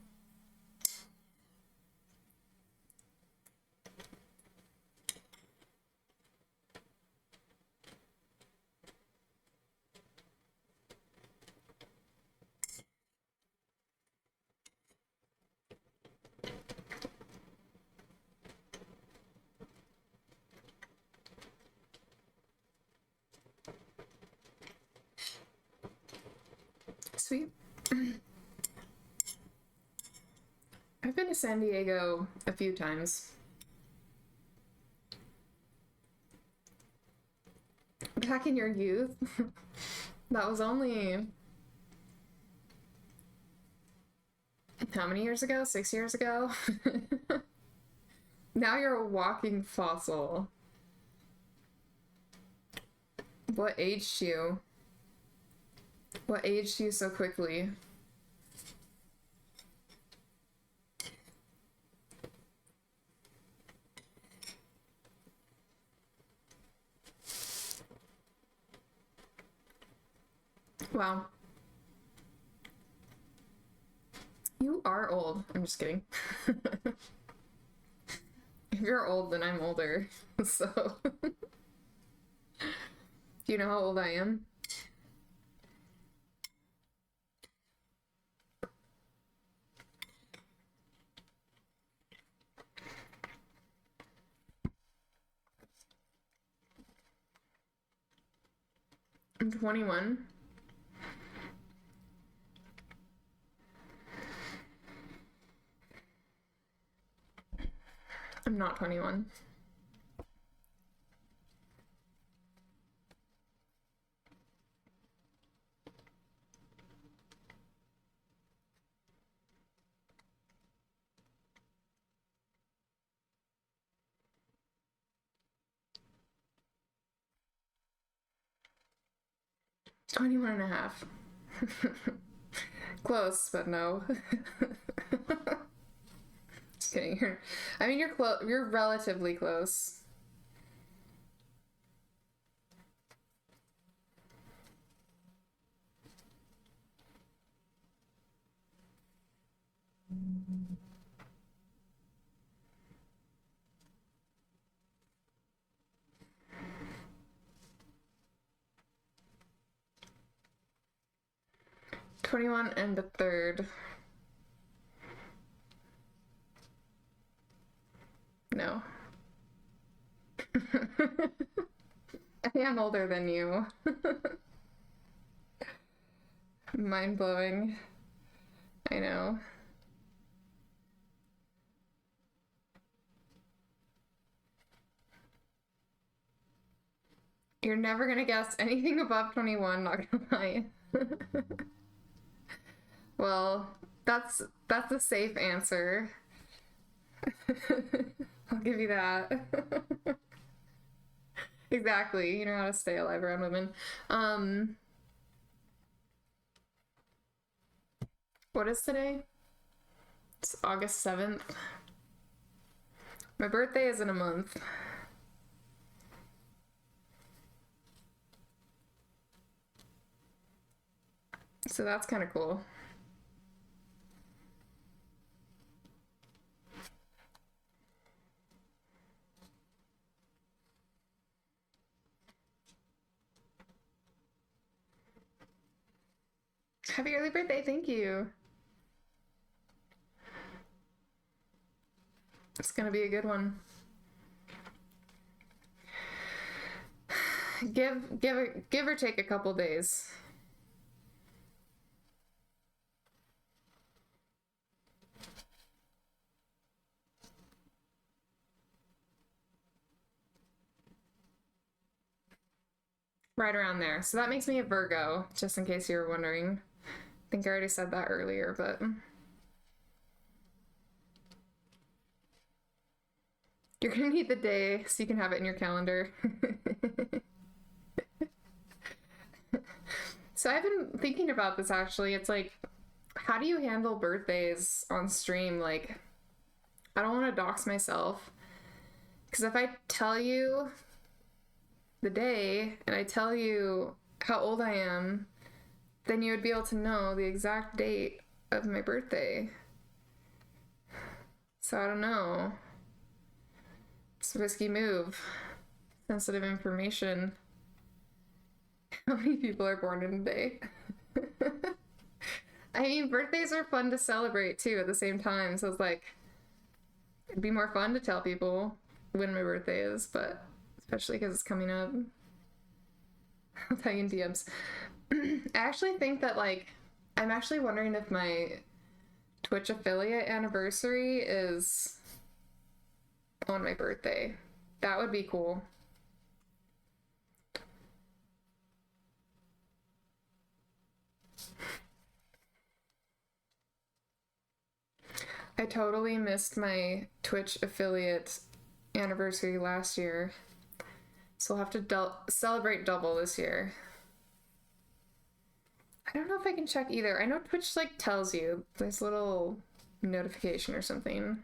Sweet. I've been to San Diego a few times. Back in your youth? That was only... how many years ago? 6 years ago? Now you're a walking fossil. What aged you? What aged you so quickly? Wow. You are old. I'm just kidding. If you're old, then I'm older. So... Do you know how old I am? I'm 21. I'm not 21. Twenty-one and a half. Close, but no. Just kidding. I mean, you're close. You're relatively close. '21 and the 3rd. No. I am older than you. Mind blowing. I know. You're never gonna guess anything above 21, not gonna lie. Well, that's a safe answer. I'll give you that. Exactly. You know how to stay alive around women. What is today? It's August 7th. My birthday is in a month. So that's kind of cool. Happy early birthday, thank you. It's gonna be a good one. Give or take a couple days. Right around there. So that makes me a Virgo, just in case you were wondering. I think I already said that earlier, but... You're gonna need the day so you can have it in your calendar. So I've been thinking about this actually. It's like, how do you handle birthdays on stream? Like, I don't want to dox myself. Because if I tell you the day and I tell you how old I am, then you would be able to know the exact date of my birthday. So I don't know. It's a risky move. Sensitive information. How many people are born in a day? I mean, birthdays are fun to celebrate too at the same time. So it's like, it'd be more fun to tell people when my birthday is, but especially because it's coming up. I'll tell you in DMs. I actually think that, like, I'm actually wondering if my Twitch affiliate anniversary is on my birthday. That would be cool. I totally missed my Twitch affiliate anniversary last year. So I'll have to celebrate double this year. I don't know if I can check either. I know Twitch like tells you this little notification or something.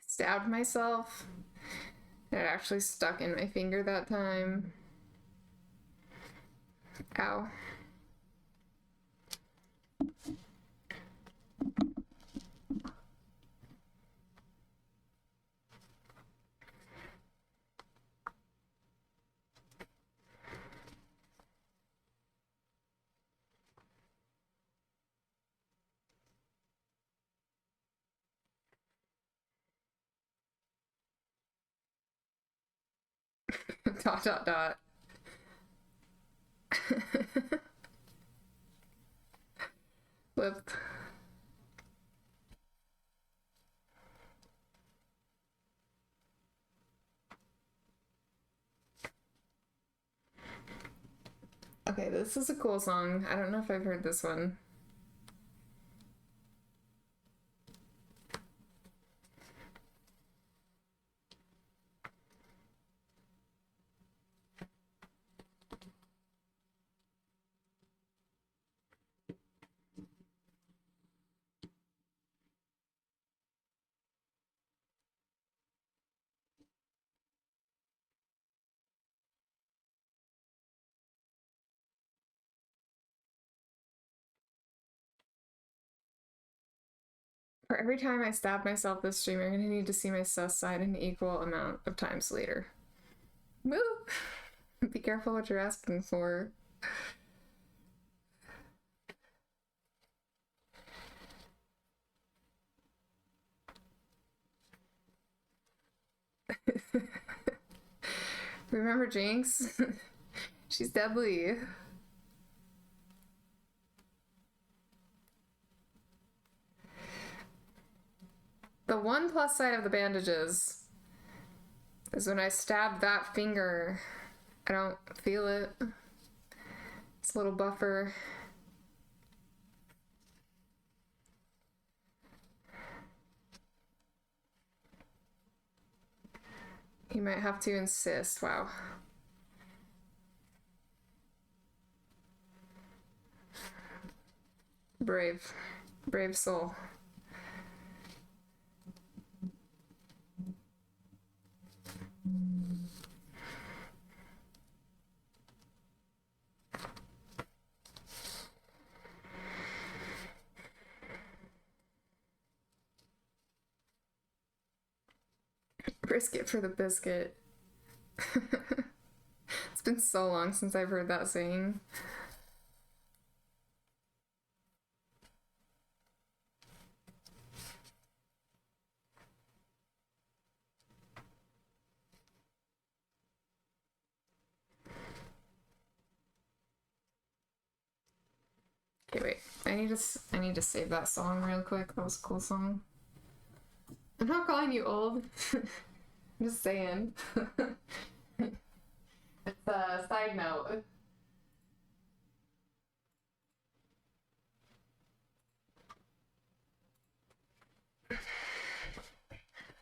Stabbed myself. It actually stuck in my finger that time. Ow. Dot dot dot. Flip. Okay, this is a cool song. I don't know if I've heard this one. For every time I stab myself this stream, you're gonna need to see my sus side an equal amount of times later. Move! Be careful what you're asking for. Remember Jinx? She's deadly. The one plus side of the bandages is when I stab that finger, I don't feel it. It's a little buffer. You might have to insist. Wow. Brave. Brave soul. Brisket for the biscuit. It's been so long since I've heard that saying. I need to save that song real quick. That was a cool song. I'm not calling you old. I'm just saying. It's a side note.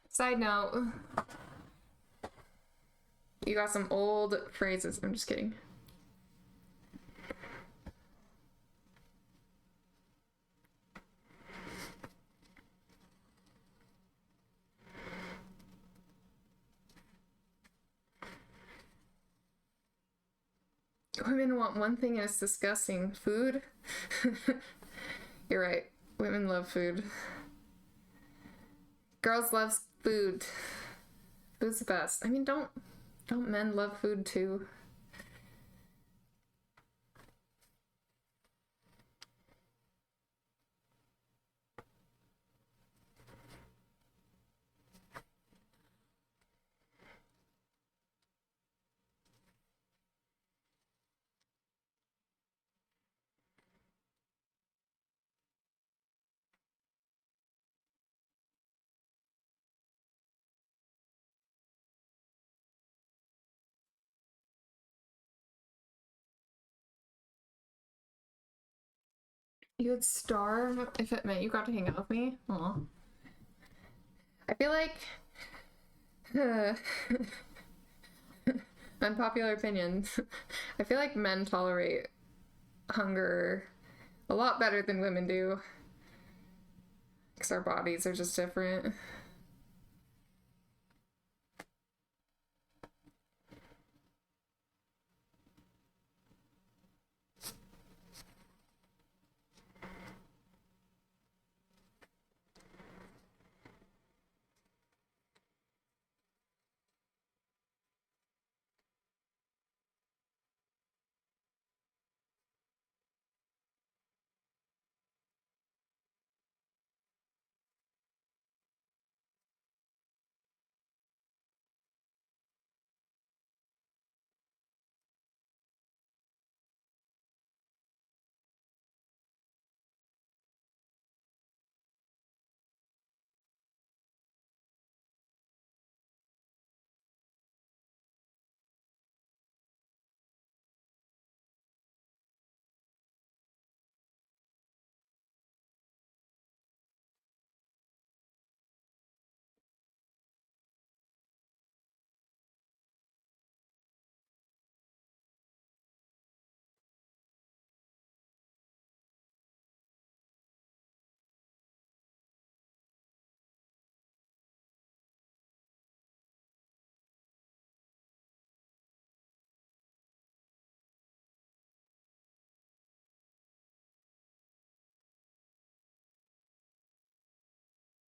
Side note. You got some old phrases. I'm just kidding. Women want one thing and it's disgusting. Food? You're right. Women love food. Girls love food. Food's the best. I mean, don't men love food too? You would starve if it meant you got to hang out with me? Aw. I feel like... unpopular opinion. I feel like men tolerate hunger a lot better than women do. Because our bodies are just different.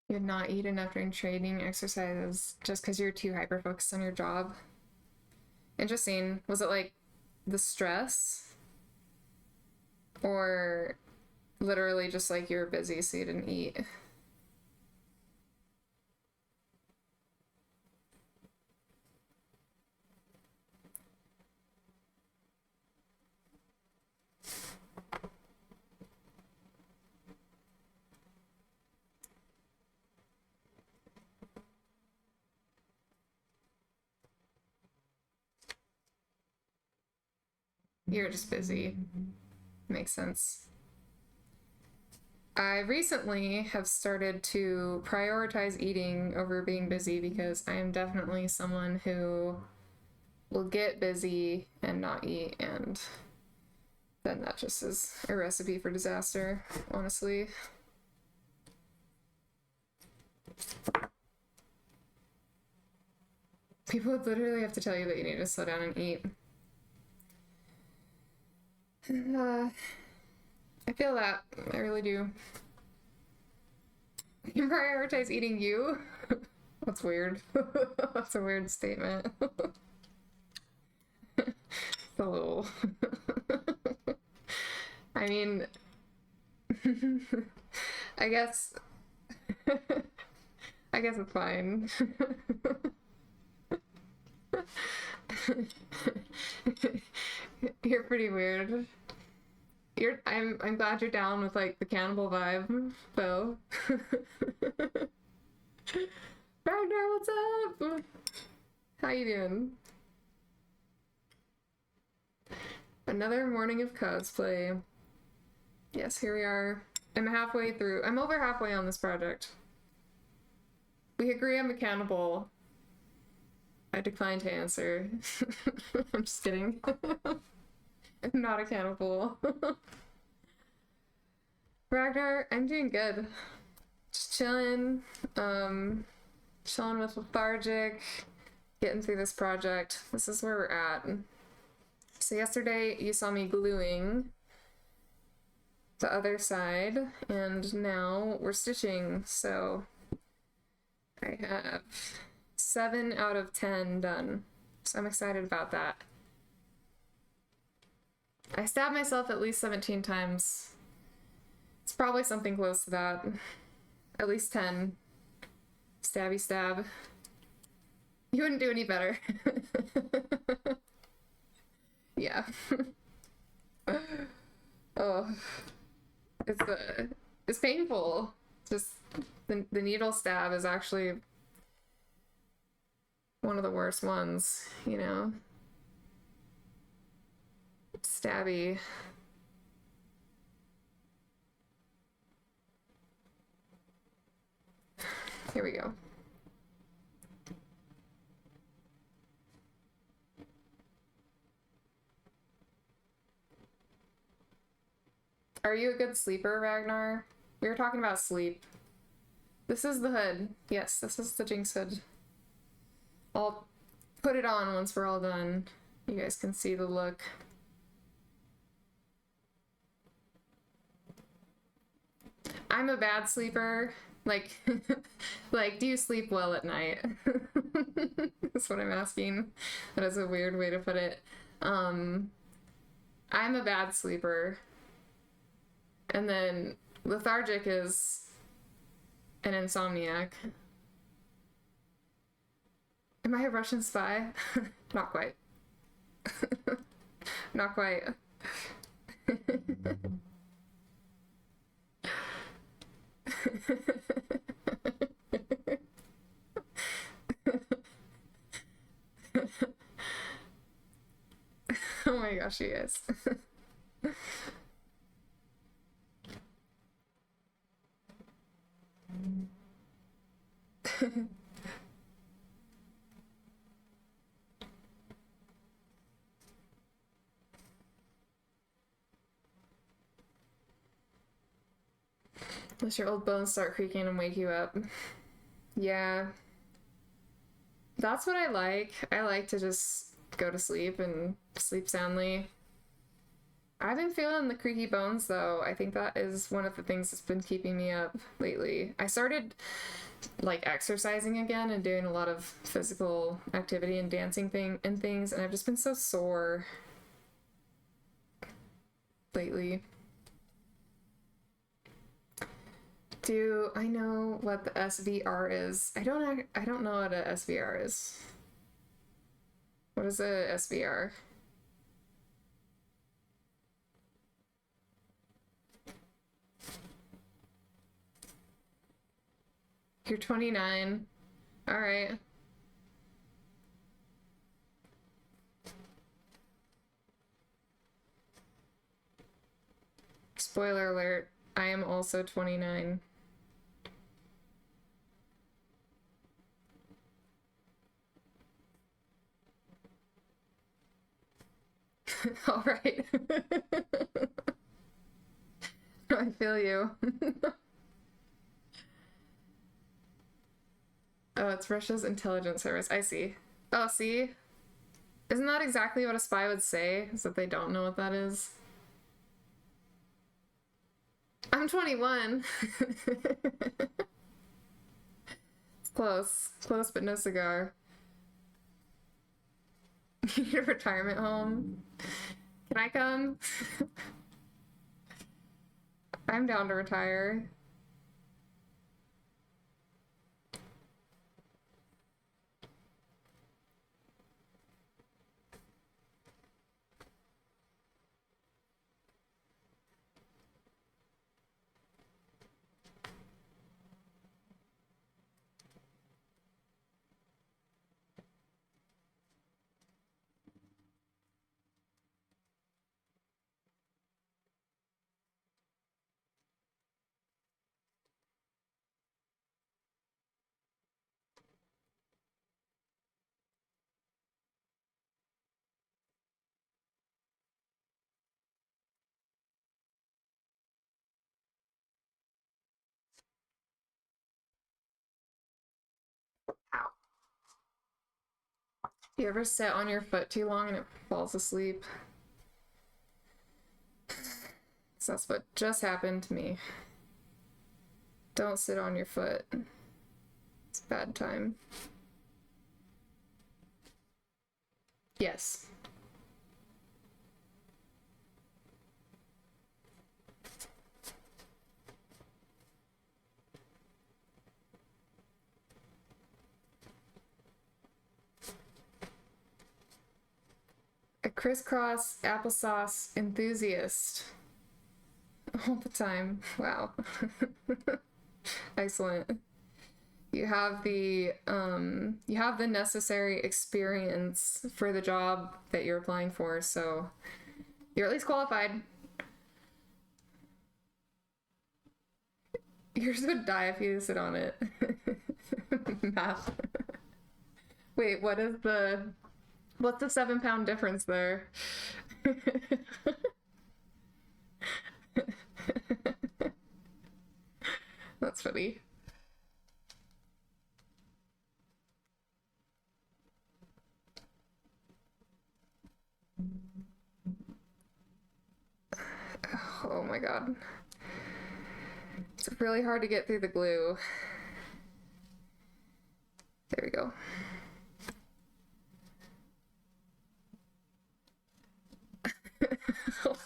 You would not eat enough during training exercises just because you're too hyper focused on your job. Interesting. Was it like the stress? Or literally just like you were busy so you didn't eat? You're just busy. Makes sense. I recently have started to prioritize eating over being busy because I am definitely someone who will get busy and not eat, and then that just is a recipe for disaster, honestly. People would literally have to tell you that you need to slow down and eat. I feel that. I really do. You prioritize eating you? That's weird. That's a weird statement. It's a little... I mean... I guess... I guess it's fine. You're pretty weird. I'm glad you're down with like the cannibal vibe, though. Ragnar, what's up? How you doing? Another morning of cosplay. Yes, here we are. I'm halfway through. I'm over halfway on this project. We agree I'm a cannibal. I decline to answer. I'm just kidding. I'm not a cannibal. Ragnar, I'm doing good. Just chilling. Chilling with Lethargic. Getting through this project. This is where we're at. So yesterday you saw me gluing the other side, and now we're stitching. So I have 7 out of 10 done. So I'm excited about that. I stabbed myself at least 17 times. It's probably something close to that. At least 10. Stabby stab. You wouldn't do any better. Yeah. Oh. It's painful. Just the needle stab is actually one of the worst ones, you know? Stabby. Here we go. Are you a good sleeper, Ragnar? We were talking about sleep. This is the hood. Yes, this is the Jinx hood. I'll put it on once we're all done. You guys can see the look. I'm a bad sleeper. Like, like, do you sleep well at night? That's what I'm asking. That is a weird way to put it. I'm a bad sleeper. And then Lethargic is an insomniac. Am I a Russian spy? Not quite. Not quite. Oh my gosh, you guys. Unless your old bones start creaking and wake you up. Yeah. That's what I like. I like to just go to sleep and sleep soundly. I've been feeling the creaky bones though. I think that is one of the things that's been keeping me up lately. I started like exercising again and doing a lot of physical activity and dancing things, and I've just been so sore lately. Do I know what the SVR is? I don't know what a SVR is. What is a SVR? You're 29. All right. Spoiler alert, I am also 29. All right. I feel you. Oh, it's Russia's intelligence service. I see. Oh, see? Isn't that exactly what a spy would say? Is that they don't know what that is? I'm 21. It's close. Close, but no cigar. You need a retirement home? Can I come? I'm down to retire. Do you ever sit on your foot too long and it falls asleep? So that's what just happened to me. Don't sit on your foot. It's a bad time. Yes. A crisscross applesauce enthusiast. All the time. Wow. Excellent. You have the necessary experience for the job that you're applying for, so you're at least qualified. Yours would die if you sit on it. Math. Wait, what's the 7-pound difference there? That's funny. Oh my god. It's really hard to get through the glue. There we go.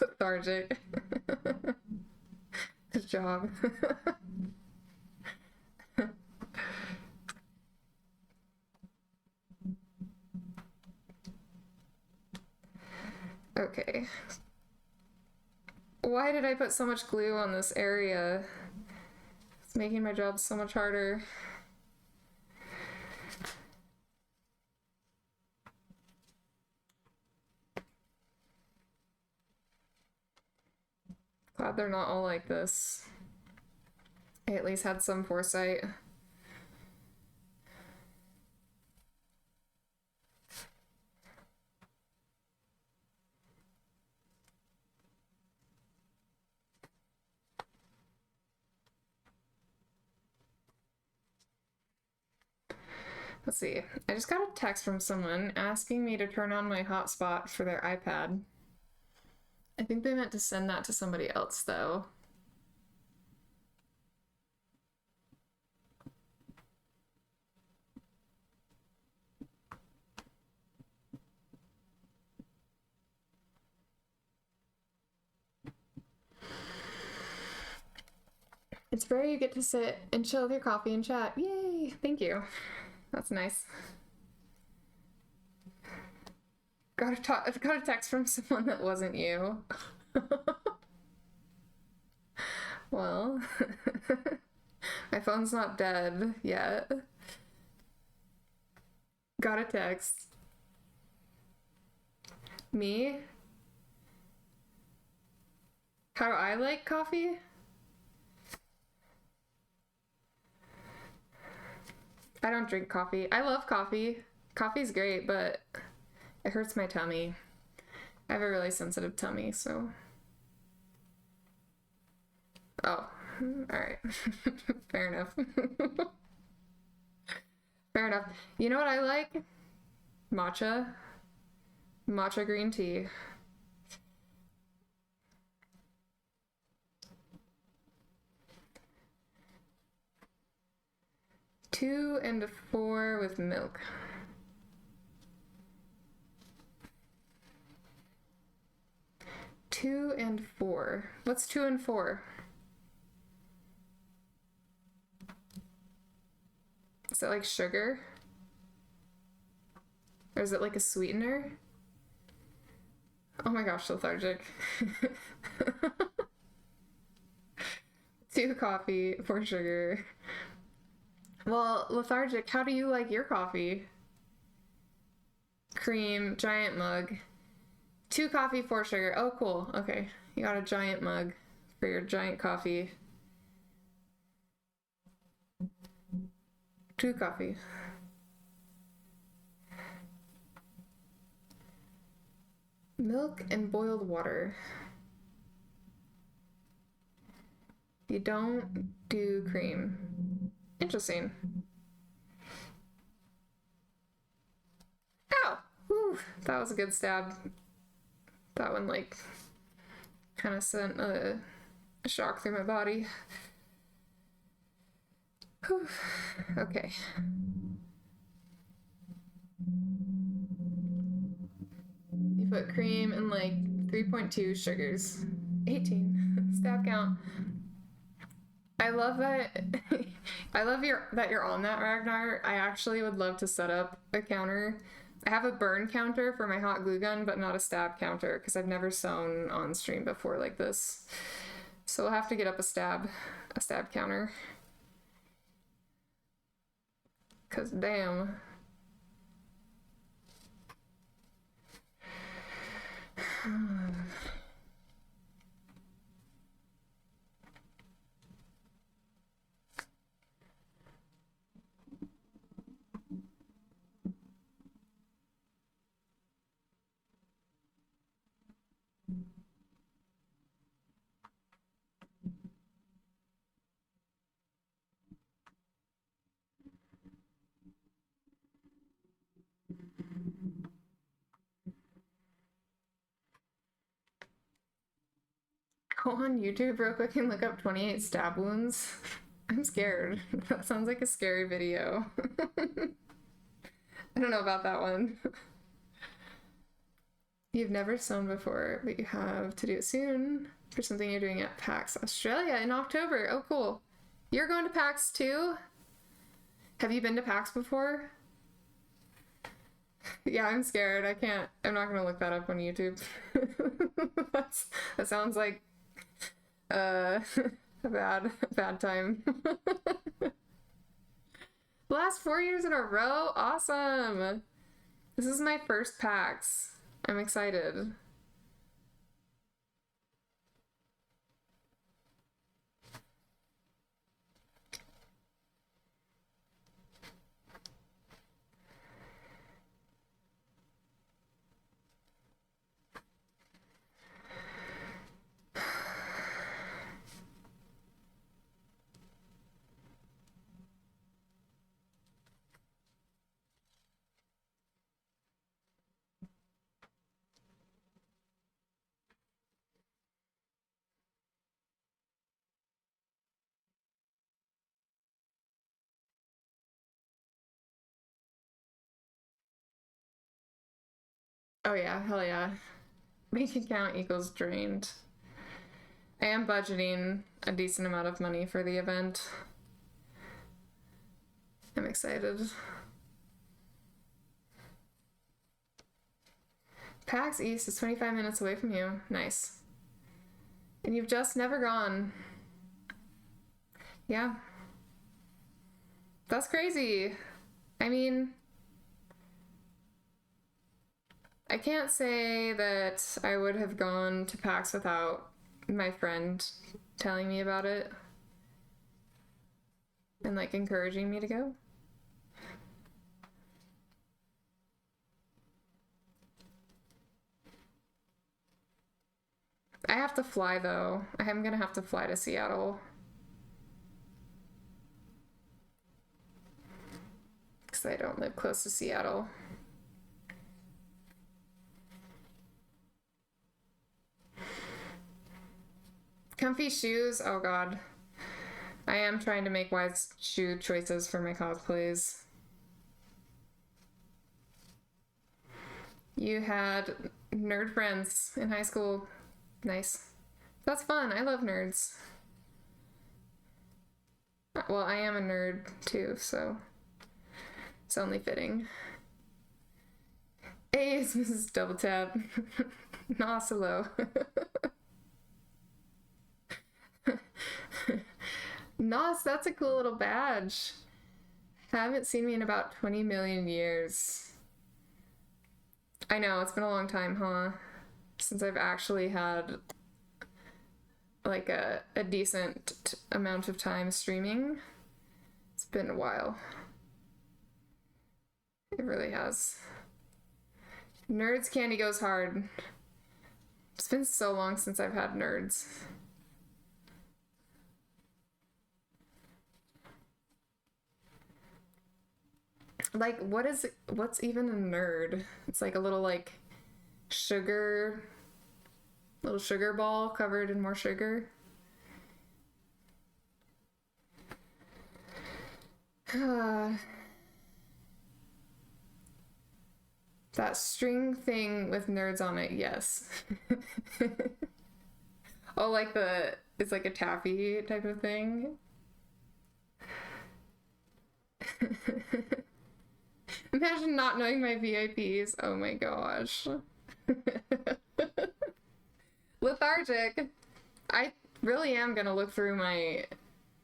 Lethargic. Good job. Okay. Why did I put so much glue on this area? It's making my job so much harder. Glad they're not all like this. I at least had some foresight. Let's see. I just got a text from someone asking me to turn on my hotspot for their iPad. I think they meant to send that to somebody else, though. It's rare you get to sit and chill with your coffee and chat. Yay! Thank you. That's nice. Got a text from someone that wasn't you. Well, my phone's not dead yet. Got a text. Me? How do I like coffee? I don't drink coffee. I love coffee. Coffee's great, but it hurts my tummy. I have a really sensitive tummy, so. Oh, alright. Fair enough. Fair enough. You know what I like? Matcha. Matcha green tea. Two and a 4 with milk. Two and 4. What's 2 and 4? Is it like sugar? Or is it like a sweetener? Oh my gosh, lethargic. 2 coffee, 4 sugar. Well, lethargic, how do you like your coffee? Cream, giant mug. 2 coffee, 4 sugar. Oh, cool. Okay. You got a giant mug for your giant coffee. 2 coffee. Milk and boiled water. You don't do cream. Interesting. Ow! Whew, that was a good stab. That one, like, kind of sent a shock through my body. Whew. Okay. You put cream and like 3.2 sugars. 18. Stab count. I love that. I love that you're on that, Ragnar. I actually would love to set up a counter. I have a burn counter for my hot glue gun, but not a stab counter because I've never sewn on stream before like this. So we'll have to get up a stab counter. Cause damn. Go on YouTube real quick and look up 28 stab wounds. I'm scared. That sounds like a scary video. I don't know about that one. You've never sewn before, but you have to do it soon for something you're doing at PAX Australia in October. Oh, cool. You're going to PAX too? Have you been to PAX before? Yeah, I'm scared. I'm not gonna look that up on YouTube. That sounds like a bad time. Last 4 years in a row? Awesome! This is my first PAX. I'm excited. Oh yeah, hell yeah. Bank account equals drained. I am budgeting a decent amount of money for the event. I'm excited. PAX East is 25 minutes away from you. Nice. And you've just never gone. Yeah. That's crazy. I mean, I can't say that I would have gone to PAX without my friend telling me about it and like encouraging me to go. I have to fly though. I am gonna have to fly to Seattle. Because I don't live close to Seattle. Comfy shoes? Oh god. I am trying to make wise shoe choices for my cosplays. You had nerd friends in high school. Nice. That's fun. I love nerds. Well, I am a nerd too, so it's only fitting. Hey, it's Mrs. Double Tap. Nosilo. Nos, that's a cool little badge. Haven't seen me in about 20 million years. I know, it's been a long time, huh? Since I've actually had like a decent amount of time streaming. It's been a while. It really has. Nerds candy goes hard. It's been so long since I've had nerds. Like, what's even a nerd? It's like a little, like, sugar, little sugar ball covered in more sugar. That string thing with nerds on it, yes. Oh, like it's like a taffy type of thing. Imagine not knowing my VIPs. Oh my gosh. Lethargic. I really am gonna look through my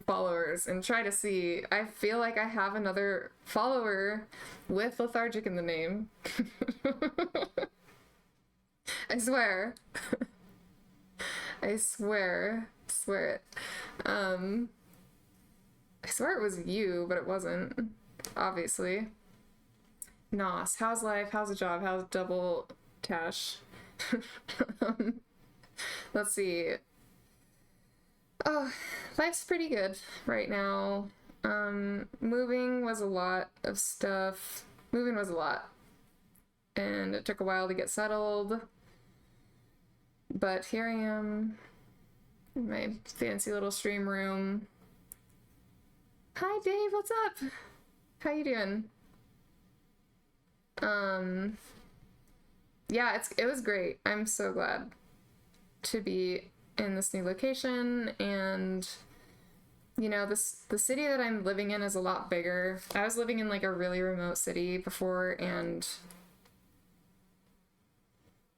followers and try to see. I feel like I have another follower with lethargic in the name. I swear. I swear. Swear it. I swear it was you, but it wasn't. Obviously. Nos, how's life? How's the job? How's double Tash? Let's see. Oh, life's pretty good right now. Moving was a lot of stuff. Moving was a lot. And it took a while to get settled. But here I am in my fancy little stream room. Hi Dave, what's up? How you doing? Yeah, it was great. I'm so glad to be in this new location, and you know, the city that I'm living in is a lot bigger. I was living in like a really remote city before, and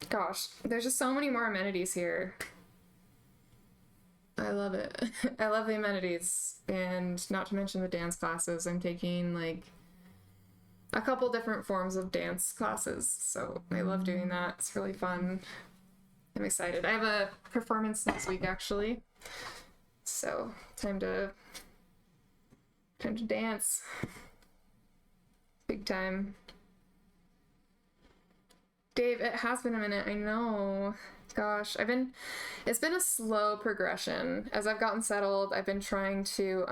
gosh, there's just so many more amenities here. I love it. I love the amenities, and not to mention the dance classes. I'm taking like a couple different forms of dance classes, so I love doing that. It's really fun. I'm excited. I have a performance next week, actually. So, time to dance. Big time. Dave, it has been a minute. I know. Gosh, it's been a slow progression. As I've gotten settled, I've been trying to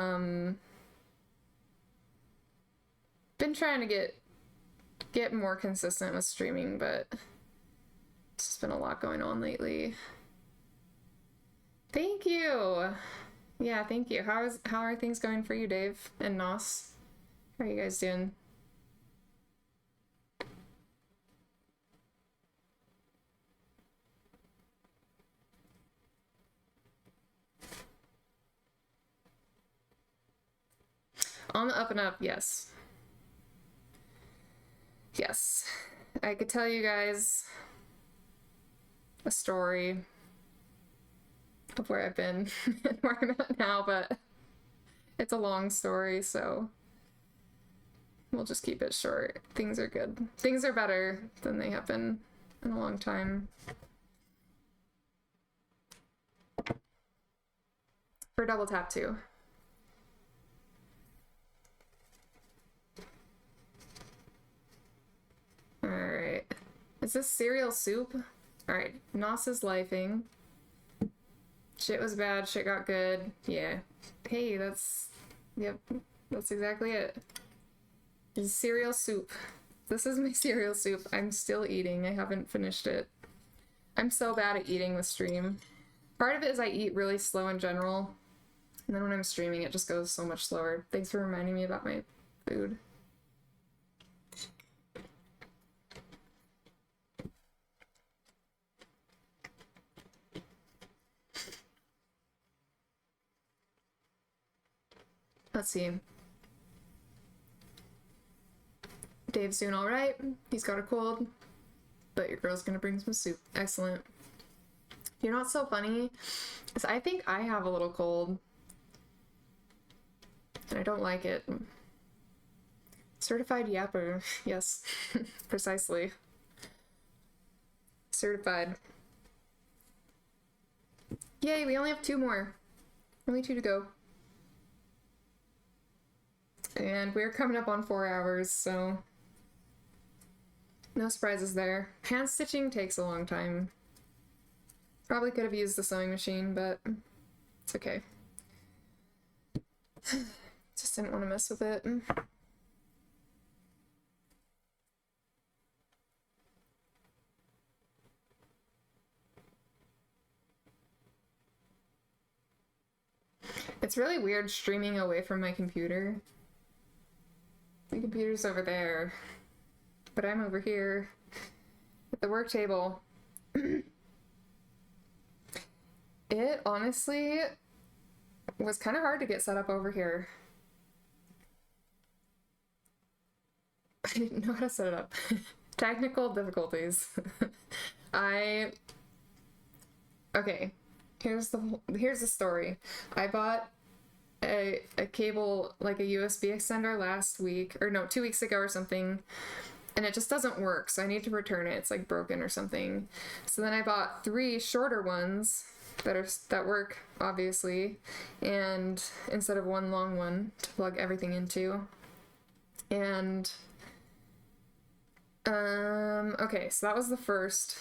get more consistent with streaming, but it's just been a lot going on lately. Thank you. Yeah, thank you. How are things going for you, Dave and Nos? How are you guys doing? On the up and up, yes. Yes. I could tell you guys a story of where I've been and where I'm at now, but it's a long story, so we'll just keep it short. Things are good. Things are better than they have been in a long time. For double tap too. Alright. Is this cereal soup? Alright. Nos is lifing. Shit was bad, shit got good. Yeah. Hey, yep, that's exactly it. It's cereal soup. This is my cereal soup. I'm still eating. I haven't finished it. I'm so bad at eating with stream. Part of it is I eat really slow in general. And then when I'm streaming, it just goes so much slower. Thanks for reminding me about my food. Let's see. Dave's doing all right. He's got a cold, but your girl's gonna bring some soup. Excellent. You know what's so funny? Is I think I have a little cold, and I don't like it. Certified yapper. Yes, precisely. Certified. Yay, we only have 2 more. Only 2 to go. And we're coming up on 4 hours, so no surprises there. Hand stitching takes a long time. Probably could have used the sewing machine, but it's okay. Just didn't want to mess with it. It's really weird streaming away from my computer. My computer's over there, but I'm over here at the work table. It honestly was kind of hard to get set up over here. I didn't know how to set it up. Technical difficulties. Okay, here's the story. I bought a cable, like a USB extender last week, or no, 2 weeks ago or something, and it just doesn't work, so I need to return it. It's like broken or something. So then I bought 3 shorter ones that work, obviously, and instead of one long one to plug everything into. And okay, so that was the first,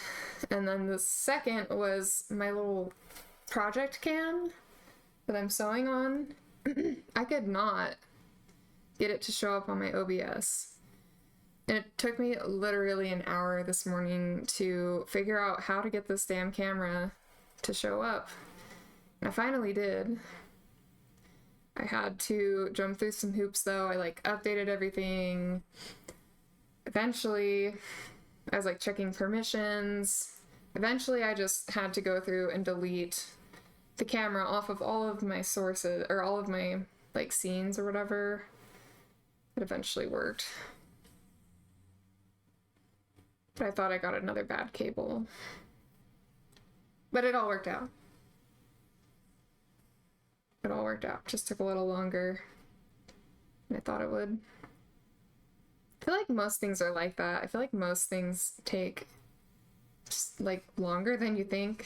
and then the second was my little project cam that I'm sewing on. I could not get it to show up on my OBS, and it took me literally an hour this morning to figure out how to get this damn camera to show up. And I finally did. I had to jump through some hoops though. I like updated everything. Eventually, I was like checking permissions. Eventually, I just had to go through and delete the camera off of all of my sources, or all of my like scenes or whatever. It eventually worked. But I thought I got another bad cable. But it all worked out. It all worked out. Just took a little longer than I thought it would. I feel like most things are like that. I feel like most things take just like longer than you think.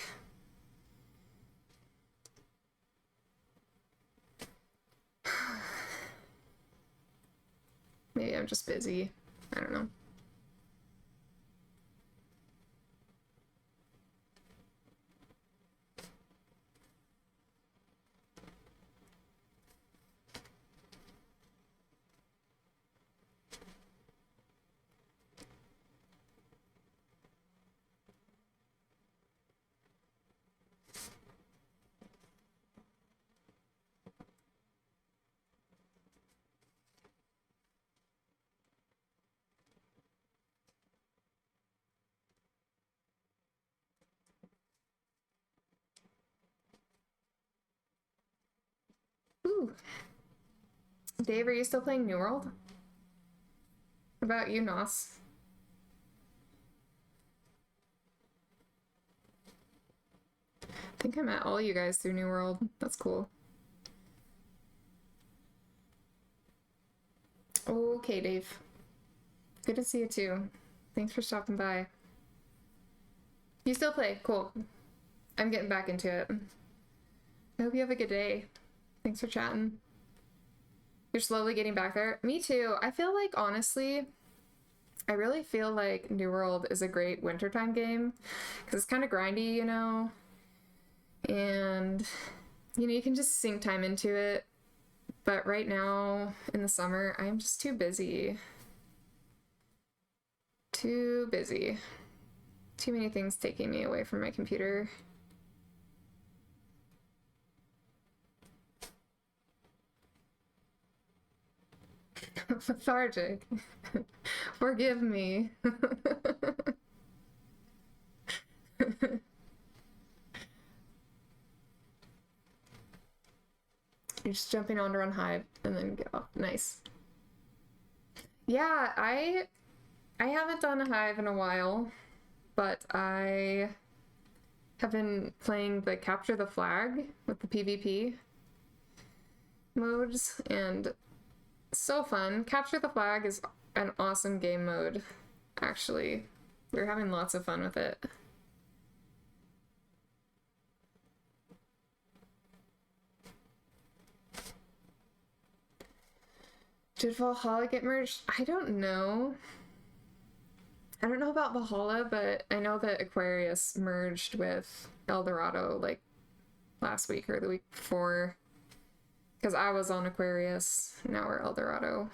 Maybe I'm just busy. I don't know. Ooh. Dave, are you still playing New World? What about you, Nos? I think I met all you guys through New World. That's cool. Okay, Dave. Good to see you too. Thanks for stopping by. You still play? Cool. I'm getting back into it. I hope you have a good day. Thanks for chatting. You're slowly getting back there. Me too. I feel like, honestly, I really feel like New World is a great wintertime game because it's kind of grindy, you know? And, you know, you can just sink time into it. But right now, in the summer, I'm just too busy. Too busy. Too many things taking me away from my computer. Lethargic. Forgive me. You're just jumping on to run high and then get off. Nice. Yeah, I haven't done a hive in a while, but I have been playing the Capture the Flag with the PvP modes, and so fun. Capture the Flag is an awesome game mode, actually. We're having lots of fun with it. Did Valhalla get merged? I don't know. I don't know about Valhalla, but I know that Aquarius merged with Eldorado like last week or the week before. Because I was on Aquarius, now we're Eldorado.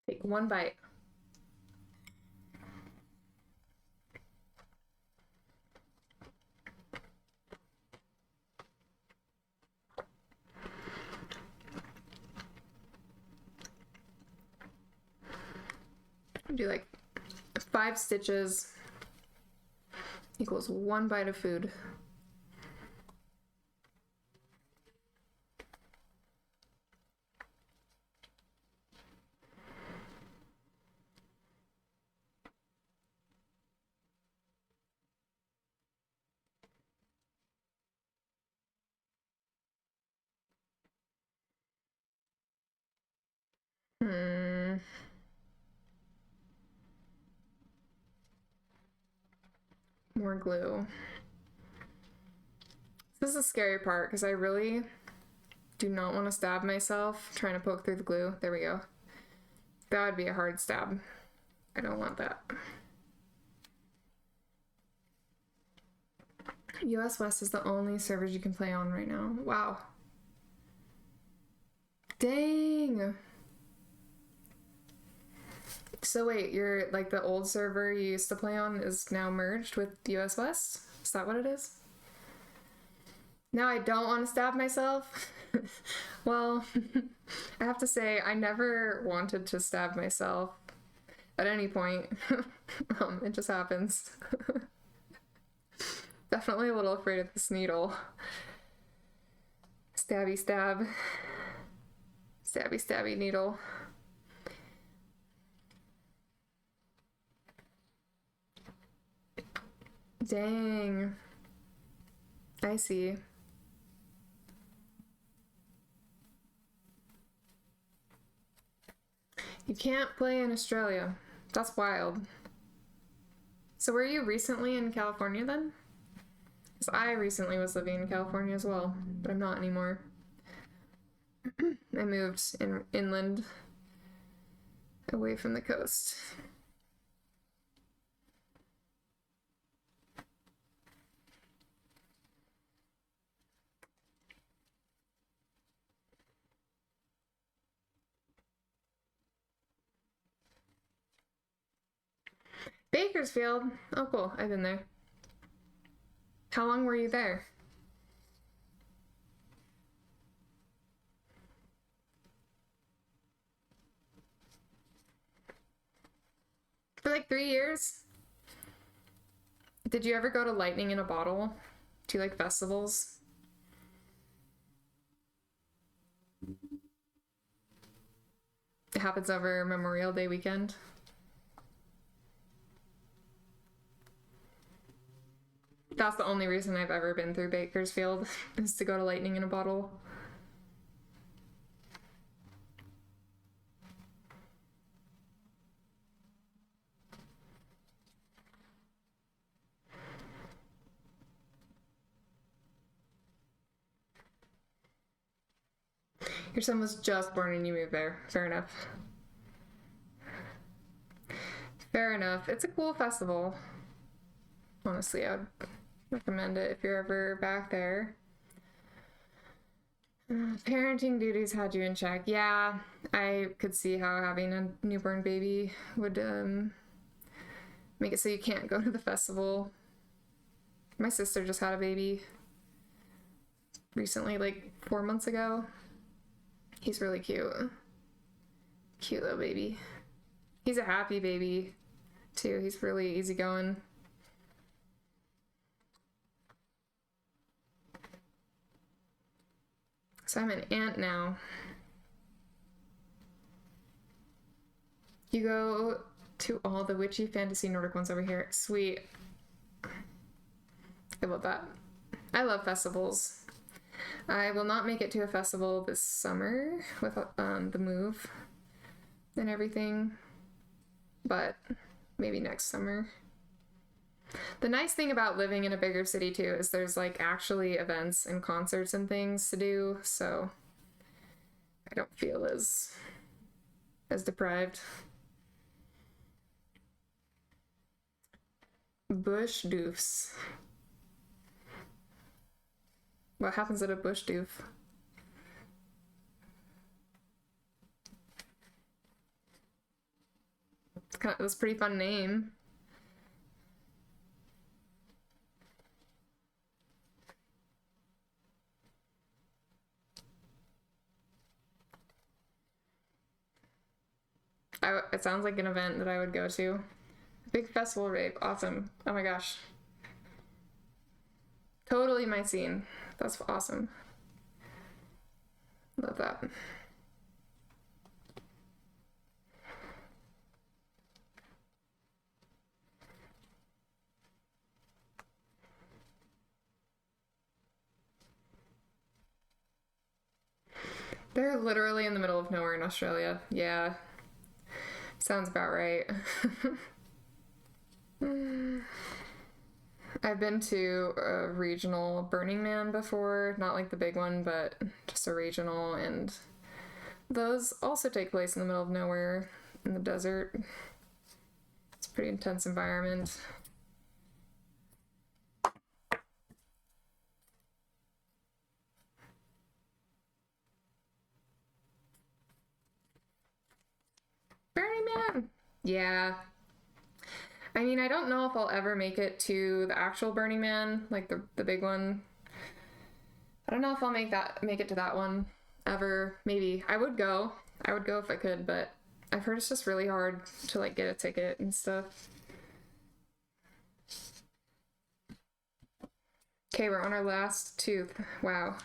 Take one bite. Do like 5 stitches equals 1 bite of food. More glue. This is the scary part because I really do not want to stab myself trying to poke through the glue. There we go. That would be a hard stab. I don't want that. US West is the only servers you can play on right now. Wow. Dang. So wait, you're like the old server you used to play on is now merged with US West? Is that what it is? Now I don't want to stab myself. Well, I have to say I never wanted to stab myself at any point. It just happens. Definitely a little afraid of this needle. Stabby stab. Stabby stabby needle. Dang. I see. You can't play in Australia. That's wild. So were you recently in California then? Because I recently was living in California as well, but I'm not anymore. I moved inland, away from the coast. Bakersfield? Oh, cool. I've been there. How long were you there? For like 3 years? Did you ever go to Lightning in a Bottle? To like festivals? It happens over Memorial Day weekend. That's the only reason I've ever been through Bakersfield is to go to Lightning in a Bottle. Your son was just born and you moved there. Fair enough. Fair enough. It's a cool festival. Honestly, I would recommend it if you're ever back there. Parenting duties had you in check. Yeah, I could see how having a newborn baby would make it so you can't go to the festival. My sister just had a baby recently, like 4 months ago. He's really cute. Cute little baby. He's a happy baby, too. He's really easygoing. So I'm an aunt now. You go to all the witchy fantasy Nordic ones over here. Sweet. I love that. I love festivals. I will not make it to a festival this summer with the move and everything, but maybe next summer. The nice thing about living in a bigger city too is there's like actually events and concerts and things to do, so I don't feel as deprived. Bush doofs. What happens at a bush doof? That's a pretty fun name. It sounds like an event that I would go to. Big festival rave, awesome. Oh my gosh. Totally my scene. That's awesome. Love that. They're literally in the middle of nowhere in Australia. Yeah. Sounds about right. I've been to a regional Burning Man before, not like the big one, but just a regional, and those also take place in the middle of nowhere in the desert. It's a pretty intense environment. Burning Man! Yeah. I mean, I don't know if I'll ever make it to the actual Burning Man, like the big one. I don't know if I'll make it to that one ever. Maybe. I would go. I would go if I could, but I've heard it's just really hard to like get a ticket and stuff. Okay, we're on our last tooth. Wow.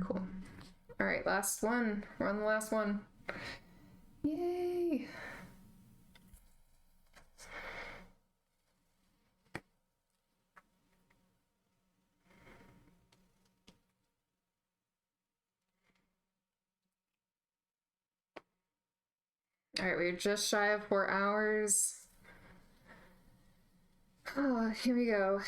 Cool. All right, last one. We're on the last one. Yay! All right, we're just shy of 4 hours. Oh, here we go.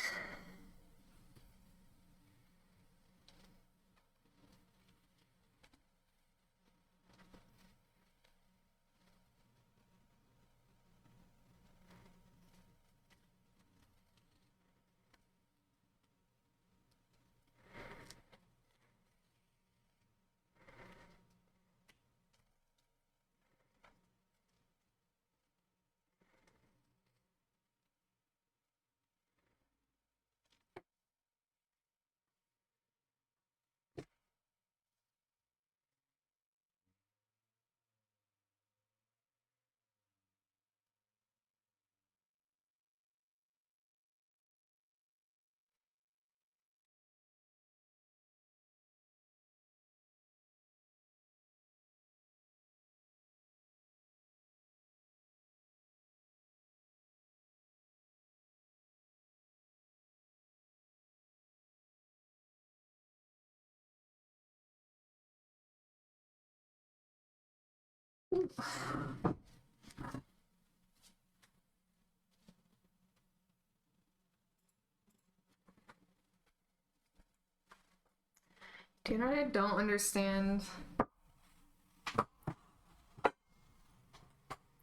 Do you know what I don't understand?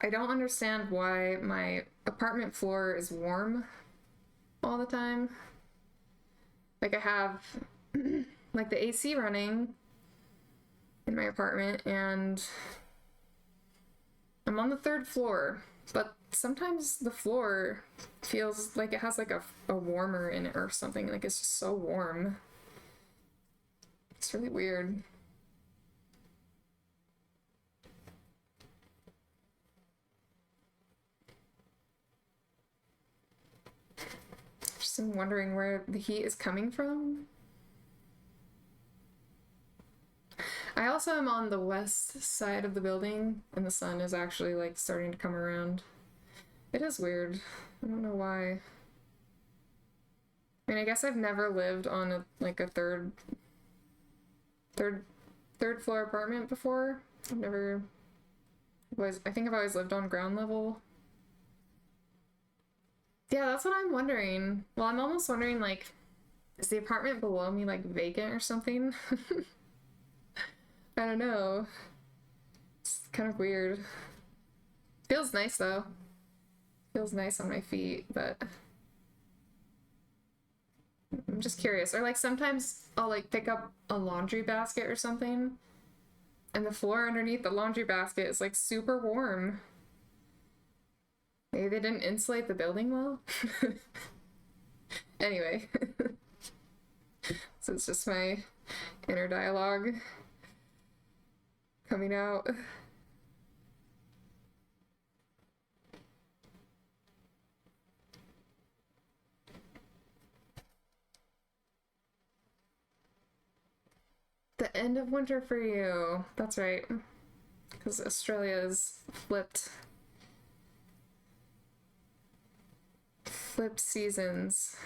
I don't understand why my apartment floor is warm all the time. Like I have like the AC running in my apartment and I'm on the 3rd floor, but sometimes the floor feels like it has like a warmer in it or something. Like it's just so warm. It's really weird. Just am wondering where the heat is coming from. I also am on the west side of the building, and the sun is actually like starting to come around. It is weird. I don't know why. I mean, I guess I've never lived on a third floor apartment before. I think I've always lived on ground level. Yeah, that's what I'm wondering. Well, I'm almost wondering, like, is the apartment below me, like, vacant or something? I don't know. It's kind of weird. Feels nice though. Feels nice on my feet, but I'm just curious. Or like sometimes I'll like pick up a laundry basket or something, and the floor underneath the laundry basket is like super warm. Maybe they didn't insulate the building well? Anyway. So it's just my inner dialogue coming out. The end of winter for you. That's right. Because Australia's flipped seasons.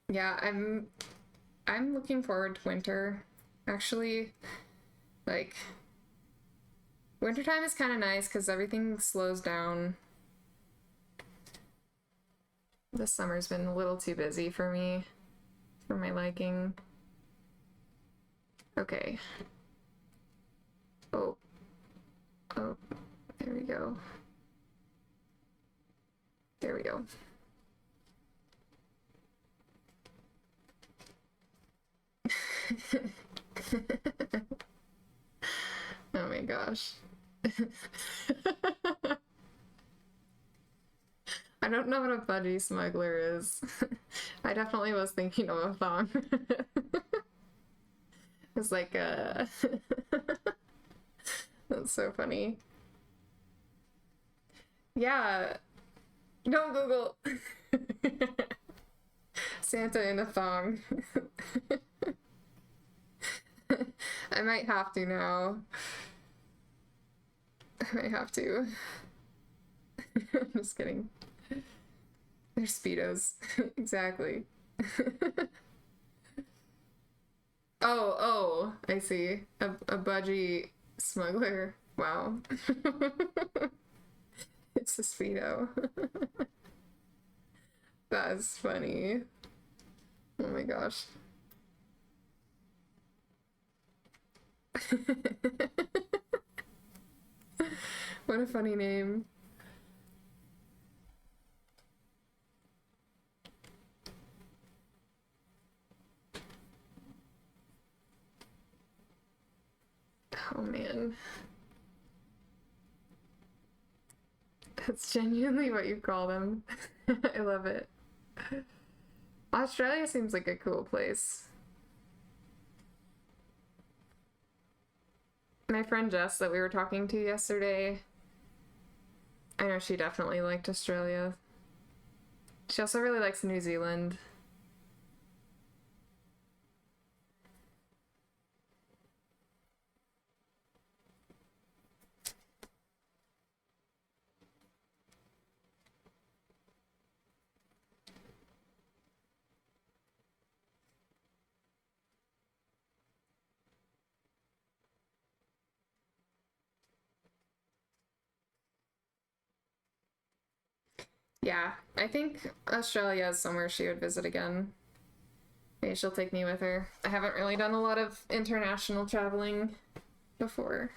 Yeah, I'm looking forward to winter. Actually, like wintertime is kind of nice because everything slows down. This summer's been a little too busy for me, for my liking. Okay. Oh. Oh, there we go. There we go. Oh my gosh. I don't know what a budgie smuggler is. I definitely was thinking of a thong. It's like a... That's so funny. Yeah. Don't Google. Santa in a thong. I might have to now. I might have to. I'm just kidding. They're Speedos. Exactly. Oh, I see. A budgie smuggler. Wow. It's a Speedo. That's funny. Oh my gosh. What a funny name. Oh man. That's genuinely what you call them. I love it. Australia seems like a cool place. My friend Jess that we were talking to yesterday, I know she definitely liked Australia. She also really likes New Zealand. Yeah, I think Australia is somewhere she would visit again. Maybe she'll take me with her. I haven't really done a lot of international traveling before.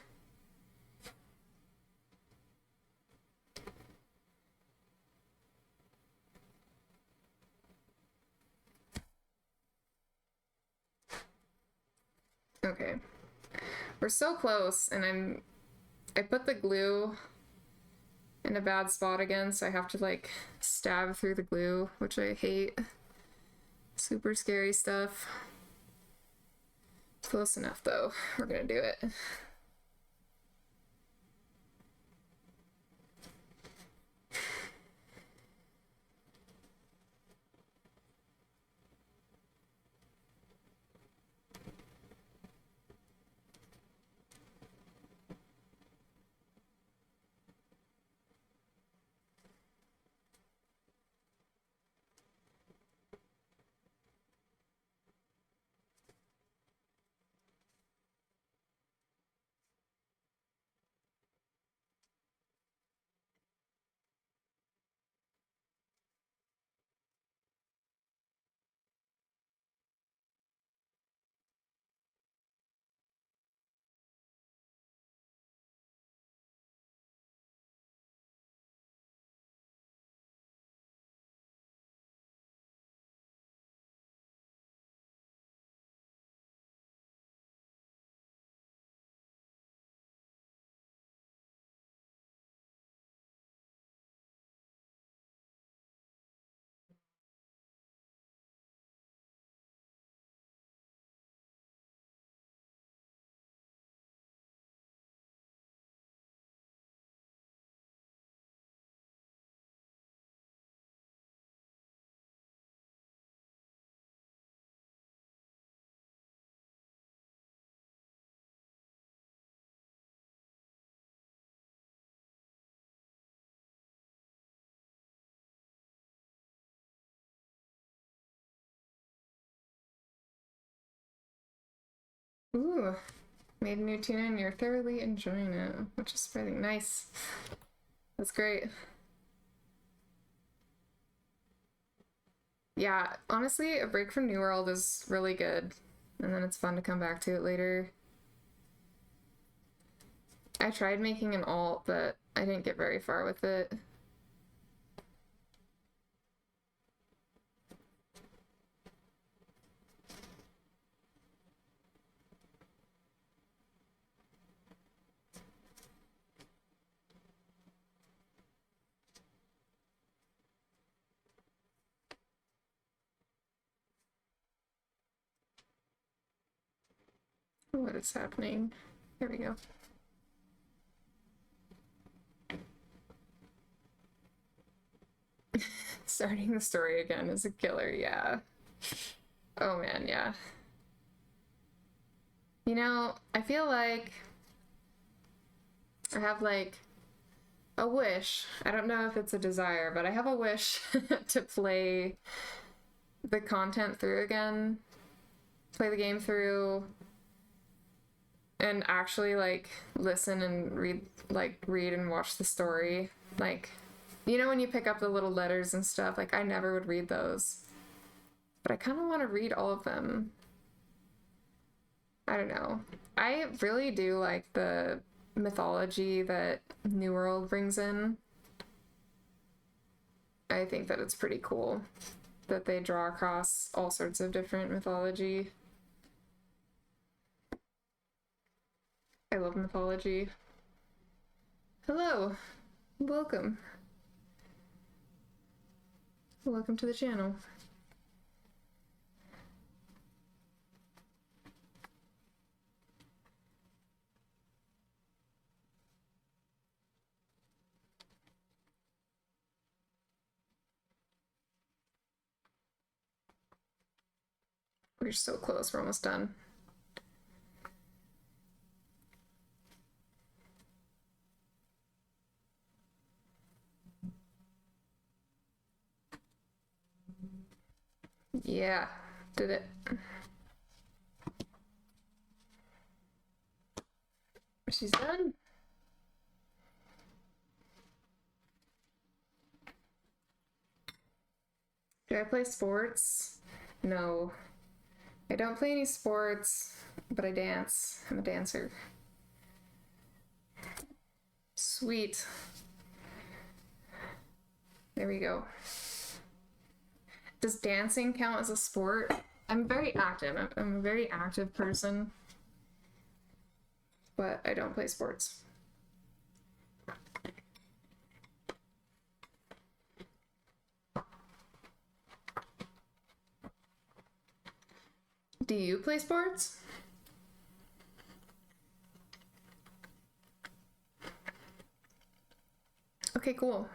Okay. We're so close, and I put the glue in a bad spot again, so I have to like stab through the glue, which I hate. Super scary stuff. Close enough though. We're gonna do it. Ooh, made a new tuna and you're thoroughly enjoying it, which is pretty nice. That's great. Yeah, honestly, a break from New World is really good, and then it's fun to come back to it later. I tried making an alt, but I didn't get very far with it. What is happening? There we go. Starting the story again is a killer, yeah. Oh man, yeah. You know, I feel like I have like a wish. I don't know if it's a desire, but I have a wish to play the content through again. Play the game through and actually like listen and read and watch the story. Like, you know when you pick up the little letters and stuff, like I never would read those. But I kind of want to read all of them. I don't know. I really do like the mythology that New World brings in. I think that it's pretty cool that they draw across all sorts of different mythology. I love mythology. Hello. Welcome. Welcome to the channel. We're so close, we're almost done. Yeah, did it. She's done. Do I play sports? No. I don't play any sports, but I dance. I'm a dancer. Sweet. There we go. Does dancing count as a sport? I'm very active. I'm a very active person, but I don't play sports. Do you play sports? Okay, cool.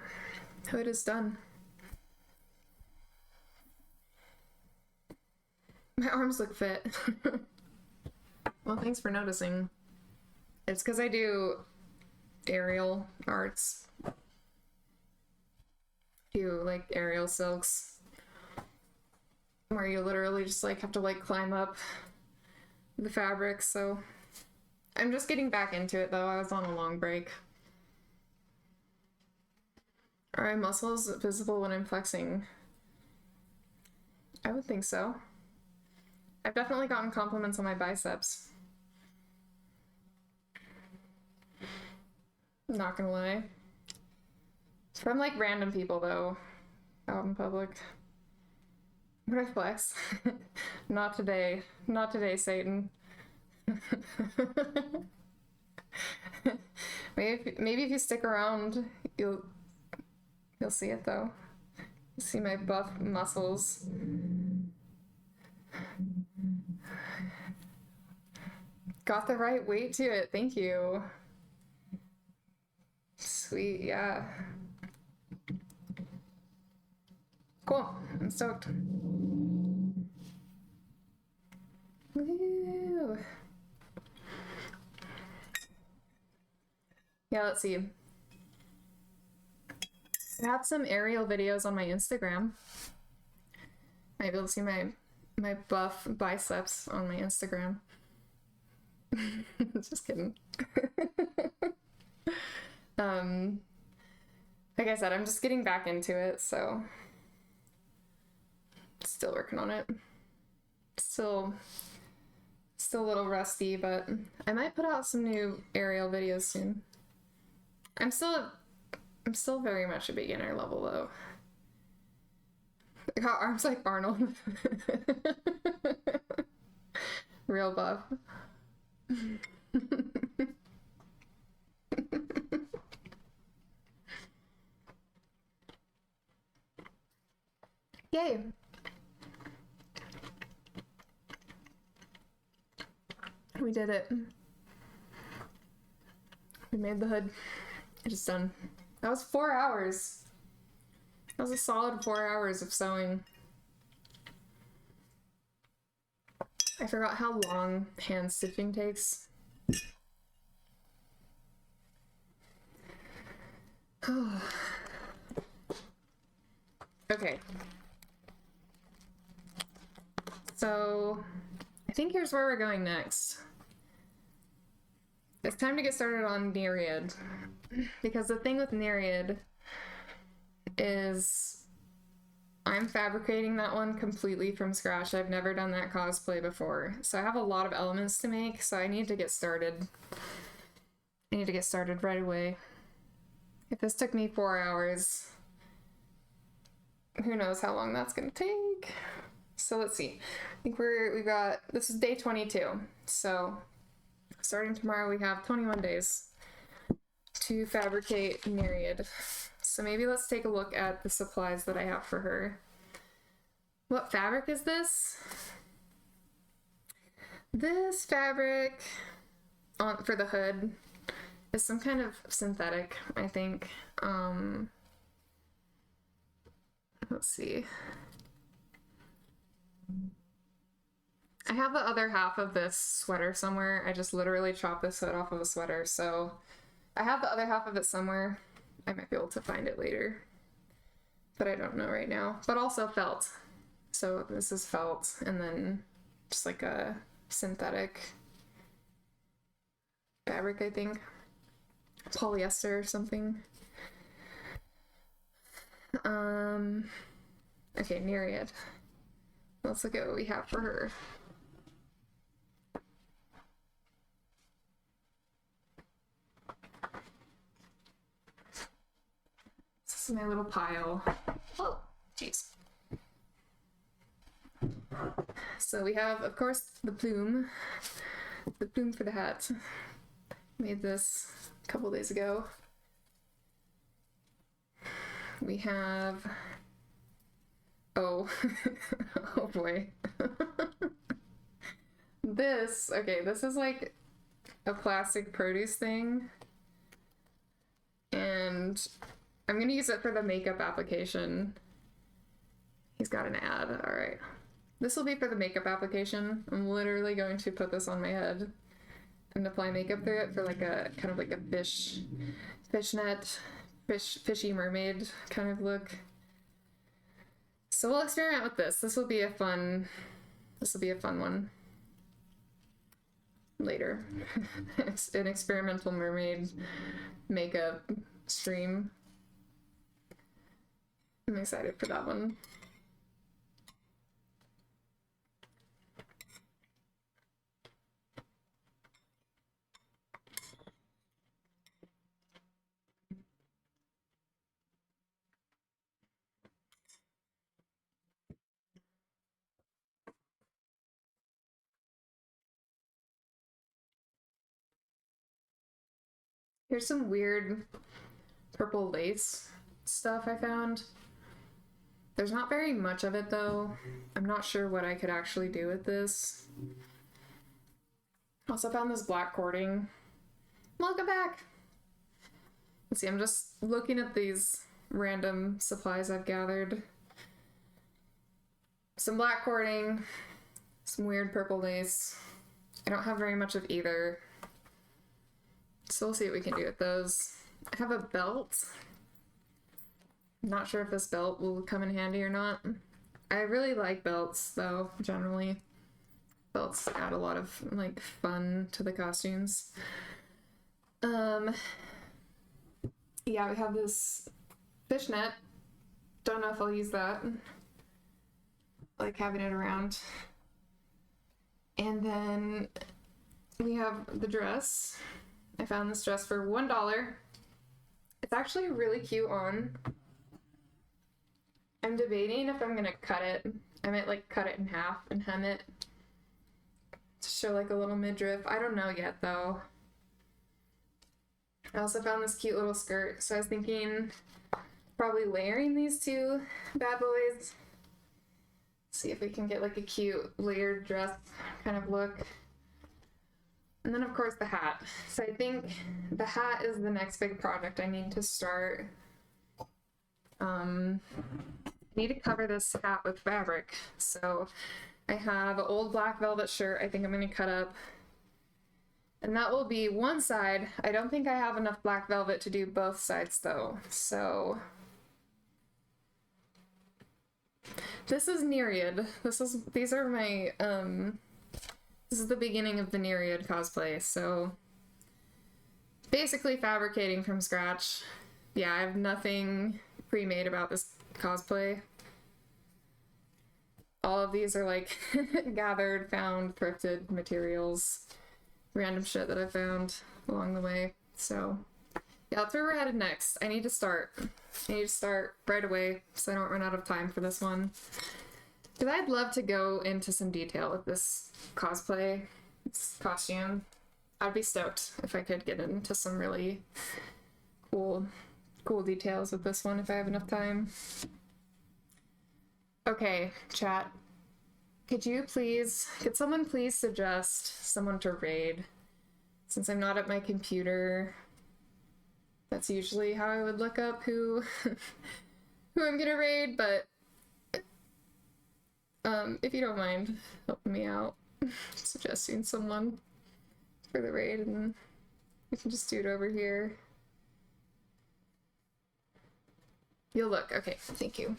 Hood is done. My arms look fit. Well, thanks for noticing. It's because I do aerial arts. Do like aerial silks, where you literally just like have to like climb up the fabric. So I'm just getting back into it though. I was on a long break. Are my muscles visible when I'm flexing? I would think so. I've definitely gotten compliments on my biceps. Not gonna lie. It's from like random people though, out in public. Would I flex? Not today. Not today, Satan. Maybe if you stick around, you'll see it though. You'll see my buff muscles. Got the right weight to it. Thank you. Sweet, yeah. Cool. I'm stoked. Woo. Yeah, let's see. I have some aerial videos on my Instagram. Might be able to see my buff biceps on my Instagram. Just kidding. Like I said, I'm just getting back into it, so still working on it. Still a little rusty, but I might put out some new aerial videos soon. I'm still very much a beginner level though. I got arms like Arnold. Real buff. Yay! We did it. We made the hood. It is done. That was 4 hours. That was a solid 4 hours of sewing. I forgot how long hand stitching takes. Okay. So, I think here's where we're going next. It's time to get started on Nereid. Because the thing with Nereid is I'm fabricating that one completely from scratch. I've never done that cosplay before. So I have a lot of elements to make, so I need to get started. I need to get started right away. If this took me 4 hours, who knows how long that's gonna take. So let's see. I think this is day 22. So starting tomorrow, we have 21 days to fabricate Nereid. So maybe let's take a look at the supplies that I have for her. What fabric is this? This fabric for the hood is some kind of synthetic, I think. Let's see. I have the other half of this sweater somewhere. I just literally chopped this hood off of a sweater, so I have the other half of it somewhere. I might be able to find it later, but I don't know right now. But also felt. So this is felt, and then just like a synthetic fabric, I think. Polyester or something. Okay, Nereid. Let's look at what we have for her. This is my little pile. Oh, jeez. So we have, of course, the plume for the hat. Made this a couple days ago. We have, oh, oh boy. This is like a plastic produce thing. And I'm gonna use it for the makeup application. He's got an ad, all right. This will be for the makeup application. I'm literally going to put this on my head and apply makeup through it for like a kind of like a fishy mermaid kind of look. So we'll experiment with this. This will be a fun one later. It's an experimental mermaid makeup stream. I'm excited for that one. Here's some weird purple lace stuff I found. There's not very much of it though. I'm not sure what I could actually do with this. Also found this black cording. Welcome back! Let's see, I'm just looking at these random supplies I've gathered. Some black cording, some weird purple lace. I don't have very much of either. So we'll see what we can do with those. I have a belt. I'm not sure if this belt will come in handy or not. I really like belts though, generally. Belts add a lot of like fun to the costumes. Yeah, we have this fishnet. Don't know if I'll use that. I like having it around. And then we have the dress. I found this dress for $1. It's actually really cute on. I'm debating if I'm gonna cut it. I might like cut it in half and hem it to show like a little midriff. I don't know yet though. I also found this cute little skirt, so I was thinking probably layering these two bad boys. See if we can get like a cute layered dress kind of look. And then of course the hat. So I think the hat is the next big project I need to start. I need to cover this hat with fabric. So I have an old black velvet shirt I think I'm going to cut up. And that will be one side. I don't think I have enough black velvet to do both sides though. So this is Nereid. These are my this is the beginning of the Nereid cosplay. So basically fabricating from scratch. Yeah, I have nothing pre-made about this cosplay. All of these are like gathered, found, thrifted materials. Random shit that I found along the way. So yeah, that's where we're headed next. I need to start right away so I don't run out of time for this one. Because I'd love to go into some detail with this cosplay, this costume. I'd be stoked if I could get into some really cool details with this one if I have enough time. Okay, chat. Could someone please suggest someone to raid? Since I'm not at my computer, that's usually how I would look up who I'm gonna raid, but if you don't mind helping me out, suggesting someone for the raid, and we can just do it over here. You'll look. Okay, thank you.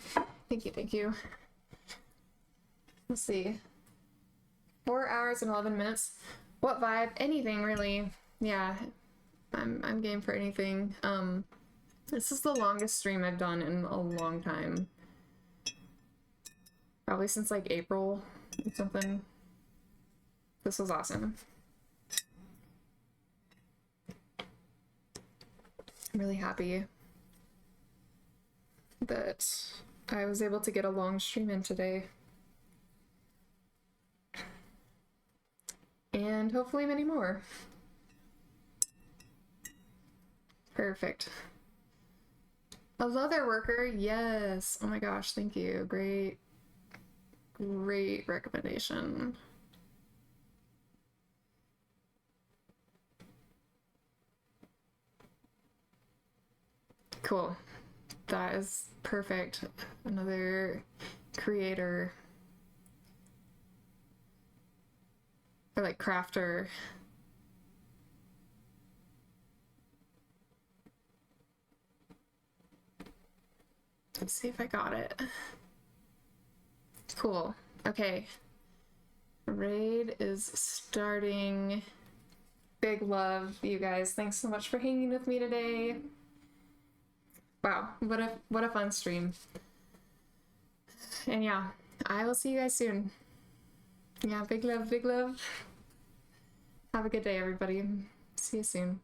Thank you. Let's see. 4 hours and 11 minutes. What vibe? Anything really. Yeah. I'm game for anything. This is the longest stream I've done in a long time. Probably since like April or something. This was awesome. I'm really happy that I was able to get a long stream in today. And hopefully many more. Perfect. A leather worker, yes. Oh my gosh, thank you. Great recommendation. Cool. That is perfect. Another creator. Or like crafter. Let's see if I got it. Cool. Okay. Raid is starting. Big love, you guys. Thanks so much for hanging with me today. Wow, what a fun stream. And yeah, I will see you guys soon. Yeah, big love, big love. Have a good day, everybody. See you soon.